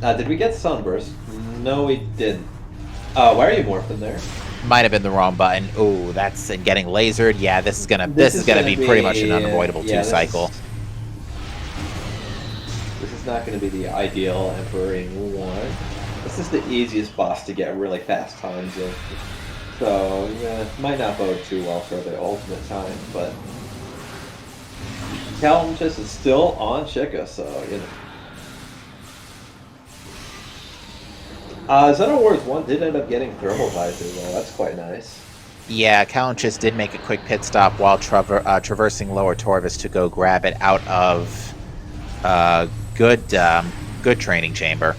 Did we get Sunburst? No, we didn't. Why are you morphing there? Might have been the wrong button. Ooh, that's and getting lasered. Yeah, this is gonna be pretty much an unavoidable 2-cycle. This is not gonna be the ideal Emperor Ring 1. This is the easiest boss to get really fast times in. So yeah, might not bode too well for the ultimate time, but Kalimchis is still on Chica, so you know. Xenowars 1 did end up getting Thermal Visor, though. That's quite nice. Yeah, Kalimchis did make a quick pit stop while traversing Lower Torvis to go grab it out of good training chamber.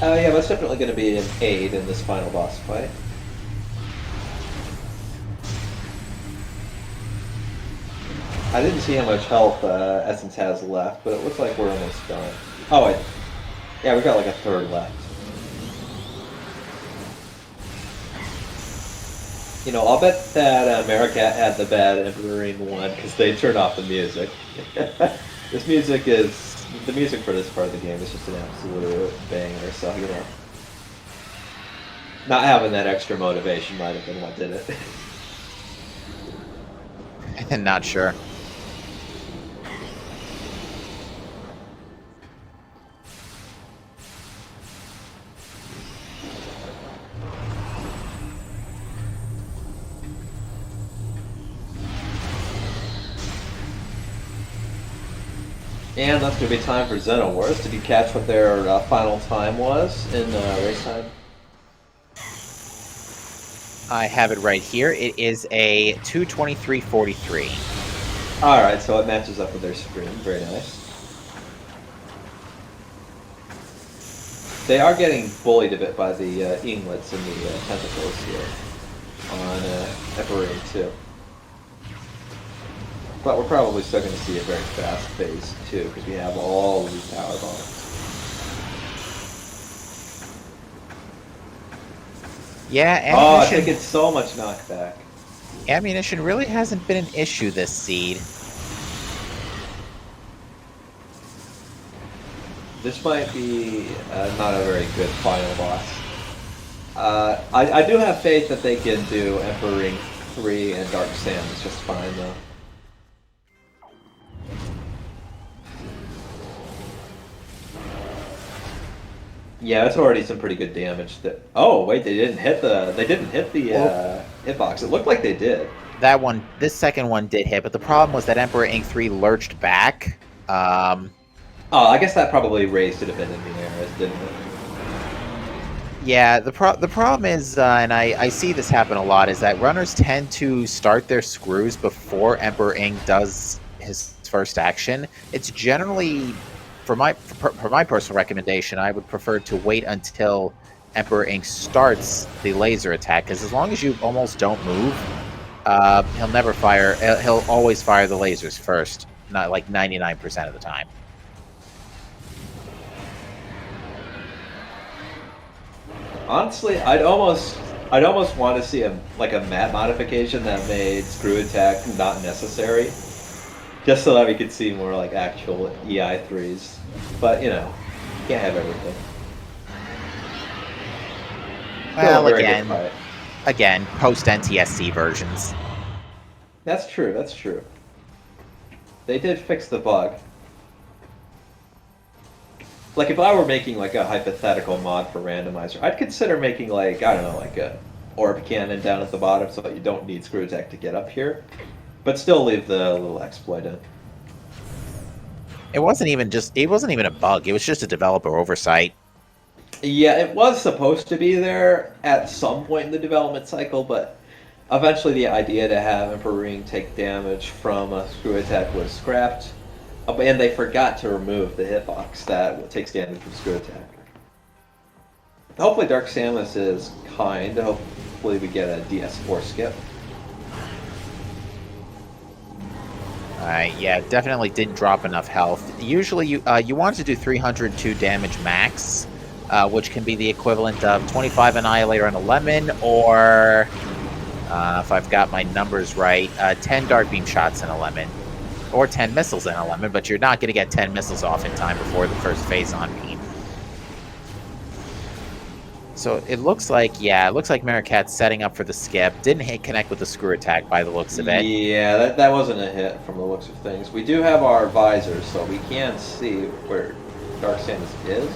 Yeah, that's definitely going to be an aid in this final boss fight. I didn't see how much health Essence has left, but it looks like we're almost done. Oh, wait. Yeah, we've got like a third left. You know, I'll bet that Maricat had the bad Emperor Ring 1 because they turned off the music. The music for this part of the game is just an absolute banger, so, you know. Not having that extra motivation might have been what did it. Not sure. And that's going to be time for Xenowars. Did you catch what their final time was in race time? I have it right here. It is a 2:23:43. Alright, so it matches up with their screen. Very nice. They are getting bullied a bit by the inglets and the tentacles here on Emperor 2. But we're probably still going to see a very fast phase 2 because we have all of these power bombs. Yeah, Oh, I ammunition, think it's so much knockback. ammunition really hasn't been an issue this seed. This might be not a very good final boss. I do have faith that they can do Emperor Ring 3 and Dark Samus just fine though. Yeah, it's already some pretty good damage. Oh wait, they didn't hit the hitbox. It looked like they did. That one, this second one did hit, but the problem was that Emperor Ink 3 lurched back. Oh, I guess that probably raised it a bit in the air, didn't it? Yeah, the problem is, and I see this happen a lot, is that runners tend to start their screws before Emperor Ink does his first action. It's generally, for my personal recommendation, I would prefer to wait until Emperor Ink starts the laser attack, because as long as you almost don't move, he'll never fire. He'll always fire the lasers first, not like 99% of the time. Honestly, I'd almost want to see a map modification that made screw attack not necessary, just so that we could see more like actual EI3s. But you know, you can't have everything. Well, again, post NTSC versions. That's true. That's true. They did fix the bug. Like, if I were making, like, a hypothetical mod for randomizer, I'd consider making, like, I don't know, like a orb cannon down at the bottom so that you don't need screw attack to get up here. But still leave the little exploit in. It wasn't even a bug. It was just a developer oversight. Yeah, it was supposed to be there at some point in the development cycle, but eventually the idea to have Emperor Ring take damage from a screw attack was scrapped. And they forgot to remove the hitbox that takes damage from screw attack. Hopefully Dark Samus is kind. Hopefully we get a DS4 skip. Yeah, definitely didn't drop enough health. Usually you want to do 302 damage max, which can be the equivalent of 25 Annihilator and a Lemon, or, if I've got my numbers right, 10 Dark Beam shots and a Lemon. Or 10 missiles and a Lemon, but you're not going to get 10 missiles off in time before the first phase-on beam. So it looks like Meerkat's setting up for the skip. Didn't connect with the screw attack by the looks of it. Yeah, that wasn't a hit from the looks of things. We do have our visors, so we can see where Dark Samus is.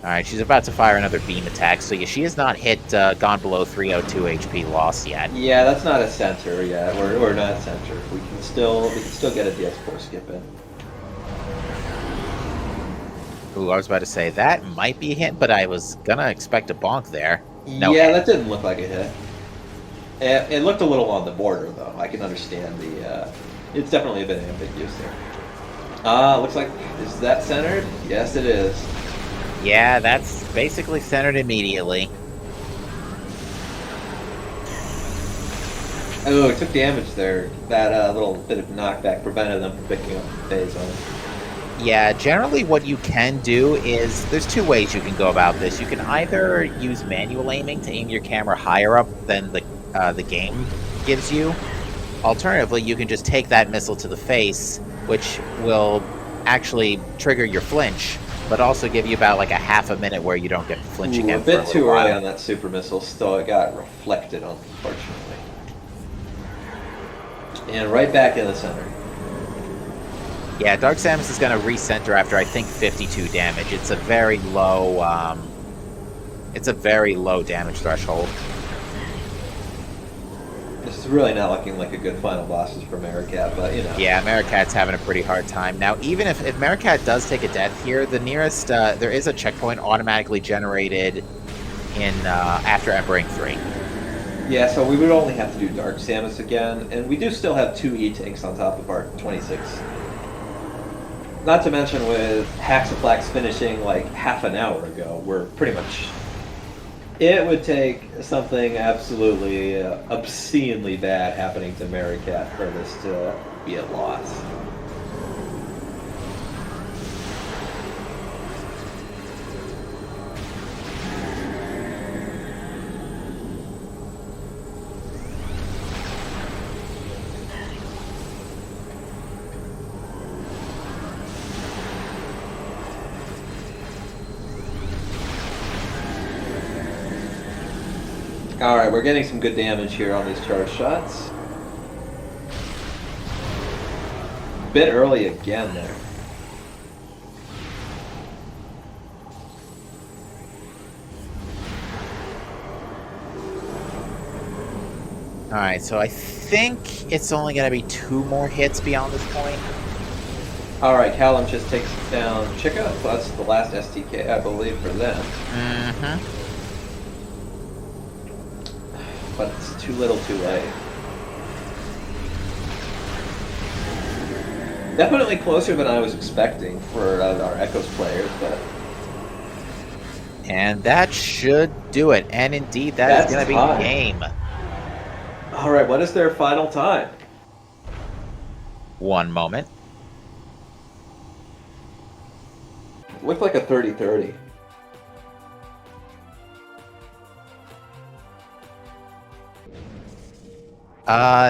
Alright, she's about to fire another beam attack, so yeah, she has not hit gone below 302 HP loss yet. Yeah, that's not a center yet. We're not a center. We can still get a DS4 skip in. Ooh, I was about to say, that might be a hit, but I was gonna expect a bonk there. No yeah, hit. that didn't look like a hit. It looked a little on the border, though. I can understand the... it's definitely a bit ambiguous there. Looks like... Is that centered? Yes, it is. Yeah, that's basically centered immediately. Oh, it took damage there. That little bit of knockback prevented them from picking up the phase on it. Yeah, generally what you can do is, there's two ways you can go about this. You can either use manual aiming to aim your camera higher up than the game gives you. Alternatively, you can just take that missile to the face, which will actually trigger your flinch, but also give you about like a half a minute where you don't get flinching Ooh, a in for a bit little too early while. on that super missile, still it got reflected on, unfortunately. And right back in the center. Yeah, Dark Samus is going to recenter after I think 52 damage. It's a very low damage threshold. This is really not looking like a good final bosses for Maricat, but you know. Yeah, Maricat's having a pretty hard time. Now, even if Maricat does take a death here, the nearest, there is a checkpoint automatically generated in after Emperor 3. Yeah, so we would only have to do Dark Samus again, and we do still have 2 E-Tanks on top of our 26. Not to mention with Haxaflax finishing like half an hour ago, we're pretty much... It would take something absolutely obscenely bad happening to Maricat for this to be a loss. Alright, we're getting some good damage here on these charge shots. Bit early again there. Alright, so I think it's only going to be 2 more hits beyond this point. Alright, Callum just takes down Chica. So that's the last STK, I believe, for them. Mm-hmm. But it's too little too late. Definitely closer than I was expecting for our Echoes players, but... And that should do it. And indeed, that's going to be time. game. Alright, what is their final time? 1 moment. Looked like a 30-30.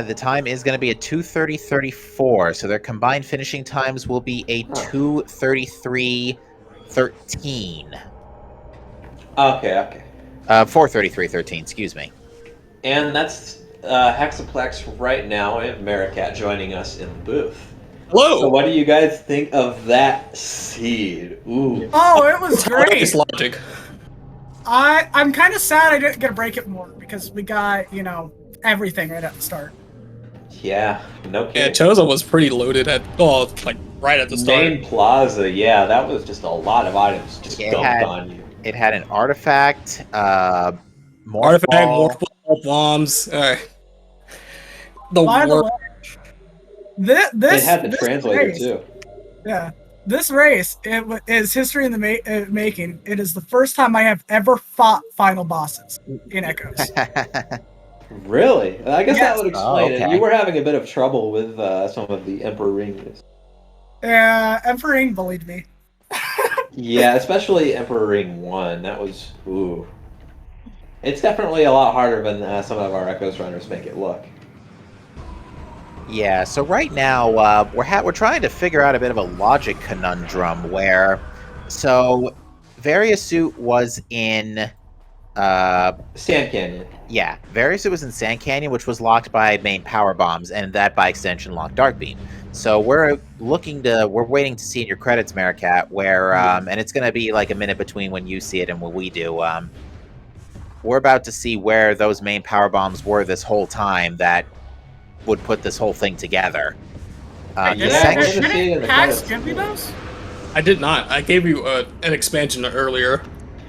The time is going to be a 2:30:34, so their combined finishing times will be a 2:33:13. Okay. 4:33:13, excuse me. And that's Hexaplex right now and Maricat joining us in the booth. Hello! So what do you guys think of that seed? Ooh. Oh, it was great. It's logic. I'm kind of sad I didn't get to break it more because we got, everything right at the start. Yeah, no Yeah, kidding. Chozo was pretty loaded right at the start. Main Plaza, yeah, that was just a lot of items just It dumped had- on you. It had an artifact, more Artifact, ball. morph bombs. The By the worst. way, this It had the this translator race, too. Yeah, this race is history in the making. It is the first time I have ever fought final bosses in Echoes. Really? I guess that Yes. would explain okay. it. You were having a bit of trouble with some of the Emperor Rings. Emperor Ing bullied me. Yeah, especially Emperor Ring 1. That was... Ooh. It's definitely a lot harder than some of our Echoes runners make it look. Yeah, so right now we're trying to figure out a bit of a logic conundrum where, so Variasuit was in Sand Canyon. yeah, Variasuit was in Sand Canyon, which was locked by main power bombs, and that by extension locked Dark Beam. So we're waiting to see in your credits, Maricat, where and it's gonna be like a minute between when you see it and when we do. We're about to see where those main power bombs were this whole time that would put this whole thing together. Yeah, The we're section- gonna see it in the Hacks credits. give me those? I did not. I gave you an expansion earlier.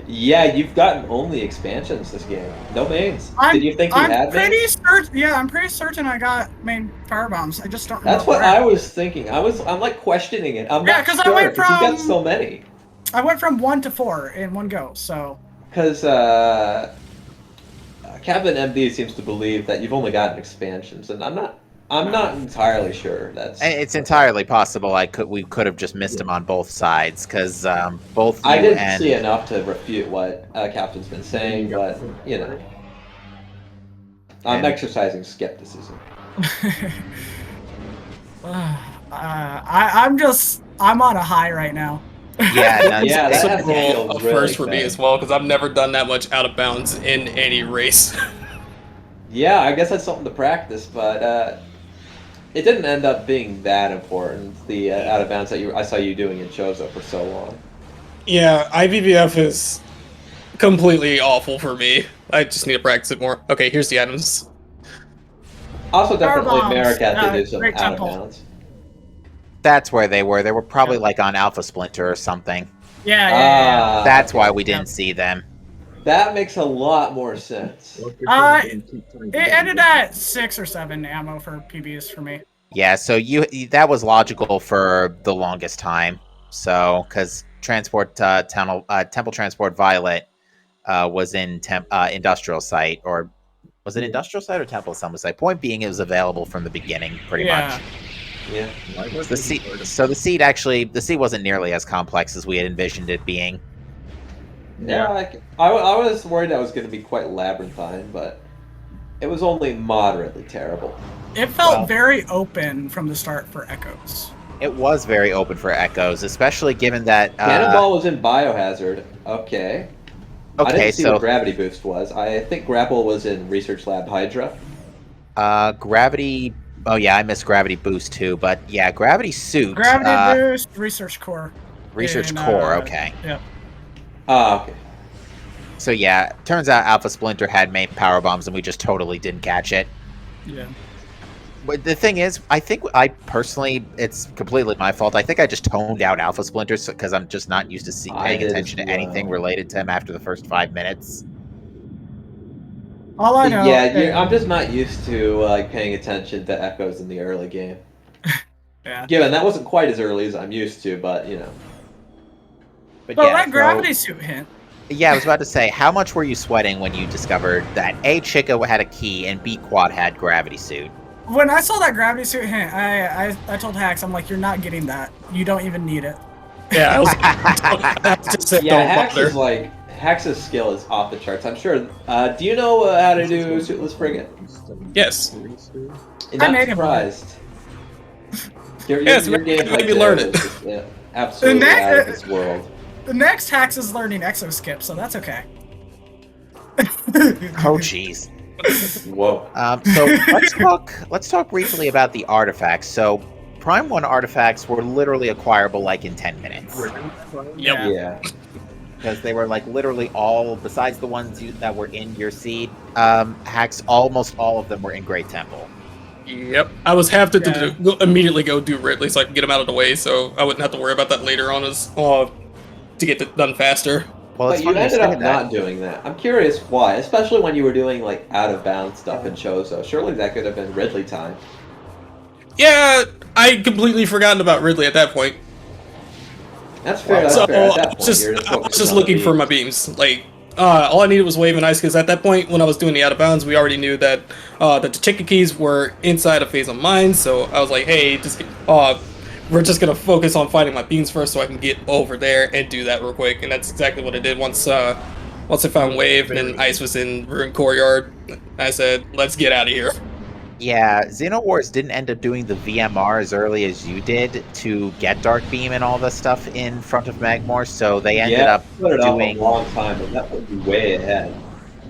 Yeah, you've gotten only expansions this game. No mains. I'm, Did you think you I'm had pretty mains? certain. Yeah, I'm pretty certain I got main power bombs. I just don't. That's know what where. I was thinking. I'm like questioning it. I'm Yeah, not 'cause I sure, went 'cause you got from- so many. I went from 1 to 4 in one go. So Because Captain MD seems to believe that you've only gotten expansions, and I'm not entirely sure. And it's entirely possible we could have just missed him on both sides, because both I you didn't and see enough to refute what Captain's been saying, but I'm And- exercising skepticism. I'm on a high right now. Yeah, no, Yeah, It's that a feels a really first for me bad. as well because I've never done that much out of bounds in any race. Yeah, I guess that's something to practice, but it didn't end up being that important. The out of bounds that I saw you doing in Chozo for so long. Yeah, IBBF is completely awful for me. I just need to practice it more. Okay, here's the items. Also, Power definitely bombs. Merrick had to do some Great out of temple. bounds. that's where they were. They were probably like on Alpha Splinter or something. Yeah. That's Okay. why we didn't Yep. see them. That makes a lot more sense. It ended at 6 or 7 ammo for PBs for me. Yeah, so that was logical for the longest time. So because Temple Transport Violet was in Industrial Site, or was it Industrial Site or Temple Assembly Site? Point being, it was available from the beginning, pretty Yeah. much. Yeah. The seed wasn't nearly as complex as we had envisioned it being. Yeah, I was worried that was going to be quite labyrinthine, but it was only moderately terrible. It felt Well- very open from the start for Echoes. It was very open for Echoes, especially given that. Cannonball was in Biohazard. Okay. I Okay, didn't see so what Gravity Boost was. I think Grapple was in Research Lab Hydra. Gravity. Oh yeah, I missed Gravity Boost too, but yeah, Gravity Suit. Gravity Boost, Research Core. Research and, Core. Okay. Yep. Okay. So yeah, turns out Alpha Splinter had main power bombs, and we just totally didn't catch it. Yeah. But the thing is, I think I personally, it's completely my fault. I think I just toned out Alpha Splinter because I'm just not used to I paying did attention as to anything well. related to him after the first 5 minutes. All I know. Yeah, I'm just not used to like paying attention to echoes in the early game. Yeah. Given that wasn't quite as early as I'm used to, but you know. But Well, yeah, that so- gravity suit hint. Yeah, I was about to say, how much were you sweating when you discovered that A, Chico had a key, and B, Quad had gravity suit? When I saw that gravity suit hint, I told Hax, I'm like, you're not getting that. You don't even need it. Yeah, I just said Yeah, don't Hax bother. is like Hax's skill is off the charts. I'm sure. Do you know how to do Suitless Frigate? Yes. I'm I not made him surprised. Your Yes, gameplay maybe learn there it. is just, absolutely And that- out of this world. The next Hax is learning Exo Skip, so that's okay. Oh, jeez. Whoa. So let's talk briefly about the artifacts. So Prime 1 artifacts were literally acquirable like in 10 minutes. Yep. Yeah. Because they were like literally all, besides the ones that were in your seed, hacks, almost all of them were in Great Temple. Yep. I was have to Yeah. immediately go do Ridley so I could get him out of the way, so I wouldn't have to worry about that later on to get it done faster. Well, But it's you funny ended say up that. not doing that. I'm curious why, especially when you were doing like out of bounds stuff in Chozo. Surely that could have been Ridley time. Yeah, I completely forgotten about Ridley at that point. That's fair. That's So fair. At I that was point, just, you're I was focusing just on the looking for beat. my beams. Like, all I needed was Wave and Ice, because at that point, when I was doing the out of bounds, we already knew that the chicken keys were inside of Phase of Mine, so I was like, hey, we're just gonna focus on finding my beams first so I can get over there and do that real quick. And that's exactly what I did once I found Wave and Ice was in Ruin Courtyard. I said, let's get out of here. Yeah, Xenowars didn't end up doing the VMR as early as you did to get Dark Beam and all this stuff in front of Magmor, so they ended up put it doing. off a long time, and that would be way ahead.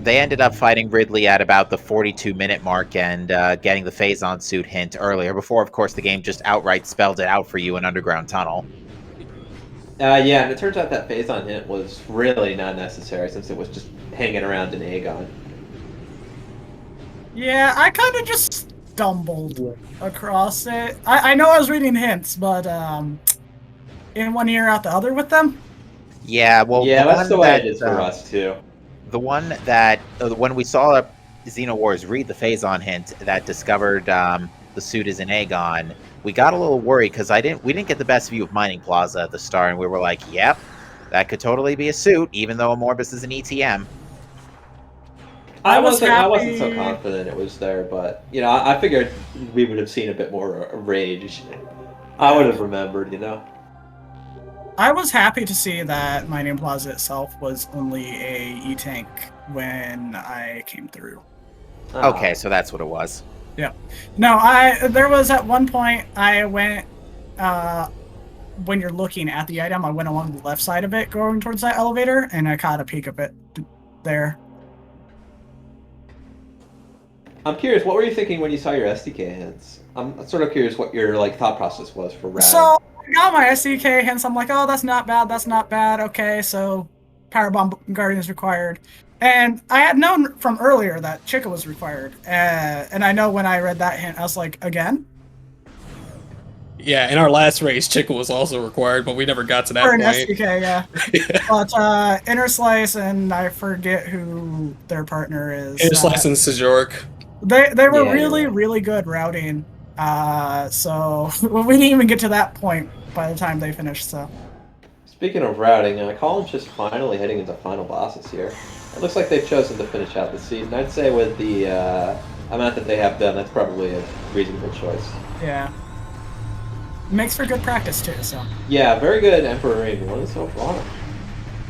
They ended up fighting Ridley at about the 42-minute mark and getting the Phazon suit hint earlier, before, of course, the game just outright spelled it out for you in Underground Tunnel. Yeah, and it turns out that Phazon hint was really not necessary since it was just hanging around in Aegon. Yeah, I kind of just stumbled across it. I know I was reading hints, but in one ear out the other with them. Yeah, well, Yeah, the that's one the way that, it is for us too. The one that, when we saw Xenowars read the Phazon hint that discovered the suit is in Aegon, we got a little worried because we didn't get the best view of Mining Plaza at the start, and we were like, yep, that could totally be a suit, even though Amorbus is an ETM. I was wasn't so happy- confident it was there, but you know, I figured we would have seen a bit more rage. I would have remembered, you know. I was happy to see that Mining Plaza itself was only a E-tank when I came through. Okay, so that's what it was. No, there was at one point I went when you're looking at the item, I went along the left side of it, going towards that elevator, and I caught a peek of it there. I'm curious, what were you thinking when you saw your SDK hints? I'm sort of curious what your thought process was for routing. So I got my SDK hints. I'm like, oh, that's not bad. That's not bad. Okay, so Power Bomb Guardian is required. And I had known from earlier that Chica was required. And I know when I read that hint, I was like, again? Yeah, in our last race, Chica was also required, but we never got to that For an point. SDK, yeah. But Inner Slice and I forget who their partner is. Inner Slice and Sejork. They were Yeah, really, you're right. really good routing. So well, we didn't even get to that point by the time they finished, so. Speaking of routing, Colin's just finally heading into final bosses here. It looks like they've chosen to finish out the season. I'd say with the amount that they have done, that's probably a reasonable choice. Yeah. Makes for good practice too, so. Yeah, very good Emperor Ring one so far.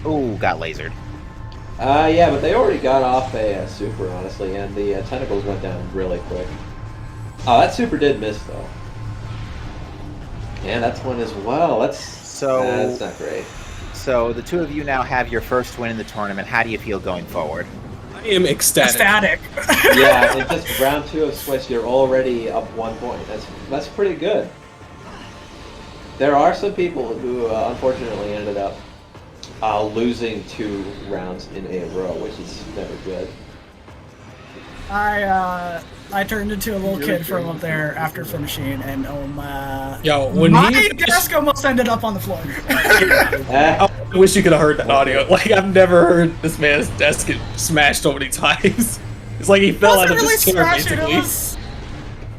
Ooh, got lasered. Yeah, but they already got off a super, honestly, and the tentacles went down really quick. Oh, that super did miss, though. Yeah, that's one as well. That's not great. So the two of you now have your first win in the tournament. How do you feel going forward? I am ecstatic. Ecstatic. Yeah, in just round 2 of Switch, you're already up 1 point. That's pretty good. There are some people who unfortunately ended up losing 2 rounds in a row, which is never good. I turned into a little kid from up there after finishing, and Yo, when my he desk almost ended up on the floor. I wish you could have heard that audio. Like, I've never heard this man's desk get smashed so many times. It's like he fell out of his chair, basically.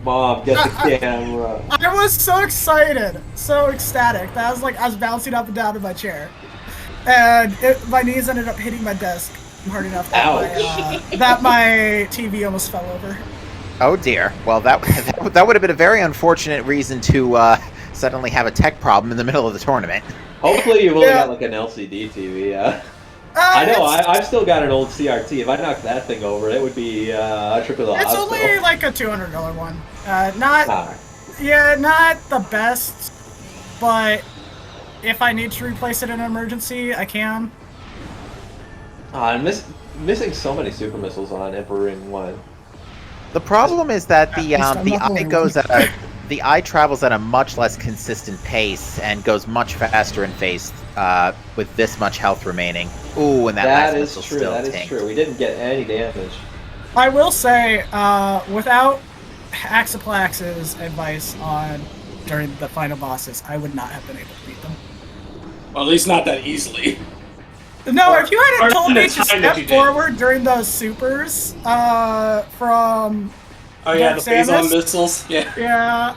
Mom, get the camera. I was so excited, so ecstatic that I was bouncing up and down in my chair, and my knees ended up hitting my desk hard enough that my TV almost fell over. Oh dear. Well, that would have been a very unfortunate reason to suddenly have a tech problem in the middle of the tournament. Hopefully you will got like an LCD TV. I know, I've still got an old CRT. If I knocked that thing over, it would be a trip to the hospital. It's only like a $200 one. Not the best, but if I need to replace it in an emergency, I can. I'm missing so many super missiles on Emperor Ring 1. The problem is that the eye travels at a much less consistent pace and goes much faster in phase with this much health remaining. Ooh, and that is true. That is true. We didn't get any damage. I will say, without Axaplax's advice during the final bosses, I would not have been able to beat them. Well, at least not that easily. No, if you hadn't told me to time that you step did. forward during those supers from Oh yeah, Dark the phase-on Samus? missiles. Yeah. Yeah,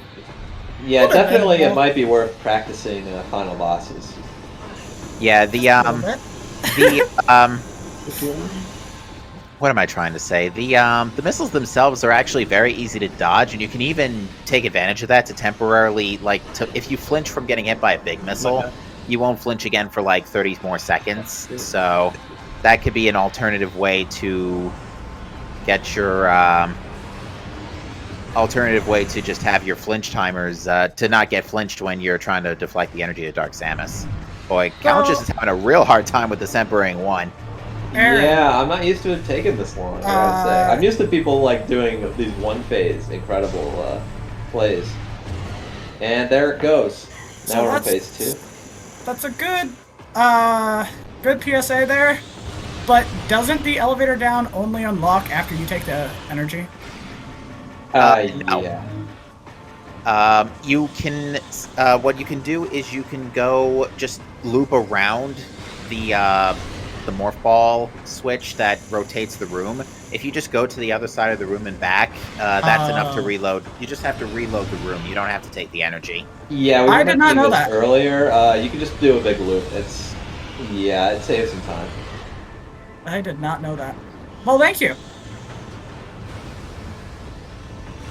Yeah, Would've definitely been, it might be worth practicing final bosses. Yeah, a little bit. what am I trying to say? The missiles themselves are actually very easy to dodge, and you can even take advantage of that to temporarily, if you flinch from getting hit by a big missile, you won't flinch again for like 30 more seconds. So that could be an alternative way to get your just have your flinch timers to not get flinched when you're trying to deflect the energy of Dark Samus. Boy, Countess is having a real hard time with this Emperor-ing 1. Aaron. Yeah, I'm not used to it taking this long, I gotta say. I'm used to people like doing these one-phase incredible plays. And there it goes. Now So we're on that's- phase 2. That's a good PSA there. But doesn't the elevator down only unlock after you take the energy? No. Yeah. You can what you can do is you can go just loop around the morph ball switch that rotates the room. If you just go to the other side of the room and back, that's enough to reload. You just have to reload the room. You don't have to take the energy. Yeah, we I were did not know mentioning this that. earlier. You can just do a big loop. It saves some time. I did not know that. Well, thank you.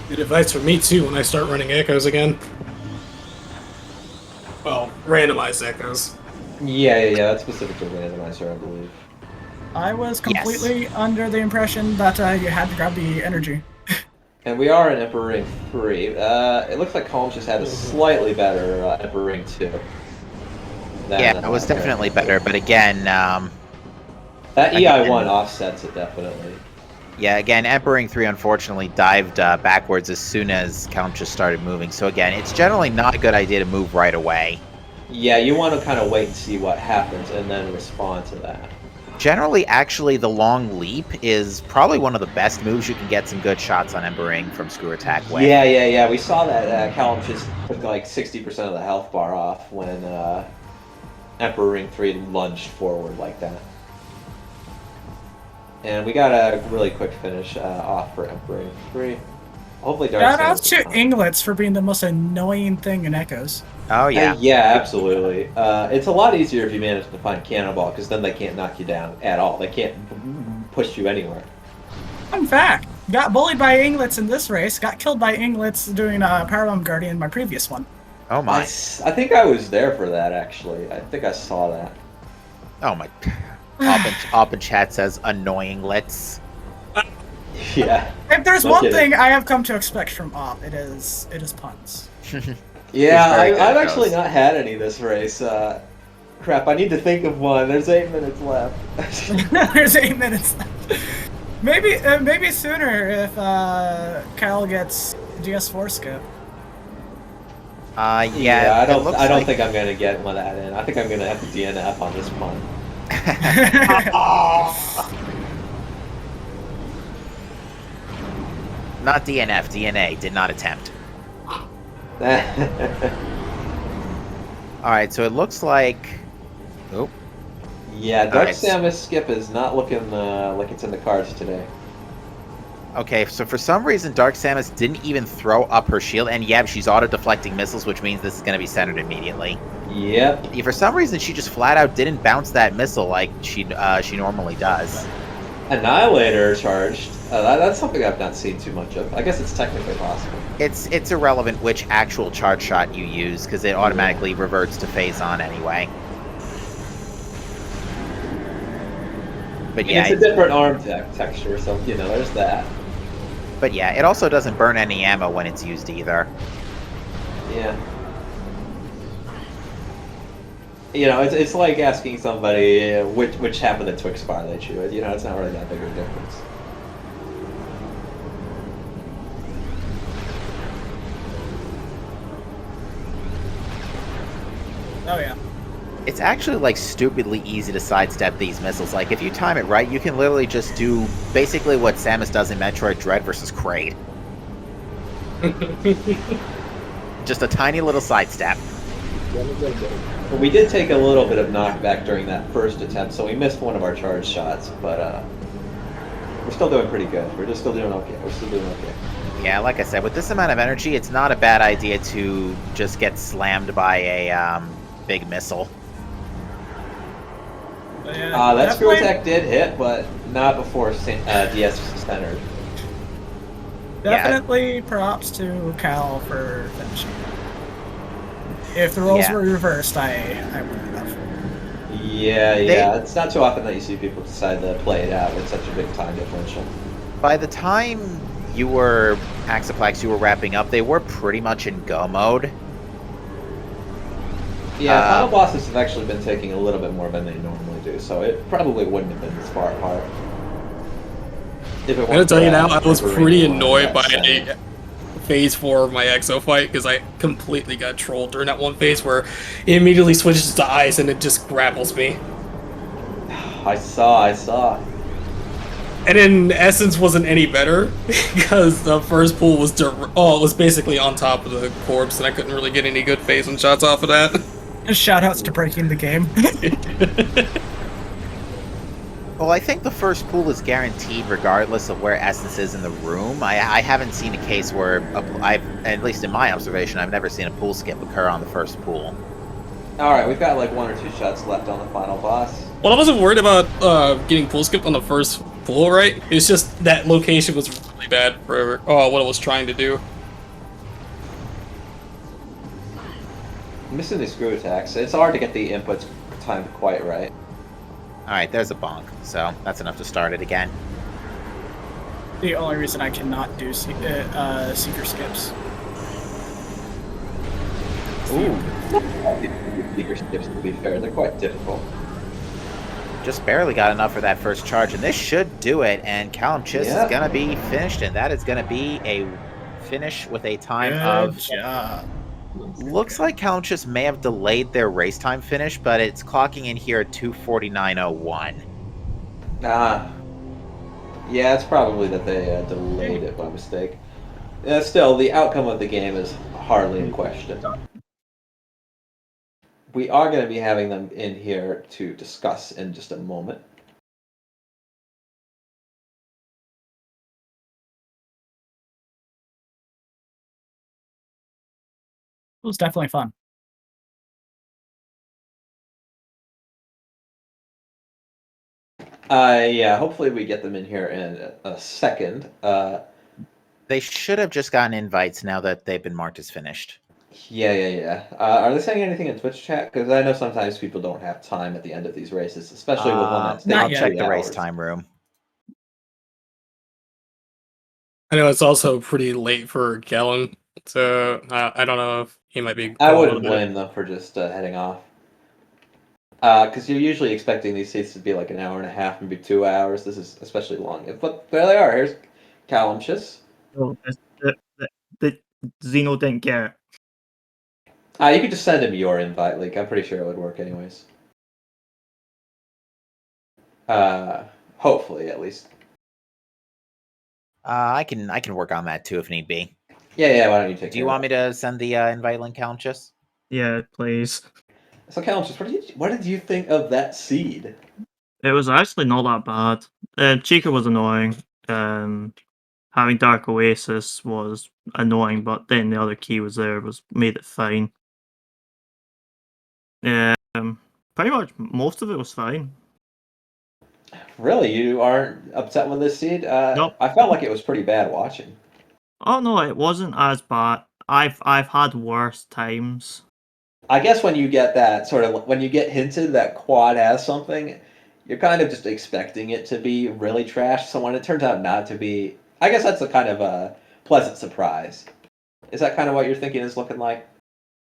Good advice for me too when I start running echoes again. Well, randomized echoes. Yeah, that's specific to randomizer, I believe. I was completely under the impression that you had to grab the energy. And we are in Emperor Ring 3. It looks like Holmes just had a slightly better Emperor Ring 2. Yeah, it was definitely better, but again, that again- EI1 offsets it definitely. yeah, again, Emperor 3 unfortunately dived backwards as soon as Count just started moving. So again, it's generally not a good idea to move right away. Yeah, you want to kind of wait and see what happens and then respond to that. Generally, actually, the long leap is probably one of the best moves. You can get some good shots on Embering from Screw Attack with. Yeah. We saw that Callum just took like 60% of the health bar off when Emperor Ring 3 lunged forward like that. And we got a really quick finish off for Emperor Ring 3. Hopefully Dark Shout out Samus to is fine. Inglets for being the most annoying thing in Echoes. Oh, yeah. Yeah, absolutely. It's a lot easier if you manage to find Cannonball, because then they can't knock you down at all. They can't push you anywhere. Fun fact, got bullied by Inglets in this race, got killed by Inglets doing Powerbomb Guardian in my previous one. Oh, I my. think I was there for that, actually. I think I saw that. Oh, my. Op in chat says annoying lits. Yeah. If there's No one kidding. thing I have come to expect from Op, it is puns. Yeah, very good I've at actually those. not had any this race. Crap, I need to think of one. There's 8 minutes left. There's 8 minutes left. Maybe sooner if Kyle gets DS4 skip. Yeah, I it looks don't like- think I'm gonna get one of that in. I think I'm gonna have to DNF on this pun. Not DNF, DNA, did not attempt. Alright, so it looks like... Oh, Yeah, Dark Alright. Samus skip is not looking like it's in the cards today. okay, so for some reason Dark Samus didn't even throw up her shield, and yeah, she's auto-deflecting missiles, which means this is going to be centered immediately. Yep. Yeah, for some reason, she just flat out didn't bounce that missile like she normally does. Annihilator charged. That's something I've not seen too much of. I guess it's technically possible. It's irrelevant which actual charge shot you use, because it automatically reverts to phase on anyway. But yeah, It's a different arm texture, so you know, there's that. but yeah, it also doesn't burn any ammo when it's used either. Yeah. You know, it's like asking somebody which half of the Twix bar they chew. You know, it's not really that big of a difference. Oh yeah. It's actually like stupidly easy to sidestep these missiles. Like if you time it right, you can literally just do basically what Samus does in Metroid Dread versus Kraid. Just a tiny little sidestep. But we did take a little bit of knockback during that first attempt, so we missed one of our charge shots, but we're still doing pretty good. We're just still doing okay. We're still doing okay. Yeah, like I said, with this amount of energy, it's not a bad idea to just get slammed by a big missile. But yeah, That screw definitely- attack did hit, but not before DS centered. Definitely props to Cal for finishing. If the roles Yeah. were reversed, I would have. Yeah. It's not too often that you see people decide to play it out with such a big time differential. By the time you were Axoplex, you were wrapping up, they were pretty much in go mode. Yeah, final bosses have actually been taking a little bit more than they normally do, so it probably wouldn't have been this far apart. If it I'm gonna weren't tell you for, now, I was Emperor pretty Ring 1 annoyed that by center. phase 4 of my Exo fight because I completely got trolled during that one phase where it immediately switches to ice and it just grapples me. I saw. And in essence, wasn't any better because the first pool was it was basically on top of the corpse, and I couldn't really get any good phase and shots off of that. Shoutouts to breaking the game. Well, I think the first pool is guaranteed regardless of where Essence is in the room. I haven't seen a case where, at least in my observation, I've never seen a pool skip occur on the first pool. Alright, we've got like 1 or 2 shots left on the final boss. Well, I wasn't worried about getting pool skipped on the first pool, right? It's just that location was really bad for what it was trying to do. Missing the screw attacks. It's hard to get the inputs timed quite right. Alright, there's a bonk, so that's enough to start it again. The only reason I cannot do seeker skips. Ooh. bigger skips, to be fair. They're quite difficult. Just barely got enough for that first charge, and this should do it. And Callum Chiss Yeah. is going to be finished, and that is going to be a finish with a time Good of. job. Looks like Callum Chiss may have delayed their race time finish, but it's clocking in here at 2:49:01. Yeah, it's probably that they delayed it by mistake. Still, the outcome of the game is hardly in question. We are going to be having them in here to discuss in just a moment. It was definitely fun. Yeah, hopefully we get them in here in a second. They should have just gotten invites now that they've been marked as finished. Yeah. Are they saying anything in Twitch chat? Because I know sometimes people don't have time at the end of these races, especially with one that's Not I'll yet. check the race time room. I know it's also pretty late for Gallon, so I don't know if he might be. I going wouldn't a bit. blame them for just heading off. Because you're usually expecting these seats to be like an hour and a half, maybe 2 hours. This is especially long. But there they are. Here's Callum Chiss. Oh, the Xeno didn't get it. You could just send him your invite link. I'm pretty sure it would work anyways. Hopefully, at least. I can work on that too if need be. Yeah. Why don't you take? Do you want me to send the invite link, Callum Chiss? Yeah, please. So, Callum Chiss, what did you think of that seed? It was actually not that bad. Chica was annoying. Having Dark Oasis was annoying, but then the other key was there, made it fine. Pretty much most of it was fine. Really, you aren't upset with this seed? Nope. I felt like it was pretty bad watching. Oh no, it wasn't as bad. I've had worse times. I guess when you get that when you get hinted that quad has something, you're kind of just expecting it to be really trash. So when it turns out not to be, I guess that's a kind of a pleasant surprise. Is that kind of what you're thinking is looking like?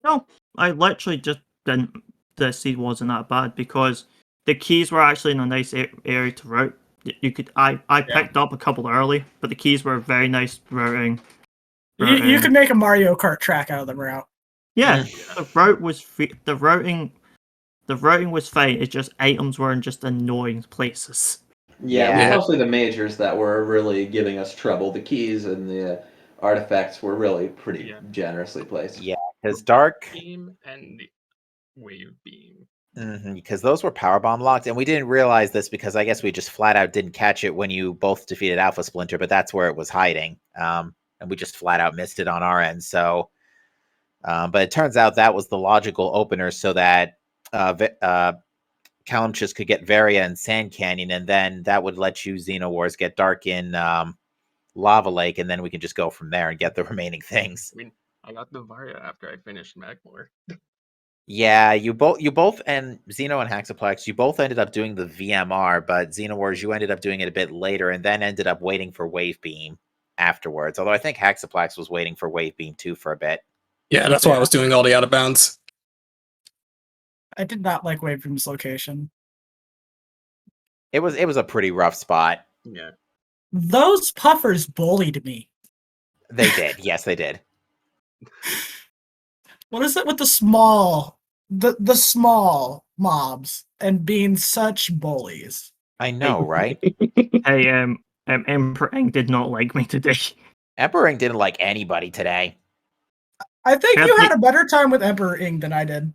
No, I literally just didn't. The seed wasn't that bad because the keys were actually in a nice area to route. You could I picked up a couple early, but the keys were very nice routing. You could make a Mario Kart track out of the route. Yeah, the route was the routing was fine. It's just items were in just annoying places. Yeah, Yeah. it was mostly the majors that were really giving us trouble. The keys and the artifacts were really pretty generously placed. Yeah, because Dark Beam and the Wave Beam. Because those were powerbomb locked, and we didn't realize this because I guess we just flat out didn't catch it when you both defeated Alpha Splinter, but that's where it was hiding. And we just flat out missed it on our end. So, but it turns out that was the logical opener so that Callum Chiss could get Varia and Sand Canyon, and then that would let you Xeno Wars get Dark in Lava Lake, and then we can just go from there and get the remaining things. I mean, I got the Varia after I finished Magmore. Yeah, you both, and Xeno and Haxaplex, you both ended up doing the VMR, but Xenowars, you ended up doing it a bit later, and then ended up waiting for Wave Beam afterwards. Although I think Haxaplex was waiting for Wave Beam too for a bit. Yeah, that's why I was doing all the out of bounds. I did not like Wave Beam's location. It was a pretty rough spot. Yeah. Those puffers bullied me. They did, yes, they did. What is it with the small mobs and being such bullies? I know, right? Hey, Emperor Ing did not like me today. Emperor Ing didn't like anybody today. I think you had a better time with Emperor Ing than I did.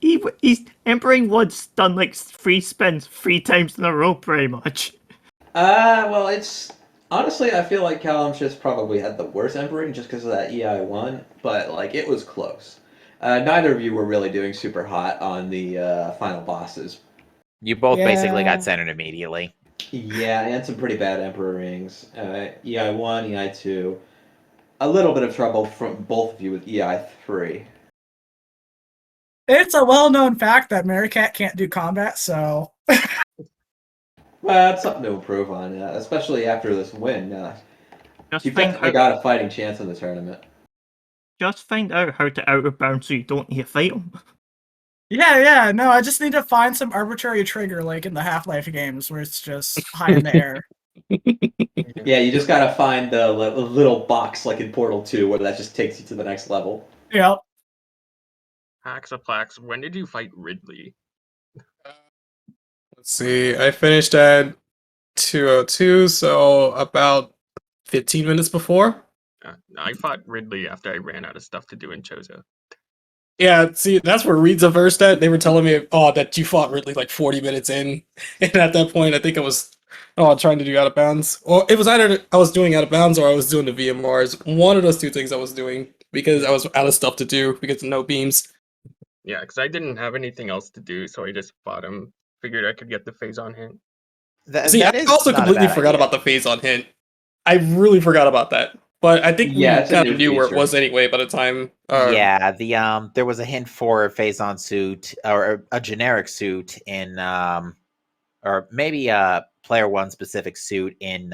He's Emperor Ing once done like 3 spins 3 times in a row, pretty much. Well, it's honestly, I feel like Callum Chiss probably had the worst Emperor just because of that EI1, but like it was close. Neither of you were really doing super hot on the final bosses. You both basically got centered immediately. Yeah, and some pretty bad Emperor rings. EI1, EI2. A little bit of trouble from both of you with EI3. It's a well-known fact that Merricat can't do combat, so... Well, that's something to improve on, especially after this win. Just You've think definitely got a fighting chance in the tournament. just find out how to out of bounds so you don't need to fight them. Yeah, no, I just need to find some arbitrary trigger like in the Half-Life games where it's just high in the air. Yeah, you just gotta find the little box like in Portal 2 where that just takes you to the next level. Yep. Haxaplax, when did you fight Ridley? Let's see. I finished at 2:02, so about 15 minutes before. I fought Ridley after I ran out of stuff to do in Chozo. Yeah, see, that's where Reed's versed at. They were telling me, that you fought Ridley like 40 minutes in, and at that point, I think I was, trying to do out of bounds. Well, it was either I was doing out of bounds or I was doing the VMRs. One of those two things I was doing because I was out of stuff to do because of no beams. Yeah, because I didn't have anything else to do, so I just fought him. Figured I could get the phase on hint. See, That I is also not a completely bad forgot idea. about the phase on hint. I really forgot about that. But I think Yeah, we it's a kind new of knew where it feature. was anyway by the time. Yeah, there was a hint for a phase-on suit or a generic suit in or maybe a player one specific suit in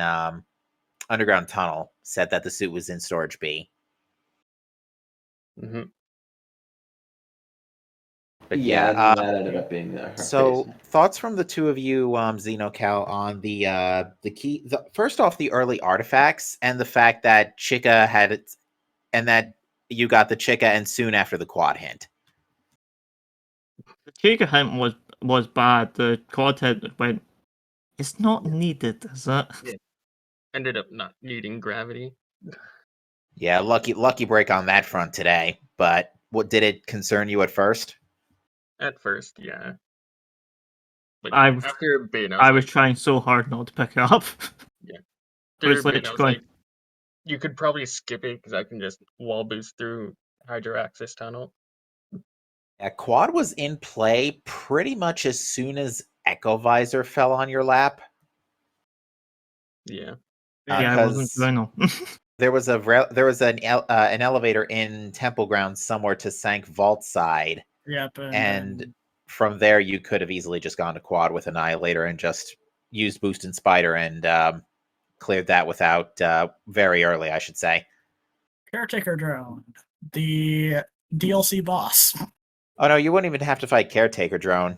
Underground Tunnel said that the suit was in storage B. Mm-hmm. But Yeah, yeah, and that ended up being her so face. thoughts from the two of you, XenoCal, on first off, the early artifacts and the fact that Chica had it, and that you got the Chica and soon after the quad hint. The Chica hint was bad. The quad hint went. It's not needed, is it? Yeah. Ended up not needing gravity. Yeah, lucky break on that front today. But what did it concern you at first? At first, yeah. But I after a bit, I was trying so hard not to pick it up. after was a bit, like I was going- like, you could probably skip it because I can just wall boost through Hydro Access Tunnel. Yeah, quad was in play pretty much as soon as Echo Visor fell on your lap. Yeah. Yeah, I wasn't doing no. There was an elevator in Temple Grounds somewhere to Sank Vault side, Yep. and from there you could have easily just gone to quad with Annihilator and just used Boost and Spider and cleared that without very early, I should say. Caretaker Drone, the DLC boss. Oh no, you wouldn't even have to fight Caretaker Drone.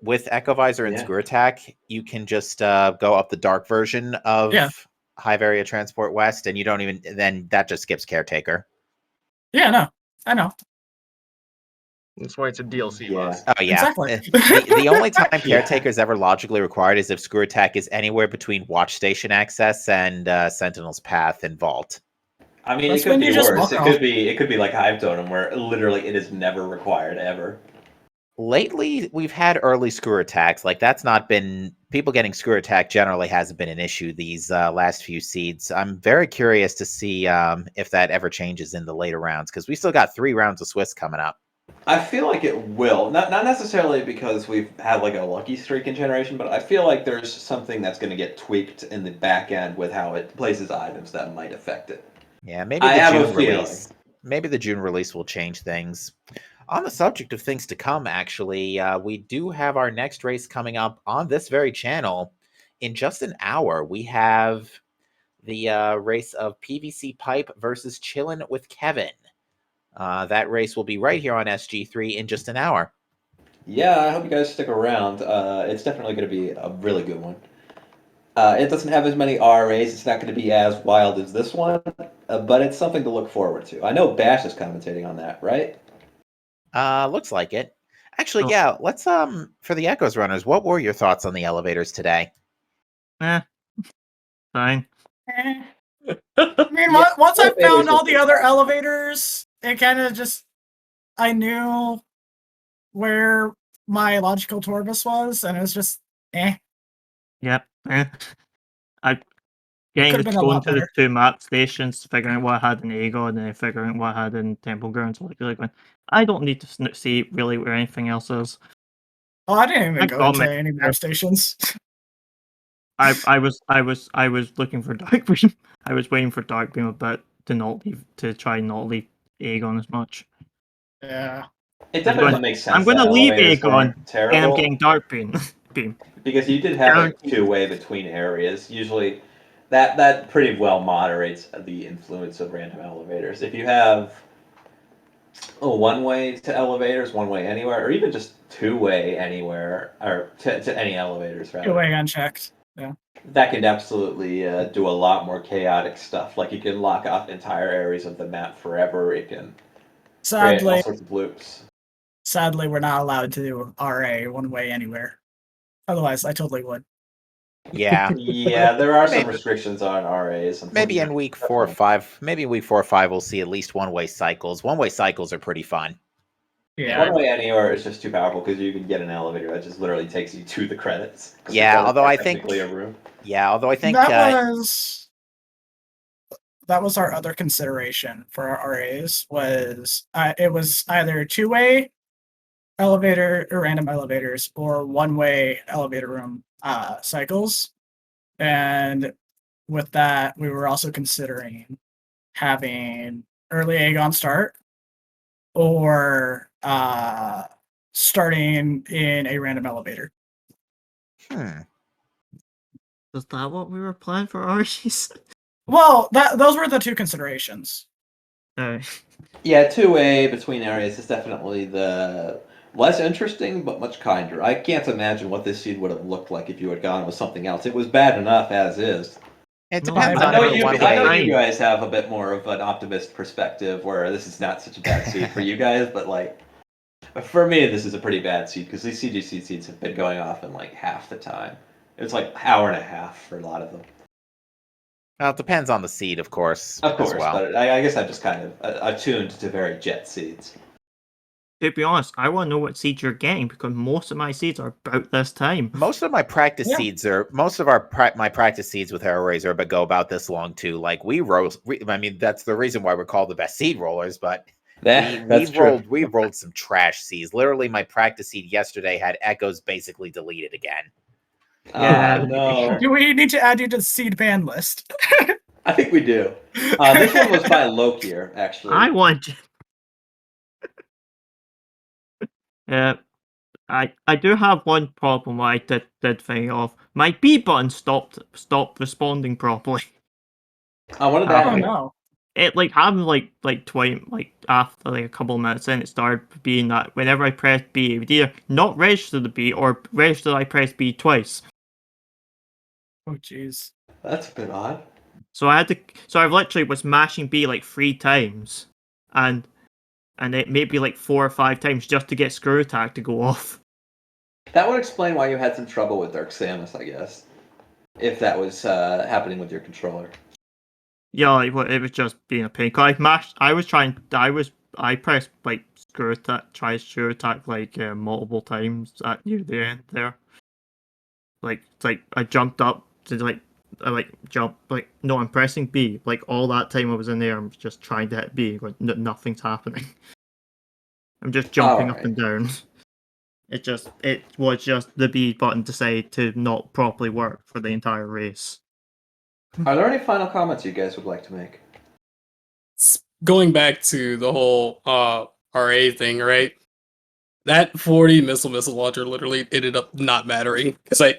With Echo Visor and Yeah. Screw Attack, you can just go up the dark version of High Varia Transport West, and you don't even then that just skips Caretaker. Yeah, no, I know. That's why it's a DLC Yeah. boss. Oh yeah, Exactly. The only time Yeah. Caretaker is ever logically required is if Screw Attack is anywhere between Watch Station Access and Sentinel's Path and Vault. I mean, That's it could when be you just worse. walk It off. could be like Hive Totem, where literally it is never required ever. Lately, we've had early Screw Attacks. Like that's not been people getting Screw Attack generally hasn't been an issue these last few seeds. I'm very curious to see if that ever changes in the later rounds because we still got 3 rounds of Swiss coming up. I feel like it will. Not necessarily because we've had like a lucky streak in generation, but I feel like there's something that's going to get tweaked in the back end with how it places items that might affect it. Yeah, maybe I the have a June feeling. release. Maybe the June release will change things. On the subject of things to come, actually, we do have our next race coming up on this very channel in just an hour. We have the race of PVC Pipe versus Chillin' with Kevin. That race will be right here on SG3 in just an hour. Yeah, I hope you guys stick around. It's definitely going to be a really good one. It doesn't have as many RAs. It's not going to be as wild as this one, but it's something to look forward to. I know Bash is commentating on that, right? Looks like it. Actually, Oh. yeah, let's for the Echoes runners, what were your thoughts on the elevators today? Fine. I mean, once I found all the other elevators, it kind of just I knew where my logical Torbus was, and it was just Yep. I getting Could've to been a go lot into the better. 2 map stations, figuring out what I had in Aegon, and then figuring out what I had in Temple Grounds. Like really going, I don't need to see really where anything else is. Oh, I didn't even I go got into me. any map stations. I was looking for Darkbeam. I was waiting for Darkbeam a bit to try and not leave Aegon as much. Yeah. It definitely makes sense. I'm going to that leave elevators Aegon, weren't and I'm terrible. getting Darkbeam. Beam. Because you did have like two-way between areas. Usually, that pretty well moderates the influence of random elevators. If you have one-way to elevators, one-way anywhere, or even just two-way anywhere, or to any elevators, rather. Two-way unchecked. Yeah. That can absolutely do a lot more chaotic stuff. Like, you can lock off entire areas of the map forever. It can create all Sadly, sorts of loops. we're not allowed to do RA one-way anywhere. Otherwise, I totally would. Yeah. Yeah, there are some Maybe- restrictions on RAs. Maybe in week 4 or 5. Maybe week 4 or 5 we'll see at least one-way cycles. One-way cycles are pretty fun. Yeah. One-way anywhere is just too powerful because you can get an elevator that just literally takes you to the credits. 'Cause the Yeah, credits although are I think technically a room. That was our other consideration for our RAs. It was either two-way elevator or random elevators or one-way elevator room cycles, and with that, we were also considering having early Aegon start or starting in a random elevator. Hmm. Is that what we were planning for Archie's? Well, those were the two considerations. Yeah, two-way between areas is definitely the less interesting, but much kinder. I can't imagine what this seed would have looked like if you had gone with something else. It was bad enough as is. It No, depends I on know if the you- one I know way. you guys have a bit more of an optimist perspective where this is not such a bad seed for you guys, but like for me, this is a pretty bad seed because these CGC seeds have been going off in like half the time. It's like hour and a half for a lot of them. Well, it depends on the seed, of course. Of course, as well. but I guess I'm just kind of attuned to very jet seeds. To be honest, I want to know what seeds you're getting because most of my seeds are about this time. Most of my practice Yeah. seeds are my practice seeds with Arrow Razor, but go about this long too. Like I mean, that's the reason why we're called the best seed rollers. But we rolled some trash seeds. Literally, my practice seed yesterday had echoes basically deleted again. Yeah. No. Do we need to add you to the seed ban list? I think we do. This one was by Lokier, actually. I want. I do have one problem I did think of. My B button stopped responding properly. What did Oh that do? no. It like happened like twice, like after like a couple of minutes in, it started being that whenever I pressed B, it would either not register the B or register that I pressed B twice. Oh jeez. That's a bit odd. So I literally was mashing B like 3 times, and it maybe like 4 or 5 times just to get screw attack to go off. That would explain why you had some trouble with Dark Samus, I guess. If that was happening with your controller. Yeah, like, it was just being a pain. 'Cause I pressed like screw attack like multiple times at near the end there. Like it's like I jumped up to no, I'm pressing B. Like all that time I was in there, I'm just trying to hit B. Like nothing's happening. I'm just jumping up and down. It was just the B button decided to not properly work for the entire race. Are there any final comments you guys would like to make? Going back to the whole RA thing, right? That 40 missile launcher literally ended up not mattering because I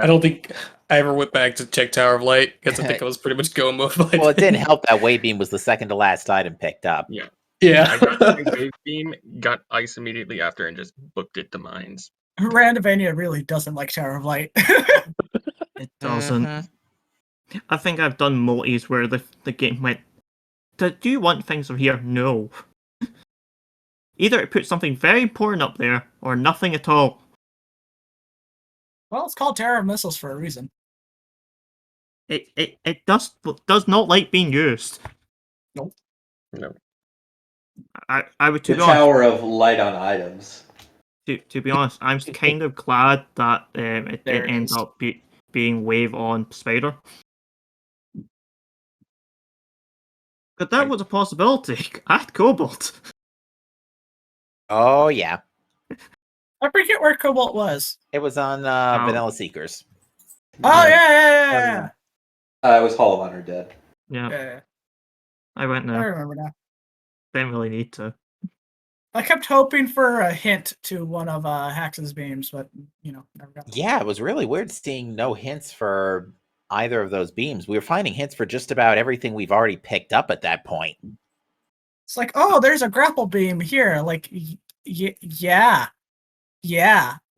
don't think I ever went back to check Tower of Light because I think I was pretty much go mode. Well, it didn't help that Wave Beam was the second to last item picked up. Yeah. Yeah. I got my wave beam, got ice immediately after, and just booked it to mines. Randovania really doesn't like Tower of Light. It doesn't. Mhm. I think I've done multis where the game went, do you want things over here? No. Either it puts something very important up there, or nothing at all. Well, it's called Terror of Missiles for a reason. It does not like being used. Nope. No. I would, The to be honest, Tower of Light on items. to be honest, I'm kind of glad that it There didn't it end is. up being Wave on Spider. But that was a possibility. I had Cobalt. Oh yeah, I forget where Cobalt was. it was on Vanilla Seekers. Oh yeah. It was Hall of Honor Dead. Yeah, Yeah, I went I there. remember now. Didn't really need to. I kept hoping for a hint to one of Hax's beams, but never got. Yeah, it was really weird seeing no hints for either of those beams. We were finding hints for just about everything we've already picked up at that point. It's like, oh, there's a grapple beam here. Like, yeah,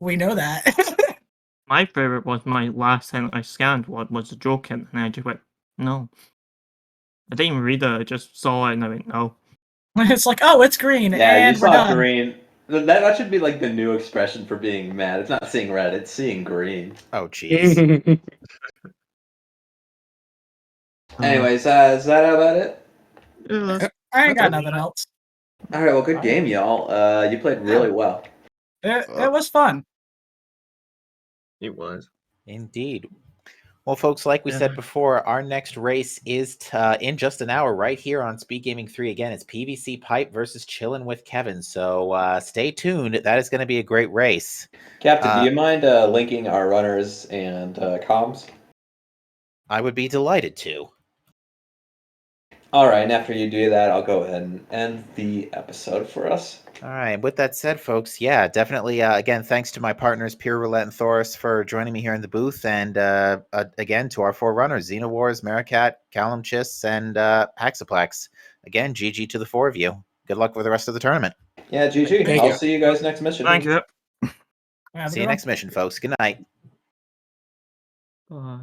we know that. My favorite was my last hint I scanned what was a joke hint, and I just went, no. I didn't even read it, I just saw it and I went, no. It's like, oh, it's green, Yeah, and you we're saw done. green. That should be like the new expression for being mad. It's not seeing red, it's seeing green. Oh, jeez. Anyways, is that about it? I ain't got nothing else. All right, well, good All game, y'all. You played really well. It was fun. It was. Indeed. Well, folks, like we said before, our next race is in just an hour right here on Speed Gaming 3. Again, it's PVC Pipe versus Chillin' with Kevin. So stay tuned. That is going to be a great race. Captain, do you mind linking our runners and comms? I would be delighted to. All right, and after you do that, I'll go ahead and end the episode for us. All right. With that said, folks, yeah, definitely. Again, thanks to my partners, Pure Roulette and Thoris, for joining me here in the booth. And again, to our 4 runners, Xenowars, Maricat, Callum Chiss, and Haxaplex. Again, GG to the 4 of you. Good luck with the rest of the tournament. Yeah, GG. Thank I'll you. see you guys next mission. Thank you. Have a See good you one. next mission, folks. Good night. Bye.